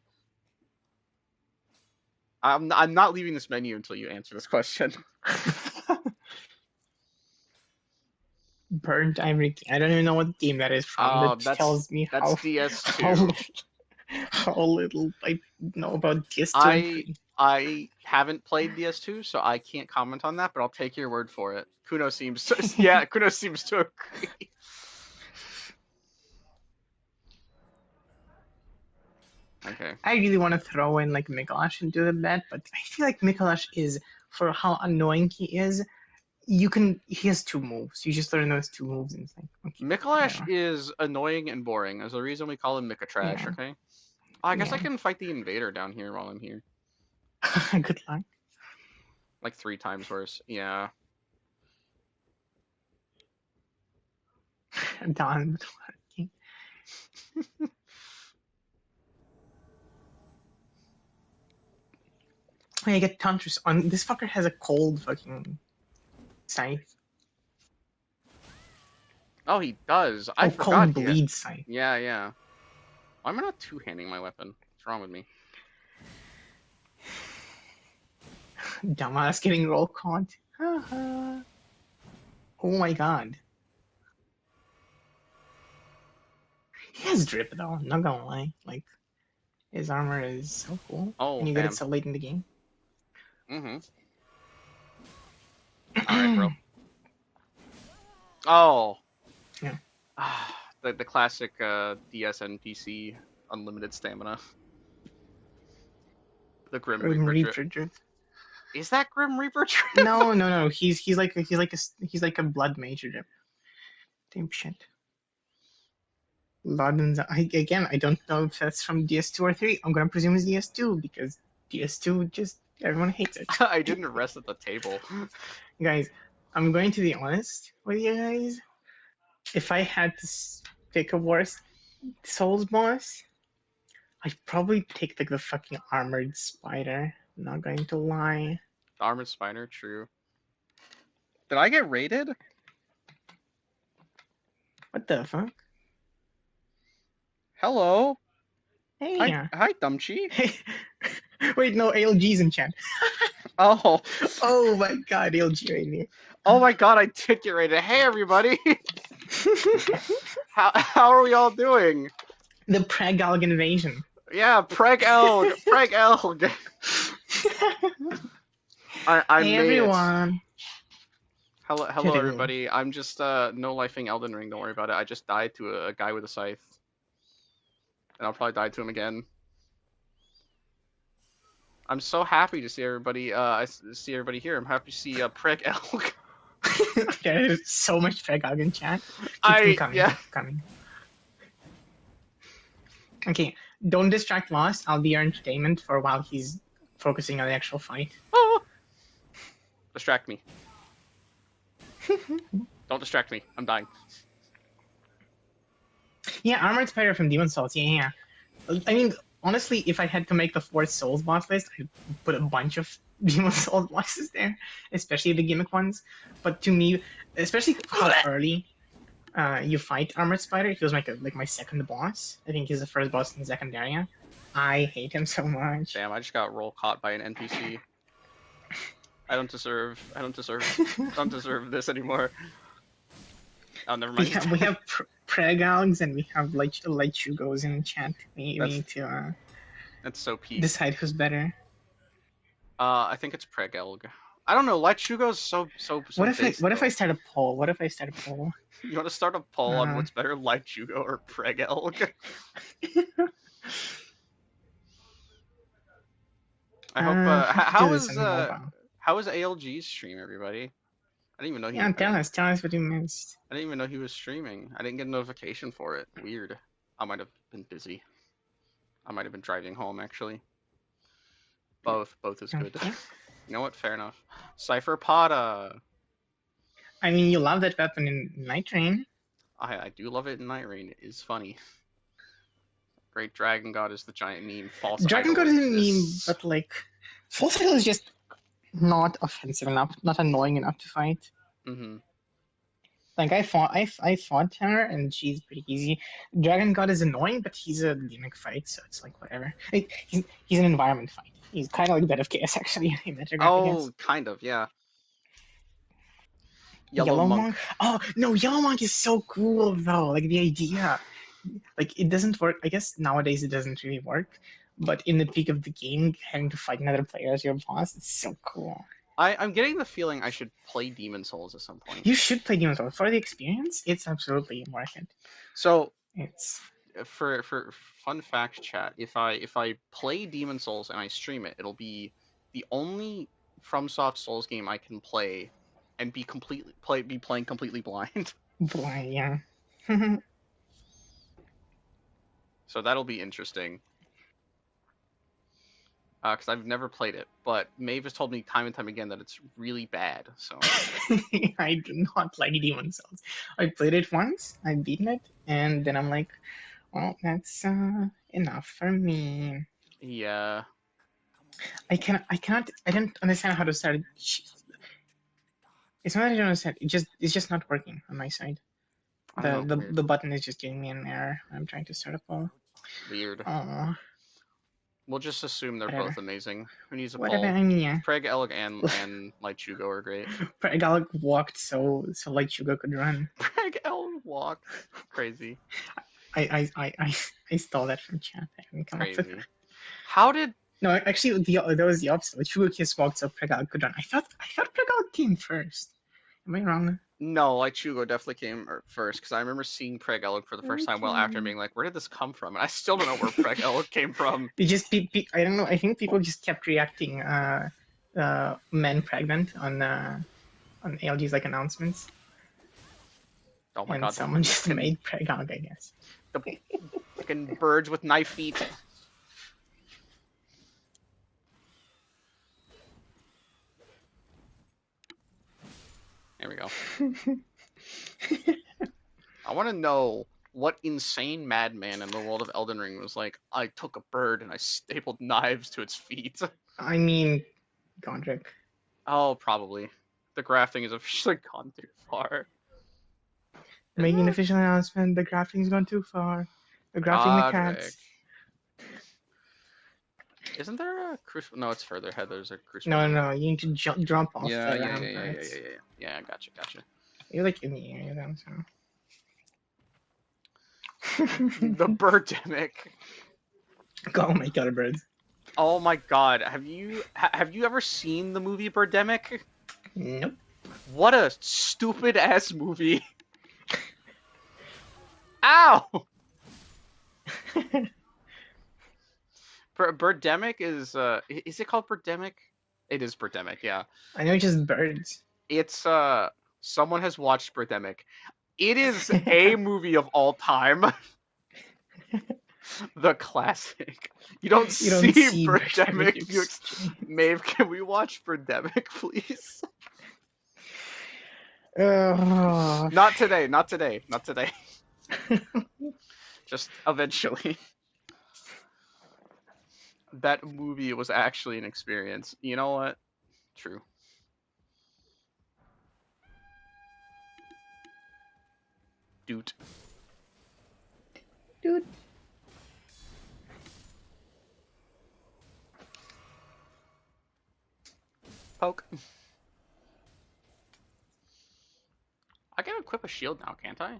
I'm not leaving this menu until you answer this question. Burnt Ivory. I don't even know what game that is from. That tells me that's DS2. how little I know about DS2. I haven't played DS2, so I can't comment on that, but I'll take your word for it. Kuno seems to agree. Okay. I really want to throw in like Mikolash into that, but I feel like Mikolash is, for how annoying he is, he has 2 moves. You just learn those 2 moves and it's like, okay. Mikolash is annoying and boring. There's a reason we call him Mikatrash, Yeah. okay? Oh, I guess I can fight the invader down here while I'm here. Good luck. Like 3 times worse. Yeah. Done. I get Tantris on. This fucker has a cold fucking scythe. Oh, he does. I forgot. Cold bleed scythe. Yeah. Why am I not two-handing my weapon? What's wrong with me? Dumbass getting roll caught. Oh my god. He has drip though, not gonna lie. Like, his armor is so cool. Oh, and you damn. get it so late in the game. Mm-hmm. Alright, bro. Oh. Yeah. The classic DS NPC unlimited stamina. The Grim Grim Reaper drip. Reaper drip. Is that Grim Reaper drip? No. He's like a blood major drip. Same shit. Loudon's, again, I don't know if that's from DS2 or 3. I'm gonna presume it's DS2 because DS2 just everyone hates it. I didn't rest at the table. Guys, I'm going to be honest with you guys. If I had to pick a worst Souls boss, I'd probably take like the fucking armored spider. I'm not going to lie. Armored Spider, true. Did I get raided? What the fuck? Hello. Hey. Hi, Dumchi. Hey. Wait, no, ALG's in chat. Oh. Oh my god, ALG right here. Oh my god, I did get raided. Hey, everybody. How are we all doing? The Pragalg invasion. Yeah, Preg Elg. Preg Elg. I hey made everyone. It. Hello everybody. I'm just no-lifing Elden Ring. Don't worry about it. I just died to a guy with a scythe. And I'll probably die to him again. I'm so happy to see everybody. See everybody here. I'm happy to see Preg Elg. There's so much Pragalg in chat. Keep coming. Okay, don't distract Lost. I'll be your entertainment for while he's focusing on the actual fight. Oh. Distract me. Don't distract me. I'm dying. Yeah, Armored Spider from Demon Souls. Yeah. I mean, honestly, if I had to make the 4 Souls boss list, I'd put a bunch of Demon Souls bosses there, especially the gimmick ones. But to me, especially how early you fight Armored Spider, he was like my second boss. I think he's the first boss in the second area. I hate him so much. Damn, I just got roll caught by an NPC. I don't deserve this anymore. Oh, never mind. We have Pragalgs and we have Light Shugos in chat. We need to that's so peak. Decide who's better. I think it's Preg Elg. I don't know. Light Shugo's so What if I start a poll? You want to start a poll on what's better, Light Shugo or Preg Elg? I hope. How was ALG's stream, everybody? I didn't even know he. Yeah, tell us what you missed. I didn't even know he was streaming. I didn't get a notification for it. Weird. I might have been busy. I might have been driving home actually. Both is good. Okay. You know what? Fair enough. Cypher Potta. I mean, you love that weapon in Night Rain. I do love it in Night Rain. It is funny. Great Dragon God is the giant meme. False Dragon Idol God is a meme, exists. but like, False Idol is just not offensive enough, not annoying enough to fight. Mm-hmm. Like I fought her and she's pretty easy. Dragon God is annoying, but he's a gimmick fight, so it's like whatever. He's an environment fight. He's kind of like Bed of Chaos actually. Oh, kind of, yeah. Yellow Monk. Oh no, Yellow Monk is so cool though. Like the idea, like it doesn't work. I guess nowadays it doesn't really work, but in the peak of the game, having to fight another player as your boss, it's so cool. I'm getting the feeling I should play Demon Souls at some point. You should play Demon Souls for the experience. It's absolutely worth it. So it's for fun fact chat. If I play Demon Souls and I stream it, it'll be the only FromSoft Souls game I can play and be playing completely blind. Blind, yeah. So that'll be interesting. Because I've never played it, but Maeve has told me time and time again that it's really bad. So I do not like Demon Souls. I played it once, I beaten it, and then I'm like, well, that's enough for me. Yeah. I don't understand how to start. It's not that I don't understand. It's just not working on my side. The button is just giving me an error. I'm trying to start a poll. Weird. Oh. We'll just assume they're both amazing. Who needs a poll? I mean, yeah. Preg Elg and Light Shugo are great. Preg Elg walked so Light Shugo could run. Preg Elg walked. Crazy. I stole that from chat. I haven't come Crazy. up with it. How did? No, actually, that was the opposite. Light Shugo Kiss walked so Preg Elg could run. I thought Preg Elg came first. Am I wrong? No, like Chugo definitely came first because I remember seeing Preg Elk for the first time well after Okay. being like, where did this come from? And I still don't know where Preg Elk came from. It just I don't know. I think people just kept reacting men pregnant on ALG's like announcements, Oh my and god, someone just fucking, made pregnant, I guess. the fucking birds with knife feet. There we go. I want to know what insane madman in the world of Elden Ring was like, I took a bird and I stapled knives to its feet. I mean, Godric. Oh, probably. The grafting has officially gone too far. Making an Isn't it? official announcement. The grafting's gone too far. They're grafting the Godric. cats. Isn't there a crucible? No, it's further ahead. There's a crucible. No. You need to drop off Yeah, the yeah, yeah, yeah, yeah, ramparts. yeah, yeah. Yeah, gotcha. You're like in the area then, so. The birdemic. Oh my god, birds. Oh my god, have you ever seen the movie Birdemic? Nope. What a stupid ass movie. Ow! Birdemic is it called Birdemic? It is Birdemic, yeah. I know it's just birds. It's someone has watched Birdemic. It is a movie of all time. The classic. You don't see Birdemic. Maeve, can we watch Birdemic, please? Not today. Just eventually. That movie was actually an experience. You know what? True. Dude. Dude. Poke. I can equip a shield now, can't I?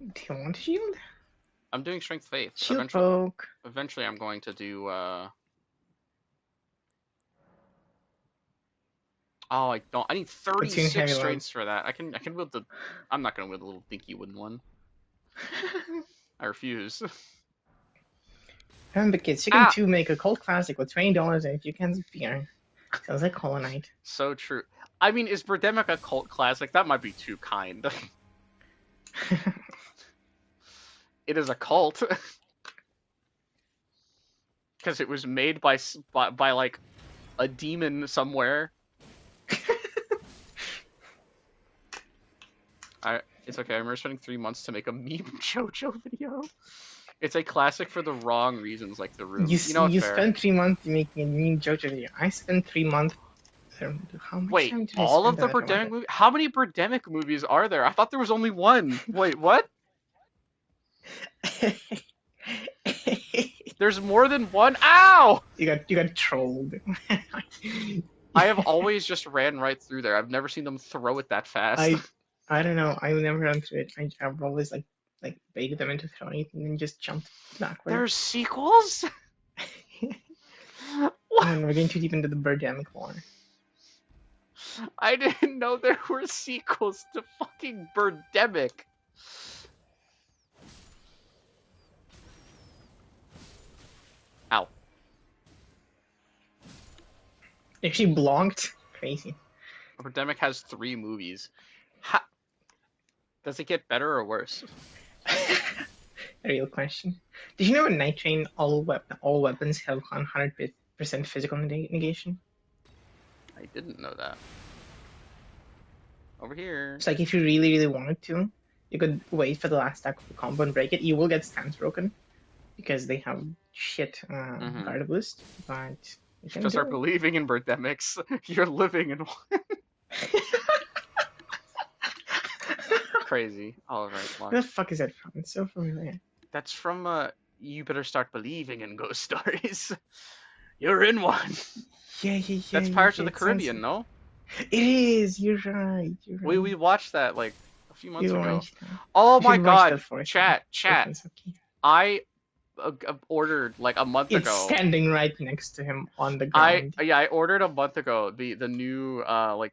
Do you want a shield? I'm doing strength faith. Shield poke. Eventually I'm going to do Oh, I don't. I need 36 strengths for that. I can wield the. I'm not gonna wield the little dinky wooden one. I refuse. Remember, kids, you can too make a cult classic with $20 and a few cans of beer. Sounds like Hollow Knight. So true. I mean, is Birdemic a cult classic? That might be too kind. It is a cult. Because it was made by like a demon somewhere. It's okay. I remember spending 3 months to make a meme JoJo video. It's a classic for the wrong reasons, like the room. You fair. spent 3 months making a meme JoJo video. I spent 3 months. How much Wait, time did all I of the Birdemic movies? How many Birdemic movies are there? I thought there was only one. Wait, what? There's more than one. Ow! You got trolled. I have always just ran right through there. I've never seen them throw it that fast. I don't know. I never run through it. I've always like baited them into throwing it and then just jumped backward. There's sequels? And we're getting too deep into the Birdemic lore. I didn't know there were sequels to fucking Birdemic. Ow. Actually blonked. Crazy. Birdemic has 3 movies. Does it get better or worse? A real question. Did you know in Night Train all weapons have 100% physical negation? I didn't know that. Over here. It's like if you really, really wanted to, you could wait for the last stack of the combo and break it. You will get stance broken because they have shit guard boost, but you can start believing in Birdemics. You're living in one. Crazy. All right. Where the fuck is that from? It's so familiar. That's from You Better Start Believing in Ghost Stories. You're in one. Yeah. That's Pirates of the Caribbean, no? It is. You're right. We watched that like a few months ago. Oh my god! Chat. I ordered like a month ago. It's standing right next to him on the ground. I ordered a month ago the new like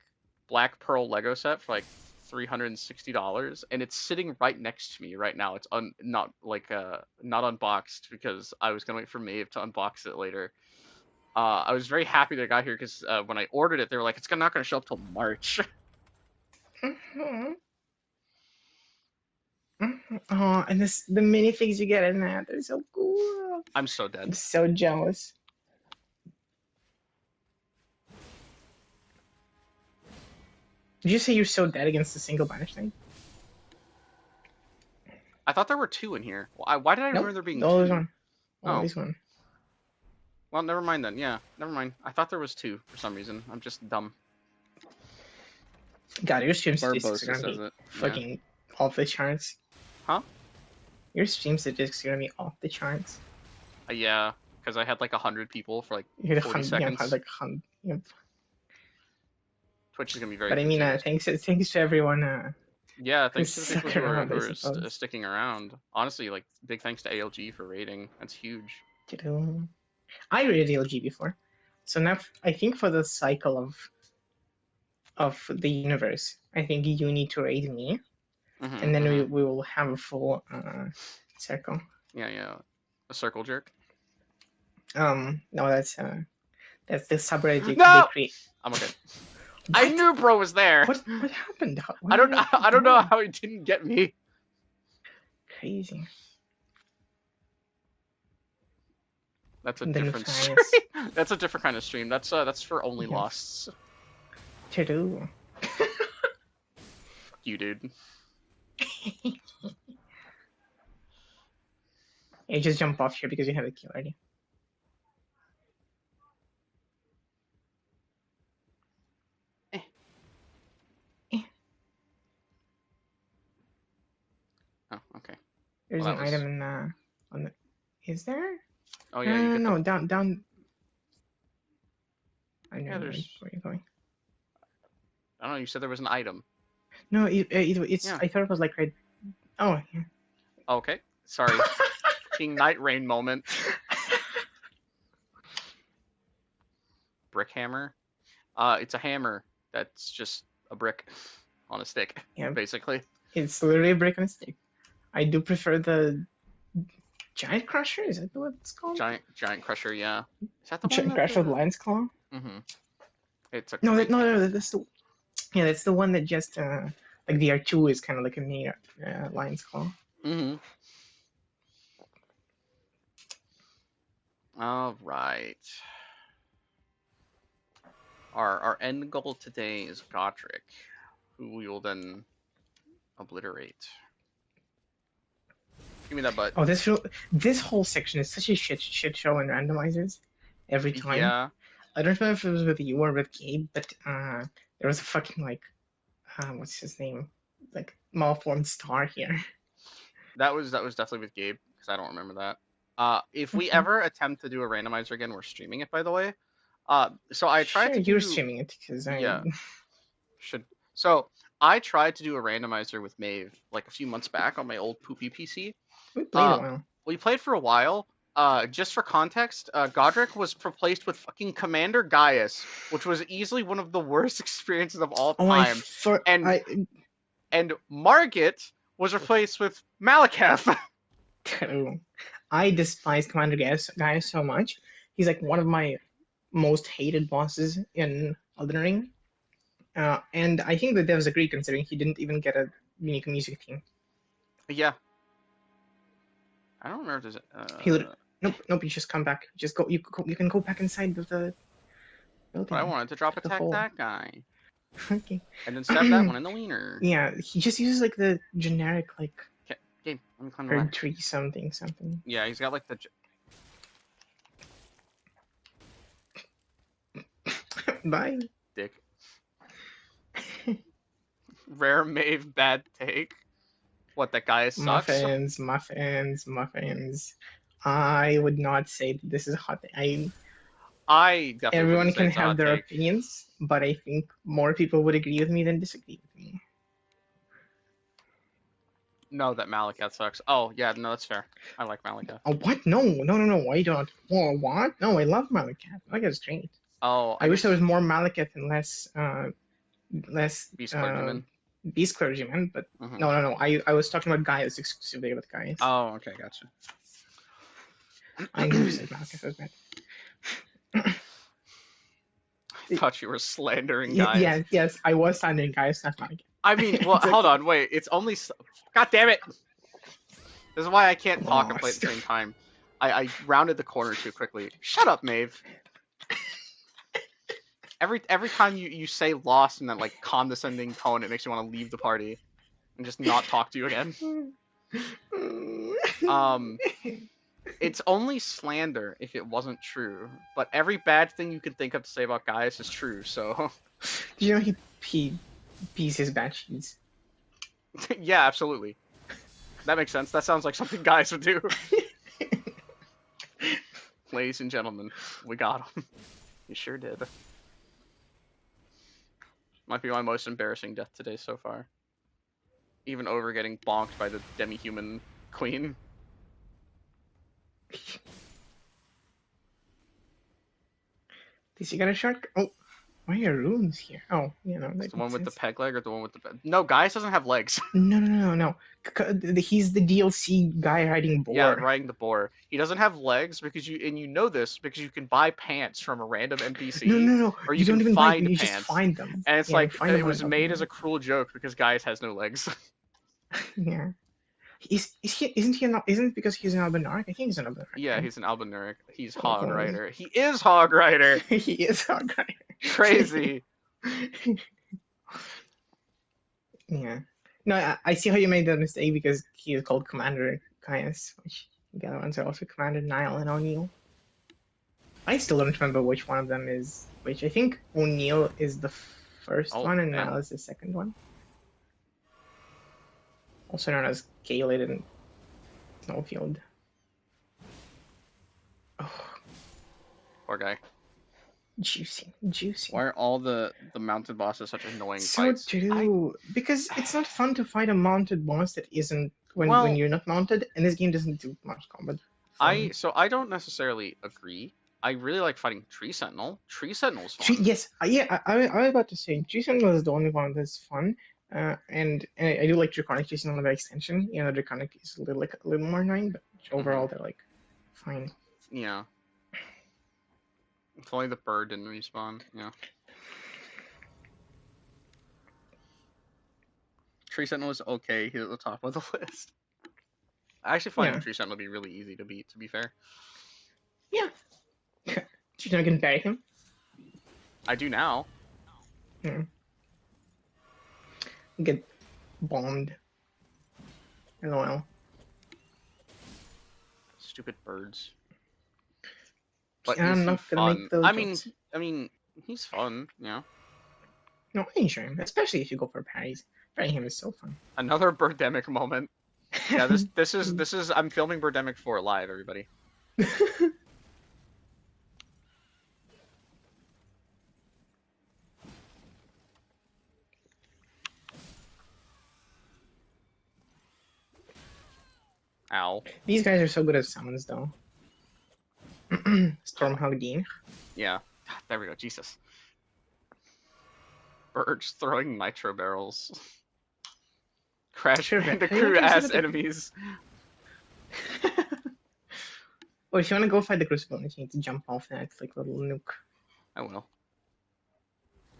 Black Pearl Lego set for like $360, and it's sitting right next to me right now. It's not unboxed because I was gonna wait for Maeve to unbox it later. I was very happy that it got here because when I ordered it, they were like, it's not gonna show up till March. Mhm. Oh, and the minifigs you get in that, they're so cool. I'm so I'm dead. so jealous. Did you say you're so dead against the single Banish thing? I thought there were two in here. Why did I remember Nope. there being No, there's two? one. Oh. Always one. Well, never mind then. Yeah, never mind. I thought there was two for some reason. I'm just dumb. God, your stream statistics Barbosa are gonna says be it. fucking off the charts. Huh? Your stream statistics are gonna be off the charts. Yeah, because I had like 100 people for like You had 40 100, seconds. yeah, like 100. Yep. Twitch is gonna be very. But I mean, confused. thanks to everyone. Yeah, thanks to the people stuck who are, around, I who are suppose. sticking around. Honestly, like big thanks to ALG for rating. That's huge. I rated LG before, so now I think for the cycle of the universe, I think you need to raid me, and then we will have a full circle. Yeah. A circle jerk. No, that's the subreddit No! they create. I'm okay. What? I knew bro was there. What happened? I don't know how he didn't get me. Crazy. That's a And different then stream. That's a different kind of stream. That's for only Yeah. losts. To Fuck you, dude. You just jump off here because you have a kill already. Oh, okay. There's Well, an that was- item in on the. Is there? Oh yeah, you get no, the... down. I know Yeah, there's... where you're going. I don't know. You said there was an item. No, it's. Yeah. I thought it was like right. Oh, yeah. Okay. Sorry. Fucking night rain moment. Brick hammer. It's a hammer that's just a brick on a stick. Yeah. Basically. It's literally a brick on a stick. I do prefer the giant crusher. Is that what it's called? Giant crusher. Yeah. Is that the Giant one? crusher with lion's claw. Mm-hmm. It's a No, great no. That's the. Yeah, that's the one that just like the R2 is kind of like a mini lion's claw. Mm-hmm. All right. Our end goal today is Godric, who we will then obliterate. Give me that butt. Oh, this whole section is such a shit show in randomizers every time. Yeah. I don't know if it was with you or with Gabe, but there was a fucking like what's his name? Like malformed star here. That was definitely with Gabe, because I don't remember that. If we ever attempt to do a randomizer again, we're streaming it, by the way. So I tried to you're do... streaming it because Yeah. So I tried to do a randomizer with Maeve like a few months back on my old poopy PC. we played a while. We played for a while. Just for context, Godric was replaced with fucking Commander Gaius, which was easily one of the worst experiences of all time. And Margit was replaced with Malekith. I despise Commander Gaius so much. He's like one of my most hated bosses in Elden Ring. And I think the devs agree, considering he didn't even get a unique music theme. Yeah. I don't remember if there's Nope, you just come back. Just go. You can go back inside of the building. But I wanted to drop attack that guy. Okay. And then stab that one in the wiener. Yeah, he just uses like the generic like Game, let me climb the ladder. tree something. Yeah, he's got like the... Bye. Dick. Rare Maeve bad take. What, that guy sucks? Muffins. I would not say that this is a hot take. I definitely Everyone can have their take. opinions, but I think more people would agree with me than disagree with me. No, that Malekith sucks. Oh, yeah, no, that's fair. I like Malekith. Oh, what? No. Why don't? Oh, what? No, I love Malekith. Malekith's great. Oh, I wish there was more Malekith and less less Beast clergyman. beast clergyman, but Mhm. no. I was talking about Gaius, exclusively about Gaius. Oh, okay, gotcha. I never said Malchus was bad. I thought you were slandering Yeah, guys. yes, I was slandering Gaius, not Malchus. I mean, well, It's hold okay. on, wait. It's only. God damn it! This is why I can't talk and play at the Lost. same time. I rounded the corner too quickly. Shut up, Maeve. Every time you say lost in that like condescending tone, it makes me want to leave the party and just not talk to you again. It's only slander if it wasn't true. But every bad thing you can think of to say about Gaius is true. So Did you know he pees his bad cheese? yeah, absolutely. That makes sense. That sounds like something Gaius would do. Ladies and gentlemen, we got him. You sure did. Might be my most embarrassing death today so far. Even over getting bonked by the demi-human queen. Did you get a short? Oh, why are runes here? Oh, you know, It's that the one makes with the sense. peg leg or the one with the bed? No, Gaius doesn't have legs. No. He's the DLC guy riding Yeah, boar. riding the boar. He doesn't have legs because you know this because you can buy pants from a random NPC, No. or You you can don't even buy them. find You just pants. find them. And it's Yeah, you like find them it on a was made as a document. cruel joke because Gaius has no legs. Yeah. Is he? Isn't he? Not, isn't it because he's an Albinaric? I think he's an Albinaric. Yeah, Right? he's an Albinuric. He's Oh, Hog holy. Rider. He is Hog Rider. He is our guy. Crazy. Yeah. No, I see how you made that mistake because he is called Commander Caius, which the other ones are also Commander Niall and O'Neill. I still don't remember which one of them is which. I think O'Neill is the first Oh, one and damn. Niall is the second one. Also known as Caelid and Snowfield. Oh, Poor guy. juicy. Why are all the mounted bosses such annoying So fights? true. Because it's not fun to fight a mounted boss that isn't when Well, you're not mounted, and this game doesn't do much combat fun. I don't necessarily agree. I really like fighting Tree Sentinel. Tree Sentinel's fun. Yes, I was about to say Jason was the only one that's fun, and I do like Draconic Jason on the extension. You know, Draconic is a little more annoying, but overall they're like fine. Yeah. If only the bird didn't respawn. Yeah. Tree Sentinel is okay. He's at the top of the list. I actually find Yeah, Tree Sentinel to be really easy to beat, to be fair. yeah. Jason can bury him. I do now. Yeah. Get bombed. LOL. Stupid birds. But I'm is he not gonna fun? make those jokes. I mean, he's fun, you know. No, I enjoy him, especially if you go for parries. Parrying him is so fun. Another Birdemic moment. Yeah, this is I'm filming Birdemic 4 live, everybody. Ow. These guys are so good at summons, though. Stormhawk Dean. Yeah. There we go. Jesus. Birds throwing nitro barrels. Crash Sure, into have you crew ever ass considered enemies. Well, if you want to go fight the Crucible, you need to jump off that like little nuke. I will.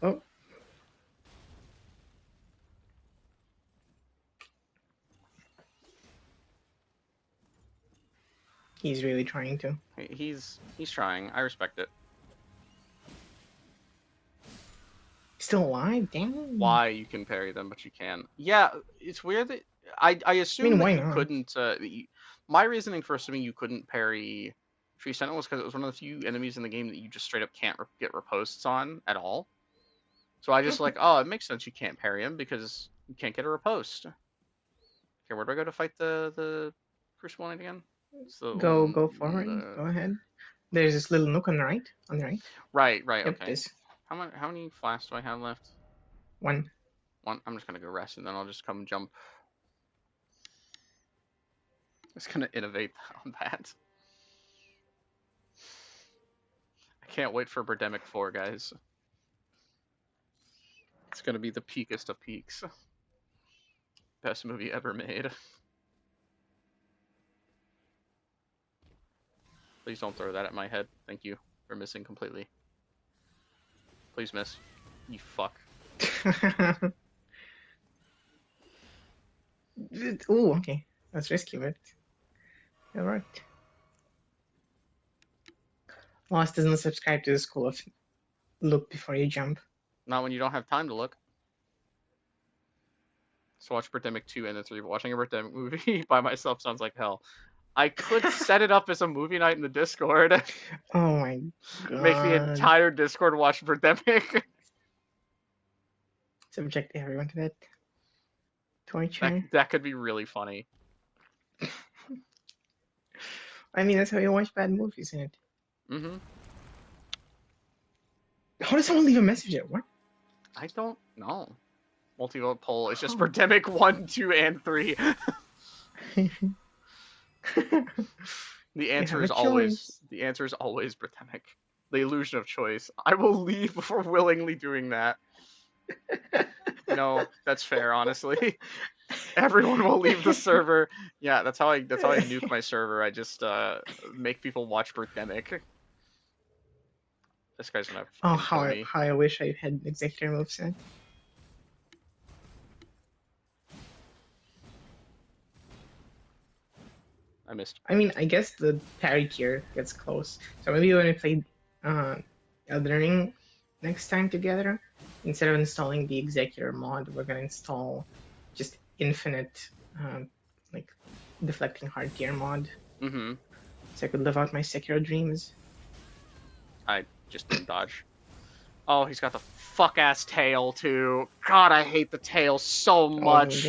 Oh. He's really trying to. He's trying. I respect it. Still alive? Damn. Why you can parry them, but you can. Yeah, it's weird that I assume I mean, that why you not? couldn't. My reasoning for assuming you couldn't parry Tree Sentinel was because it was one of the few enemies in the game that you just straight up can't get riposts on at all. So I just like, oh, it makes sense you can't parry him because you can't get a riposte. Okay, where do I go to fight the Crucible Knight again? So, Go forward. Go ahead. There's this little nook on the right. On the right. Right. Yep, Okay. this How many flasks do I have left? one. One. I'm just gonna go rest and then I'll just come jump. Just gonna innovate on that. I can't wait for Birdemic 4, guys. It's gonna be the peakest of peaks. Best movie ever made. Please don't throw that at my head. Thank you for missing completely. Please miss. You fuck. Ooh, okay. That's risky, but it worked. Lost doesn't subscribe to the school of look before you jump. Not when you don't have time to look. So watch Birdemic 2 and then 3. Watching a Birdemic movie by myself sounds like hell. I could set it up as a movie night in the Discord. Oh my god. Make the entire Discord watch Birdemic. Subject everyone to that torture. That could be really funny. I mean, that's how you watch bad movies, isn't it? Mm-hmm. How does someone leave a message at what? I don't know. Multi-vote poll. It's just Birdemic 1, 2, and 3. The answer is always Birdemic. The illusion of choice. I will leave before willingly doing that. No, that's fair, honestly. Everyone will leave the server. Yeah, that's how I nuke my server. I just make people watch Birdemic. This guy's gonna kill me. How I wish I had executor moveset. I missed. I mean, I guess the parry tier gets close. So maybe when we play Elden Ring next time together, instead of installing the executor mod, we're gonna install just infinite, like, deflecting hard tier mod. Mm-hmm. So I could live out my Sekiro dreams. I just didn't dodge. Oh, he's got the fuck-ass tail, too. God, I hate the tail so much.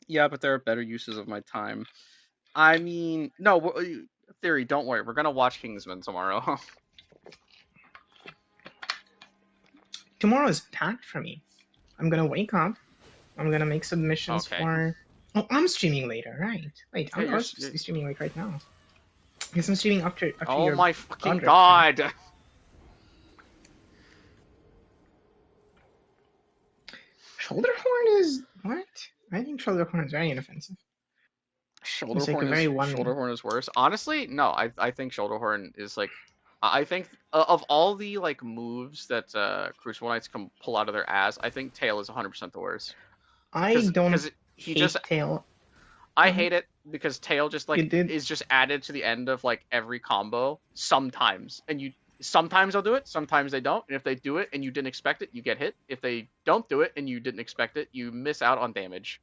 Yeah, but there are better uses of my time. I mean, no, Theory, don't worry. We're gonna watch Kingsman tomorrow. Tomorrow is packed for me. I'm gonna wake up. I'm gonna make submissions for... Oh, I'm streaming later, right? Wait, Yeah, I'm streaming like right now. I guess I'm streaming after your... Oh my fucking god! Shoulderhorn is... What? I think Shoulderhorn is very inoffensive. Shoulderhorn is worse. Honestly, no. I think Shoulderhorn is like... I think of all the like moves that Crucible Knights can pull out of their ass, I think Tail is 100% the worst. I don't hate Tail. I hate it because Tail just like is just added to the end of like every combo sometimes, and sometimes they'll do it, sometimes they don't. And if they do it and you didn't expect it, you get hit. If they don't do it and you didn't expect it, you miss out on damage.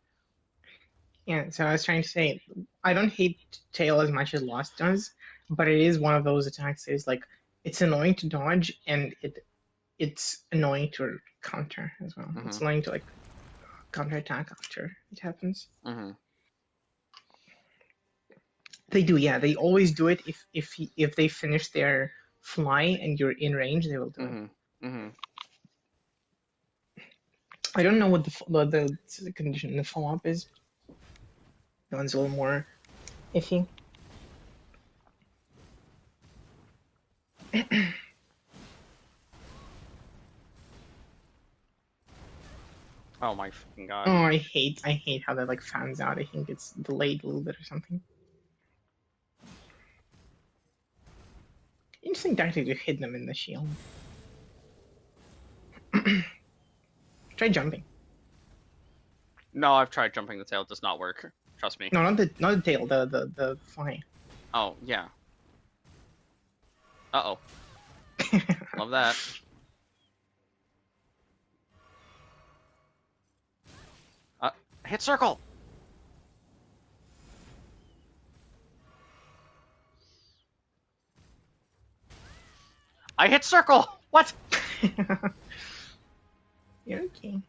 Yeah, so I was trying to say, I don't hate Tail as much as Lost does, but it is one of those attacks that is like, it's annoying to dodge and it's annoying to counter as well. Mm-hmm. It's annoying to like counter attack after it happens. Mm-hmm. They do, yeah. They always do it if they finish their fly and you're in range, they will do it. Mm-hmm. I don't know what the condition the follow-up is. That one's a little more iffy. Oh my fucking god. Oh, I hate how that like fans out. I think it's delayed a little bit or something. Interesting tactic to hit them in the shield. Try jumping. No, I've tried jumping the tail. It does not work. Trust me. No, not the tail. The fly. Oh yeah. Uh oh. Love that. Hit circle. I hit circle. What? You're okay.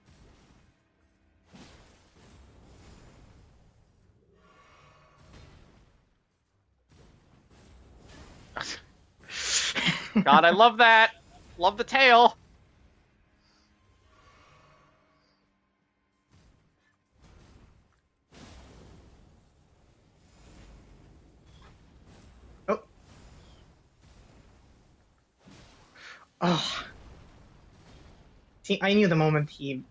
God, I love that. Love the tail. Oh. Oh, see, I knew the moment he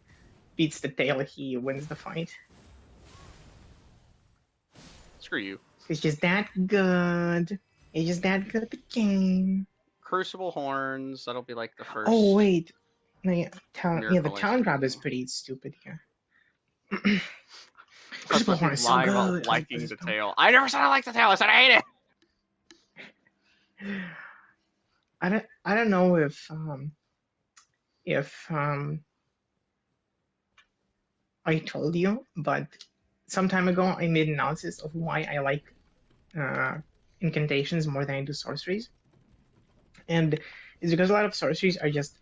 beats the tail, he wins the fight. Screw you. He's just that good. He's just that good at the game. Crucible horns. That'll be like the first Oh wait, no, yeah, the miracle I talent see. grab is pretty stupid here. That's Crucible what you horn is so lie about good. liking the tail. I never said I liked the tail. I said I hate it. I don't know if I told you, but some time ago I made an analysis of why I like uh, incantations more than I do sorceries, and it's because a lot of sorceries are just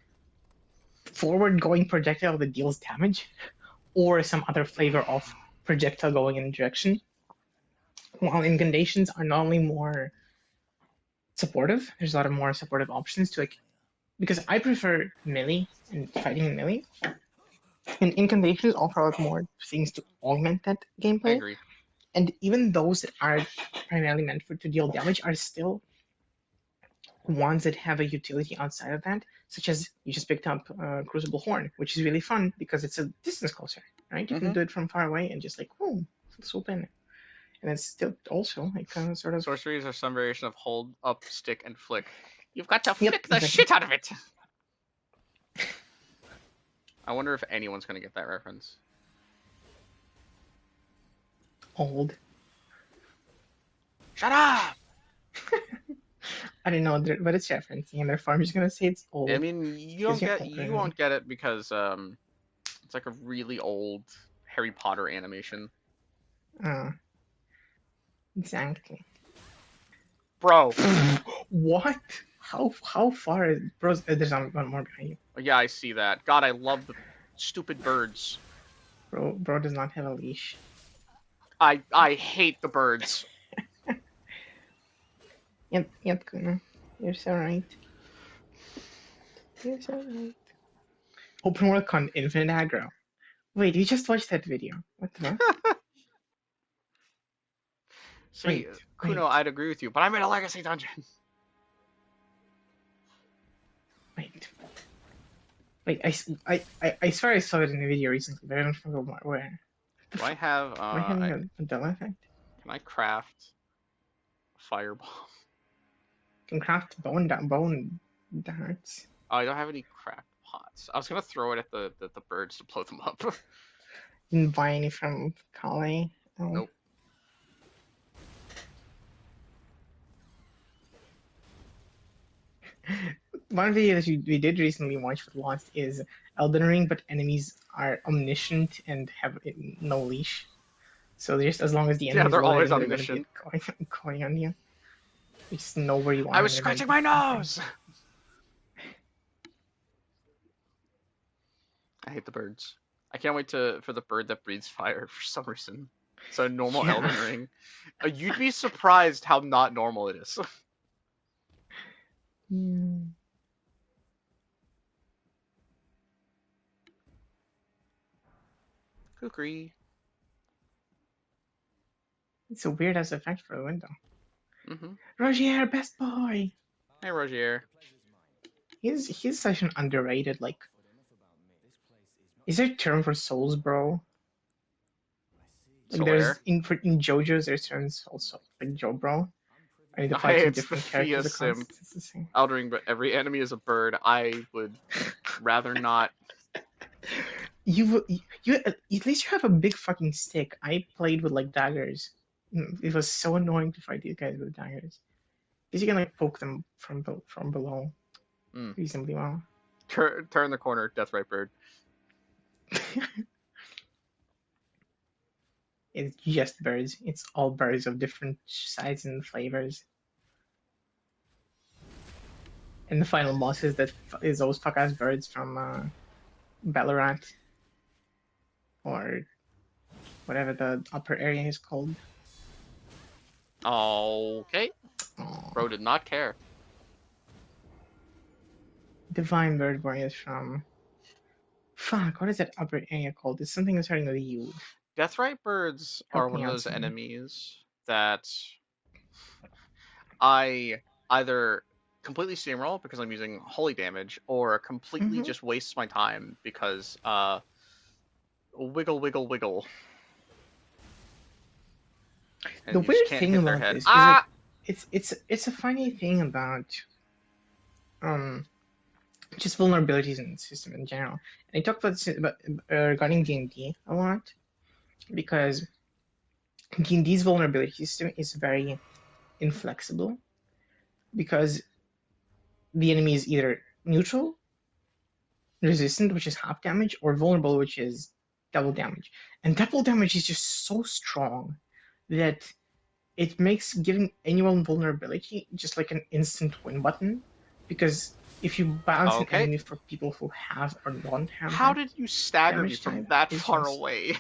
forward-going projectile that deals damage, or some other flavor of projectile going in a direction. While incantations are not only more supportive, there's a lot of more supportive options to like because I prefer melee and fighting in melee, and incantations offer a lot more things to augment that I gameplay. agree. And even those that are primarily meant for to deal damage are still ones that have a utility outside of that, such as you just picked up Crucible Horn, which is really fun because it's a distance closer, right? You can do it from far away and just like, oh, swoop in. And it's still also like sort of. Sorceries are some variation of hold, up, stick, and flick. You've got to Yep, flick the exactly. shit out of it. I wonder if anyone's gonna get that reference. Old. Shut up! I don't know what it's referencing, and therefore I'm just gonna say it's old. I mean, Because you're older you than me. won't get it because it's like a really old Harry Potter animation. Exactly. Bro. What? How far is bro? There's one more behind you. Yeah, I see that. God, I love the stupid birds. Bro does not have a leash. I hate the birds. Yep, Kuna. You're so right. You're so right. Open world con infinite aggro. Wait, you just watched that video. What the fuck? See, Wait, Kuno, wait, I'd agree with you, but I'm in a legacy dungeon. wait. Wait, I swear I saw it in a video recently, but I don't remember where. Do I have Am I having a Mandela effect? can I craft a fireball? Can craft bone darts. Oh, I don't have any cracked pots. I was gonna throw it at the birds to blow them up. Didn't buy any from Kale. Oh. Nope. One video that we did recently watch for Lost is Elden Ring, but enemies are omniscient and have no leash. So just as long as the Yeah, enemy's they're always loading, they're going to be omniscient. going on you. You just know where you I are was and they're going to scratching do my something. nose. I hate the birds. I can't wait for the bird that breathes fire for some reason. It's a normal Yeah. Elden Ring. You'd be surprised how not normal it is. Hmm. Kukri. It's a weird ass effect for a window. Mm-hmm. Rogier, best boy. Hey, Rogier. He's such an underrated like. Is there a term for souls, bro? Like there's Solaire. in JoJo's there's terms also like Joe, bro. I need to apply Hey, to it's the different Thea characters across. simp. It's the same. Elden Ring, but every enemy is a bird. I would rather not. You at least you have a big fucking stick. I played with like daggers. It was so annoying to fight these guys with daggers. Because you can like poke them from below Mm. reasonably well. Turn the corner, Deathright Bird. It's just birds. It's all birds of different sizes and flavors. And the final boss is those fuck ass birds from Ballarat or whatever the upper area is called. Okay. Oh, Bro did not care. Divine Bird Boy is from. Fuck, what is that upper area called? It's something starting with a U. Deathright Birds are Help one me of out, those someone. enemies that I either completely steamroll because I'm using holy damage, or completely Hmm. just waste my time because wiggle wiggle wiggle, The and you just weird can't thing hit their about head. this is like Ah! it's a funny thing about um just vulnerabilities in the system in general. And I talk about this regarding D&D a lot because D&D's vulnerability system is very inflexible because the enemy is either neutral, resistant, which is half damage, or vulnerable, which is double damage. And double damage is just so strong that it makes giving anyone vulnerability just like an instant win button. Because if you balance an Okay. enemy for people who have or don't have How that did you stagger me damage from type, that it's far just away?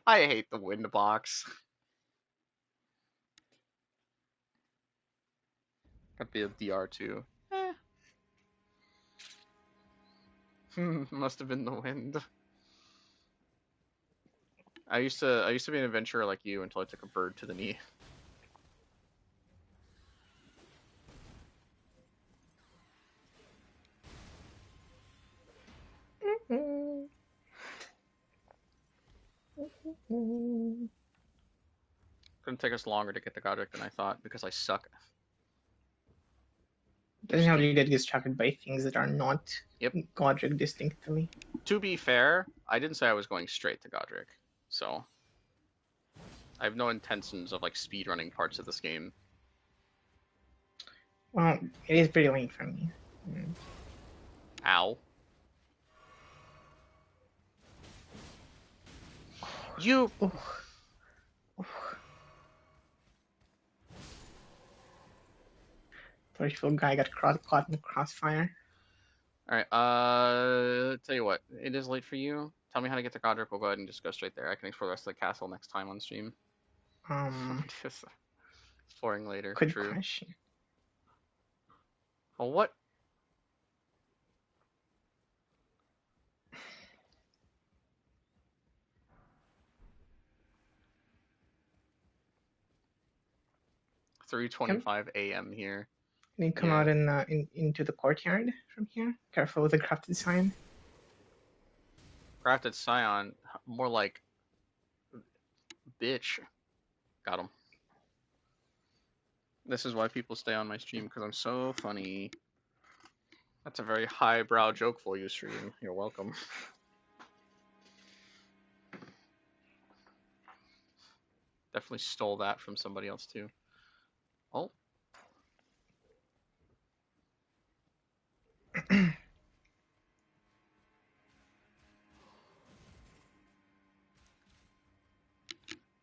I hate the wind box. That'd be a DR2. Eh. Must have been the wind. I used to be an adventurer like you until I took a bird to the knee. Gonna take us longer to get the Godric than I thought because I suck. doesn't help you get distracted by things that are not Yep. Godric distinctly. To be fair, I didn't say I was going straight to Godric, so I have no intentions of like speedrunning parts of this game. Well, it is pretty late for me. Mm. Ow. You. Oh, Torchful guy got caught in the crossfire. All right. Tell you what, it is late for you. Tell me how to get to Godric. We'll go ahead and just go straight there. I can explore the rest of the castle next time on stream. Just exploring later. Good True. question. Well, what? Yep. 3:25 a.m. here. Then come Yeah. out into the courtyard from here. Careful with the crafted sign. Crafted Scion, more like bitch. Got him. This is why people stay on my stream, because I'm so funny. That's a very highbrow joke for you, stream. You're welcome. Definitely stole that from somebody else too. Oh.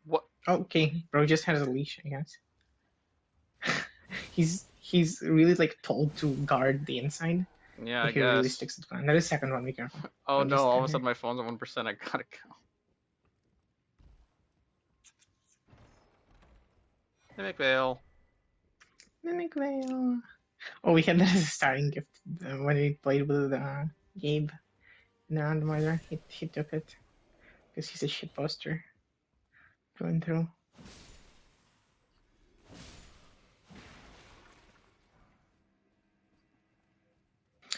What? Okay, bro just has a leash, I guess. he's really like told to guard the inside. Yeah, Like I he really guess. sticks to the plan. That is second one, be careful. Oh Don't no, just all of stand a here. sudden my phone's at 1%. I gotta go. Mimic Veil. Mimic Veil. Oh, we had that as a starting gift when we played with Gabe in the randomizer. He took it because he's a shit poster going through.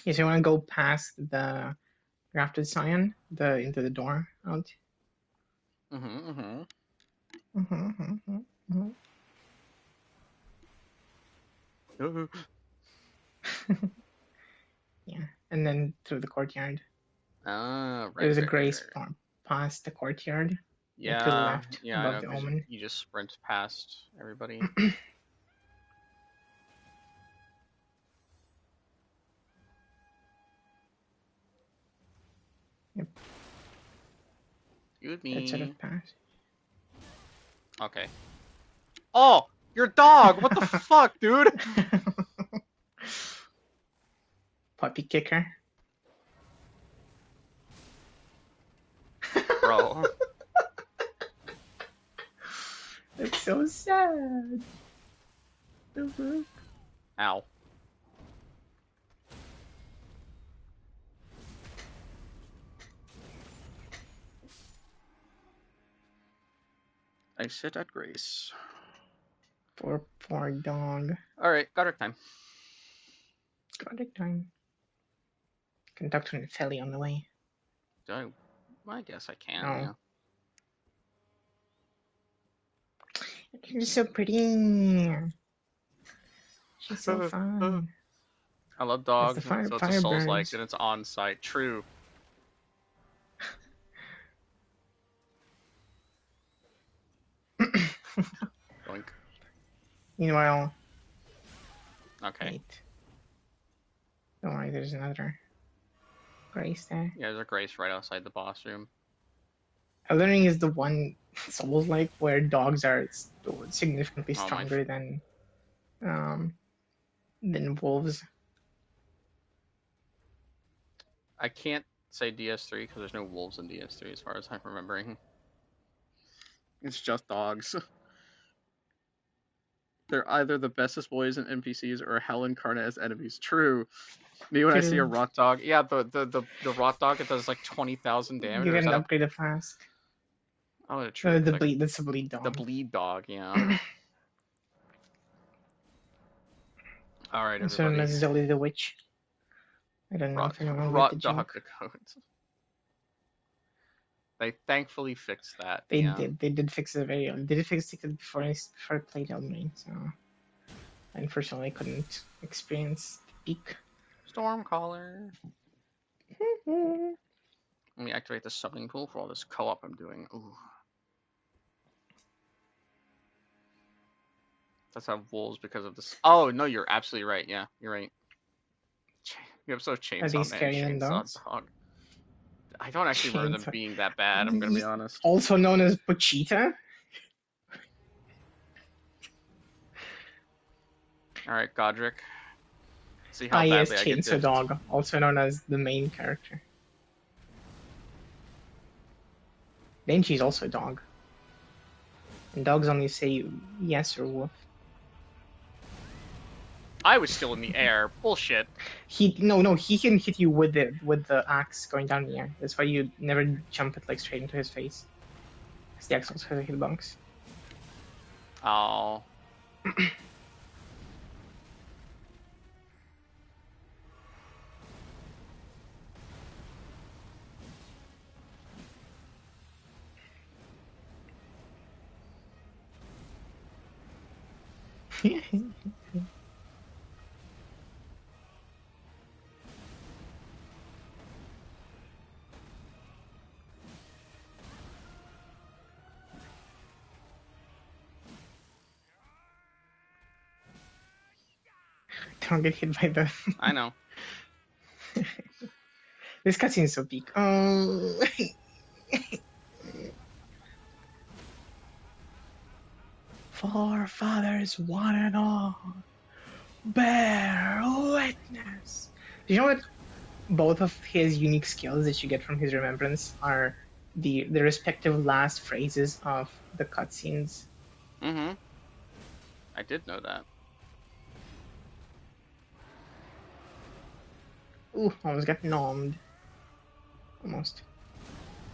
Yeah, so you want to go past the Grafted Scion, into the door out. Mm-hmm. Yeah, and then through the courtyard. Ah, There's a gray right. storm past the courtyard. Like to the Yeah, left, yeah, I above know, the because omen. you just sprint past everybody. Yep, Excuse that sort me. of pass. Okay. Oh, your dog! What the fuck, dude? Puppy kicker. Bro. That's so sad. The fuck? Ow. I sit at grace. Poor dog. Alright, got her time. Got it time. Can talk to Nefelli on the way. I guess I can, No. yeah. She's so pretty. She's so fun. I love That's the dogs, so it's a Souls-like, Firebirds. and it's on-site. True. Doink. Meanwhile, Okay. wait. Don't worry, there's another Grace there. Yeah, there's a Grace right outside the boss room. Elden Ring is the one Souls-like where dogs are significantly Oh, my stronger than wolves. I can't say DS3 because there's no wolves in DS3 as far as I'm remembering. It's just dogs. They're either the bestest boys and NPCs or hell incarnate as enemies. True. Me when I see a True. rot dog, yeah, the rot dog, it does like 20,000 damage. You Or get is an that a upgraded flask. oh true? The Like, bleed. That's a bleed the dog. bleed dog, yeah. All right, Also known everybody. as Zoe the Witch. I don't know Rot, if anyone read the rot joke. dog the codes. They thankfully fixed that. They yeah. did. They did fix it very early. They did fix it before I played Elden Ring, so unfortunately I couldn't experience the peak. Stormcaller. Let me activate the summoning pool for all this co-op I'm doing. Ooh. That's how wolves because of this. Oh no, you're absolutely right. Yeah, you're right. You have so Are they Chainsaw Man, scarier than Chainsaw dogs? Dog. I don't actually remember them Chainsaw. being that bad. I'm gonna be honest. Also known as Pochita. All right, Godric. See how Yes, badly I get Chainsaw diffed. Dog, also known as the main character. Denji's also a dog. And dogs only say yes or woof. I was still in the air. Bullshit. He can hit you with the axe going down the air. That's why you never jump it like straight into his face. Because the axe also has a hitbox. Oh. Don't get hit by the. I know. This cutscene is so peak. Oh. Forefathers one and all, bear witness. Do you know what? Both of his unique skills that you get from his remembrance are the respective last phrases of the cutscenes. Mm-hmm. I did know that. Ooh, almost got nommed. Almost.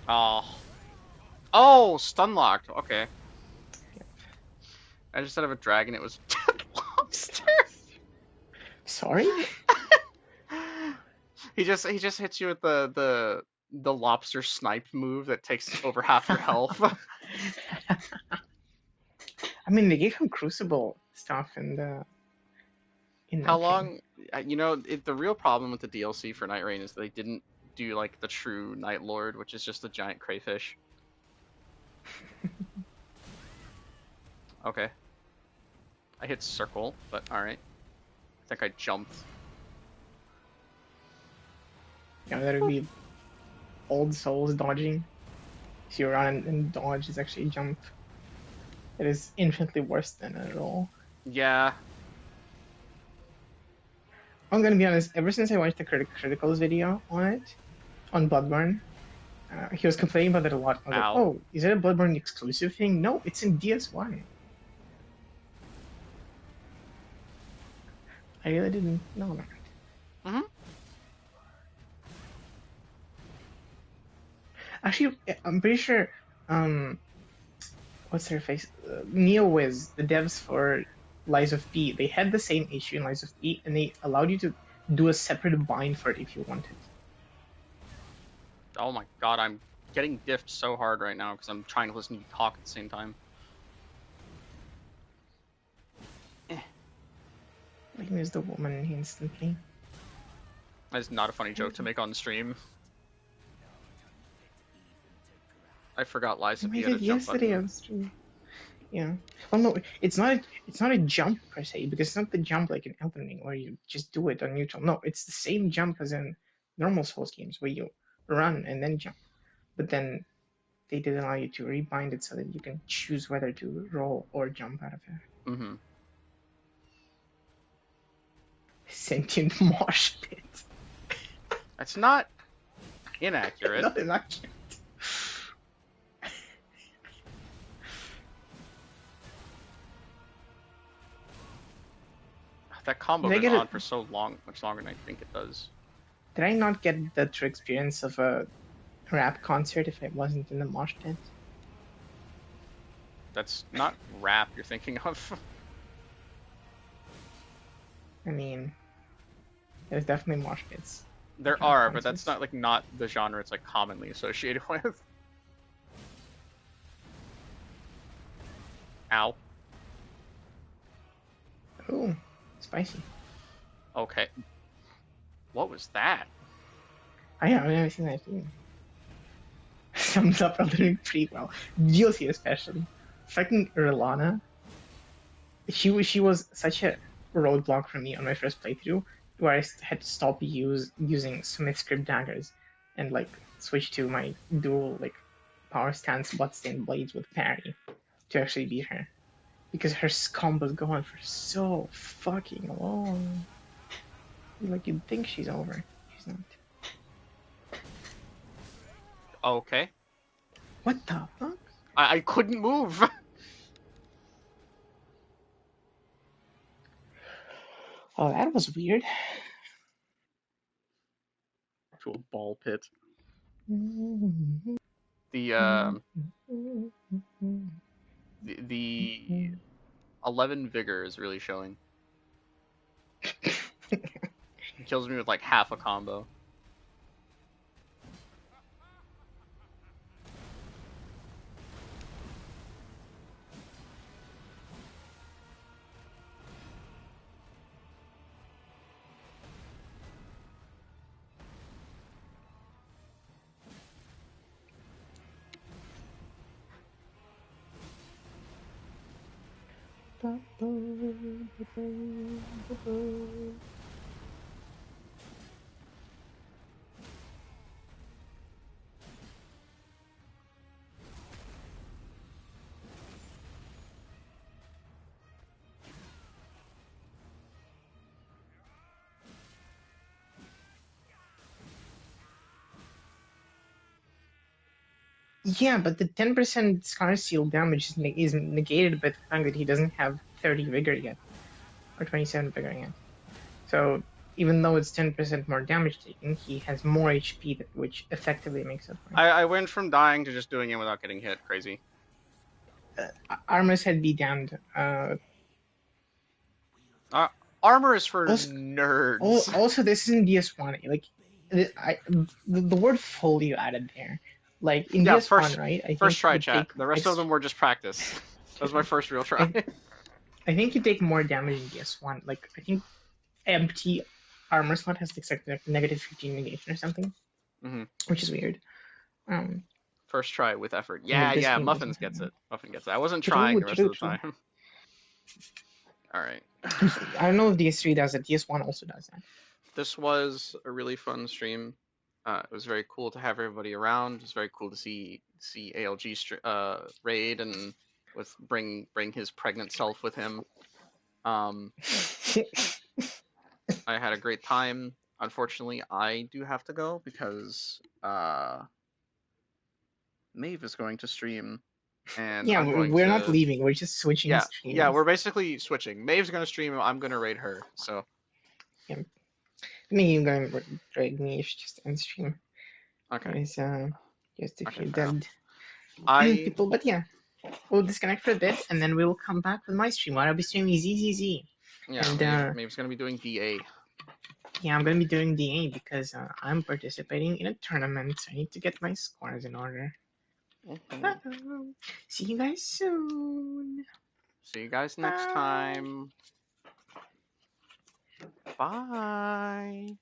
Oh. Oh, stun locked. Okay. I just said of a dragon, it was lobster. Sorry? He just hits you with the lobster snipe move that takes over half your health. I mean, they gave him Crucible stuff in the. How long? You know, the real problem with the DLC for Night Rain is they didn't do like the true Night Lord, which is just a giant crayfish. Okay. I hit circle, but alright. I think I jumped. Yeah, that would be old souls dodging. If you run and dodge is actually jump. It is infinitely worse than a roll. Yeah. I'm gonna be honest, ever since I watched the Criticals video on it, on Bloodborne, he was complaining about it a lot. I was like, Ow. oh, is it a Bloodborne exclusive thing? No, it's in DS1. I really didn't know that. Mm-hmm. Actually, I'm pretty sure what's her face? NeoWiz, the devs for Lies of P, they had the same issue in Lies of P, and they allowed you to do a separate bind for it if you wanted. Oh my god, I'm getting diffed so hard right now because I'm trying to listen to you talk at the same time. I can use the woman instantly. That's not a funny joke to make on stream. I forgot Lies I of P made had a it jump yesterday button. on stream. Yeah. Well, no, it's not a jump per se, because it's not the jump like in Elden Ring where you just do it on neutral. No, it's the same jump as in normal Souls games where you run and then jump. But then they did allow you to rebind it so that you can choose whether to roll or jump out of it. Mm-hmm. Sentient mosh pit. That's not inaccurate. Not inaccurate. That combo Did I goes get on it? for so long, much longer than I think it does. Did I not get the true experience of a rap concert if I wasn't in the mosh pit? That's not rap you're thinking of. I mean, there's definitely mosh pits. There Rap are, but concerts. that's not the genre it's like commonly associated with. Ow. Ooh, spicy. Okay. What was that? I've never seen that too. Sums up Elden Ring pretty well. DLC especially. Fucking Erlana. She was such a roadblock for me on my first playthrough, where I had to stop using Smith script daggers and like switch to my dual like power stance bloodstained blades with parry to actually beat her, because her combos go on for so fucking long. Like you'd think she's over, she's not. Okay. What the fuck? I couldn't move. Oh, that was weird. To a ball pit. Mm-hmm. The 11 vigor is really showing. It kills me with like half a combo. Yeah, but the 10% Scar Seal damage is negated by the fact that he doesn't have 30 Vigor yet, or 27 Vigor yet. So even though it's 10% more damage taken, he has more HP, which effectively makes up for it. I went from dying to just doing it without getting hit. Crazy. Armor's Head be damned. Armor is for Also, nerds. also, this isn't DS1. Like, the word full you added there. Like, in Yeah, DS1, right? I first think try you chat. take The rest of them were just practice. That was my first real try. I think you take more damage in DS1. Like, I think empty armor slot has like negative 15 negation or something, Mm-hmm. which is weird. First try with effort. Like Yeah, this yeah. game Muffins doesn't gets have it. Muffin gets it. I wasn't True, trying the rest true, of the true. time. All right. I don't know if DS3 does it. DS1 also does that. This was a really fun stream. It was very cool to have everybody around. It was very cool to see ALG raid and bring his pregnant self with him. I had a great time. Unfortunately, I do have to go because Maeve is going to stream, and Yeah, I'm going we're not to. leaving. We're just switching streams. Yeah, we're basically switching. Maeve's going to stream. I'm going to raid her. So. Yeah. Me, you're going to drag me if just end stream. Okay. There's just a Okay, few fair enough. dead I people, but yeah. we'll disconnect for a bit, and then we'll come back with my stream. I'll be streaming ZZZ. Yeah, And Maeve's gonna be doing DA. yeah, I'm gonna be doing DA because I'm participating in a tournament. I need to get my scores in order. Mhm. See you guys soon. See you guys next Bye. time. Bye.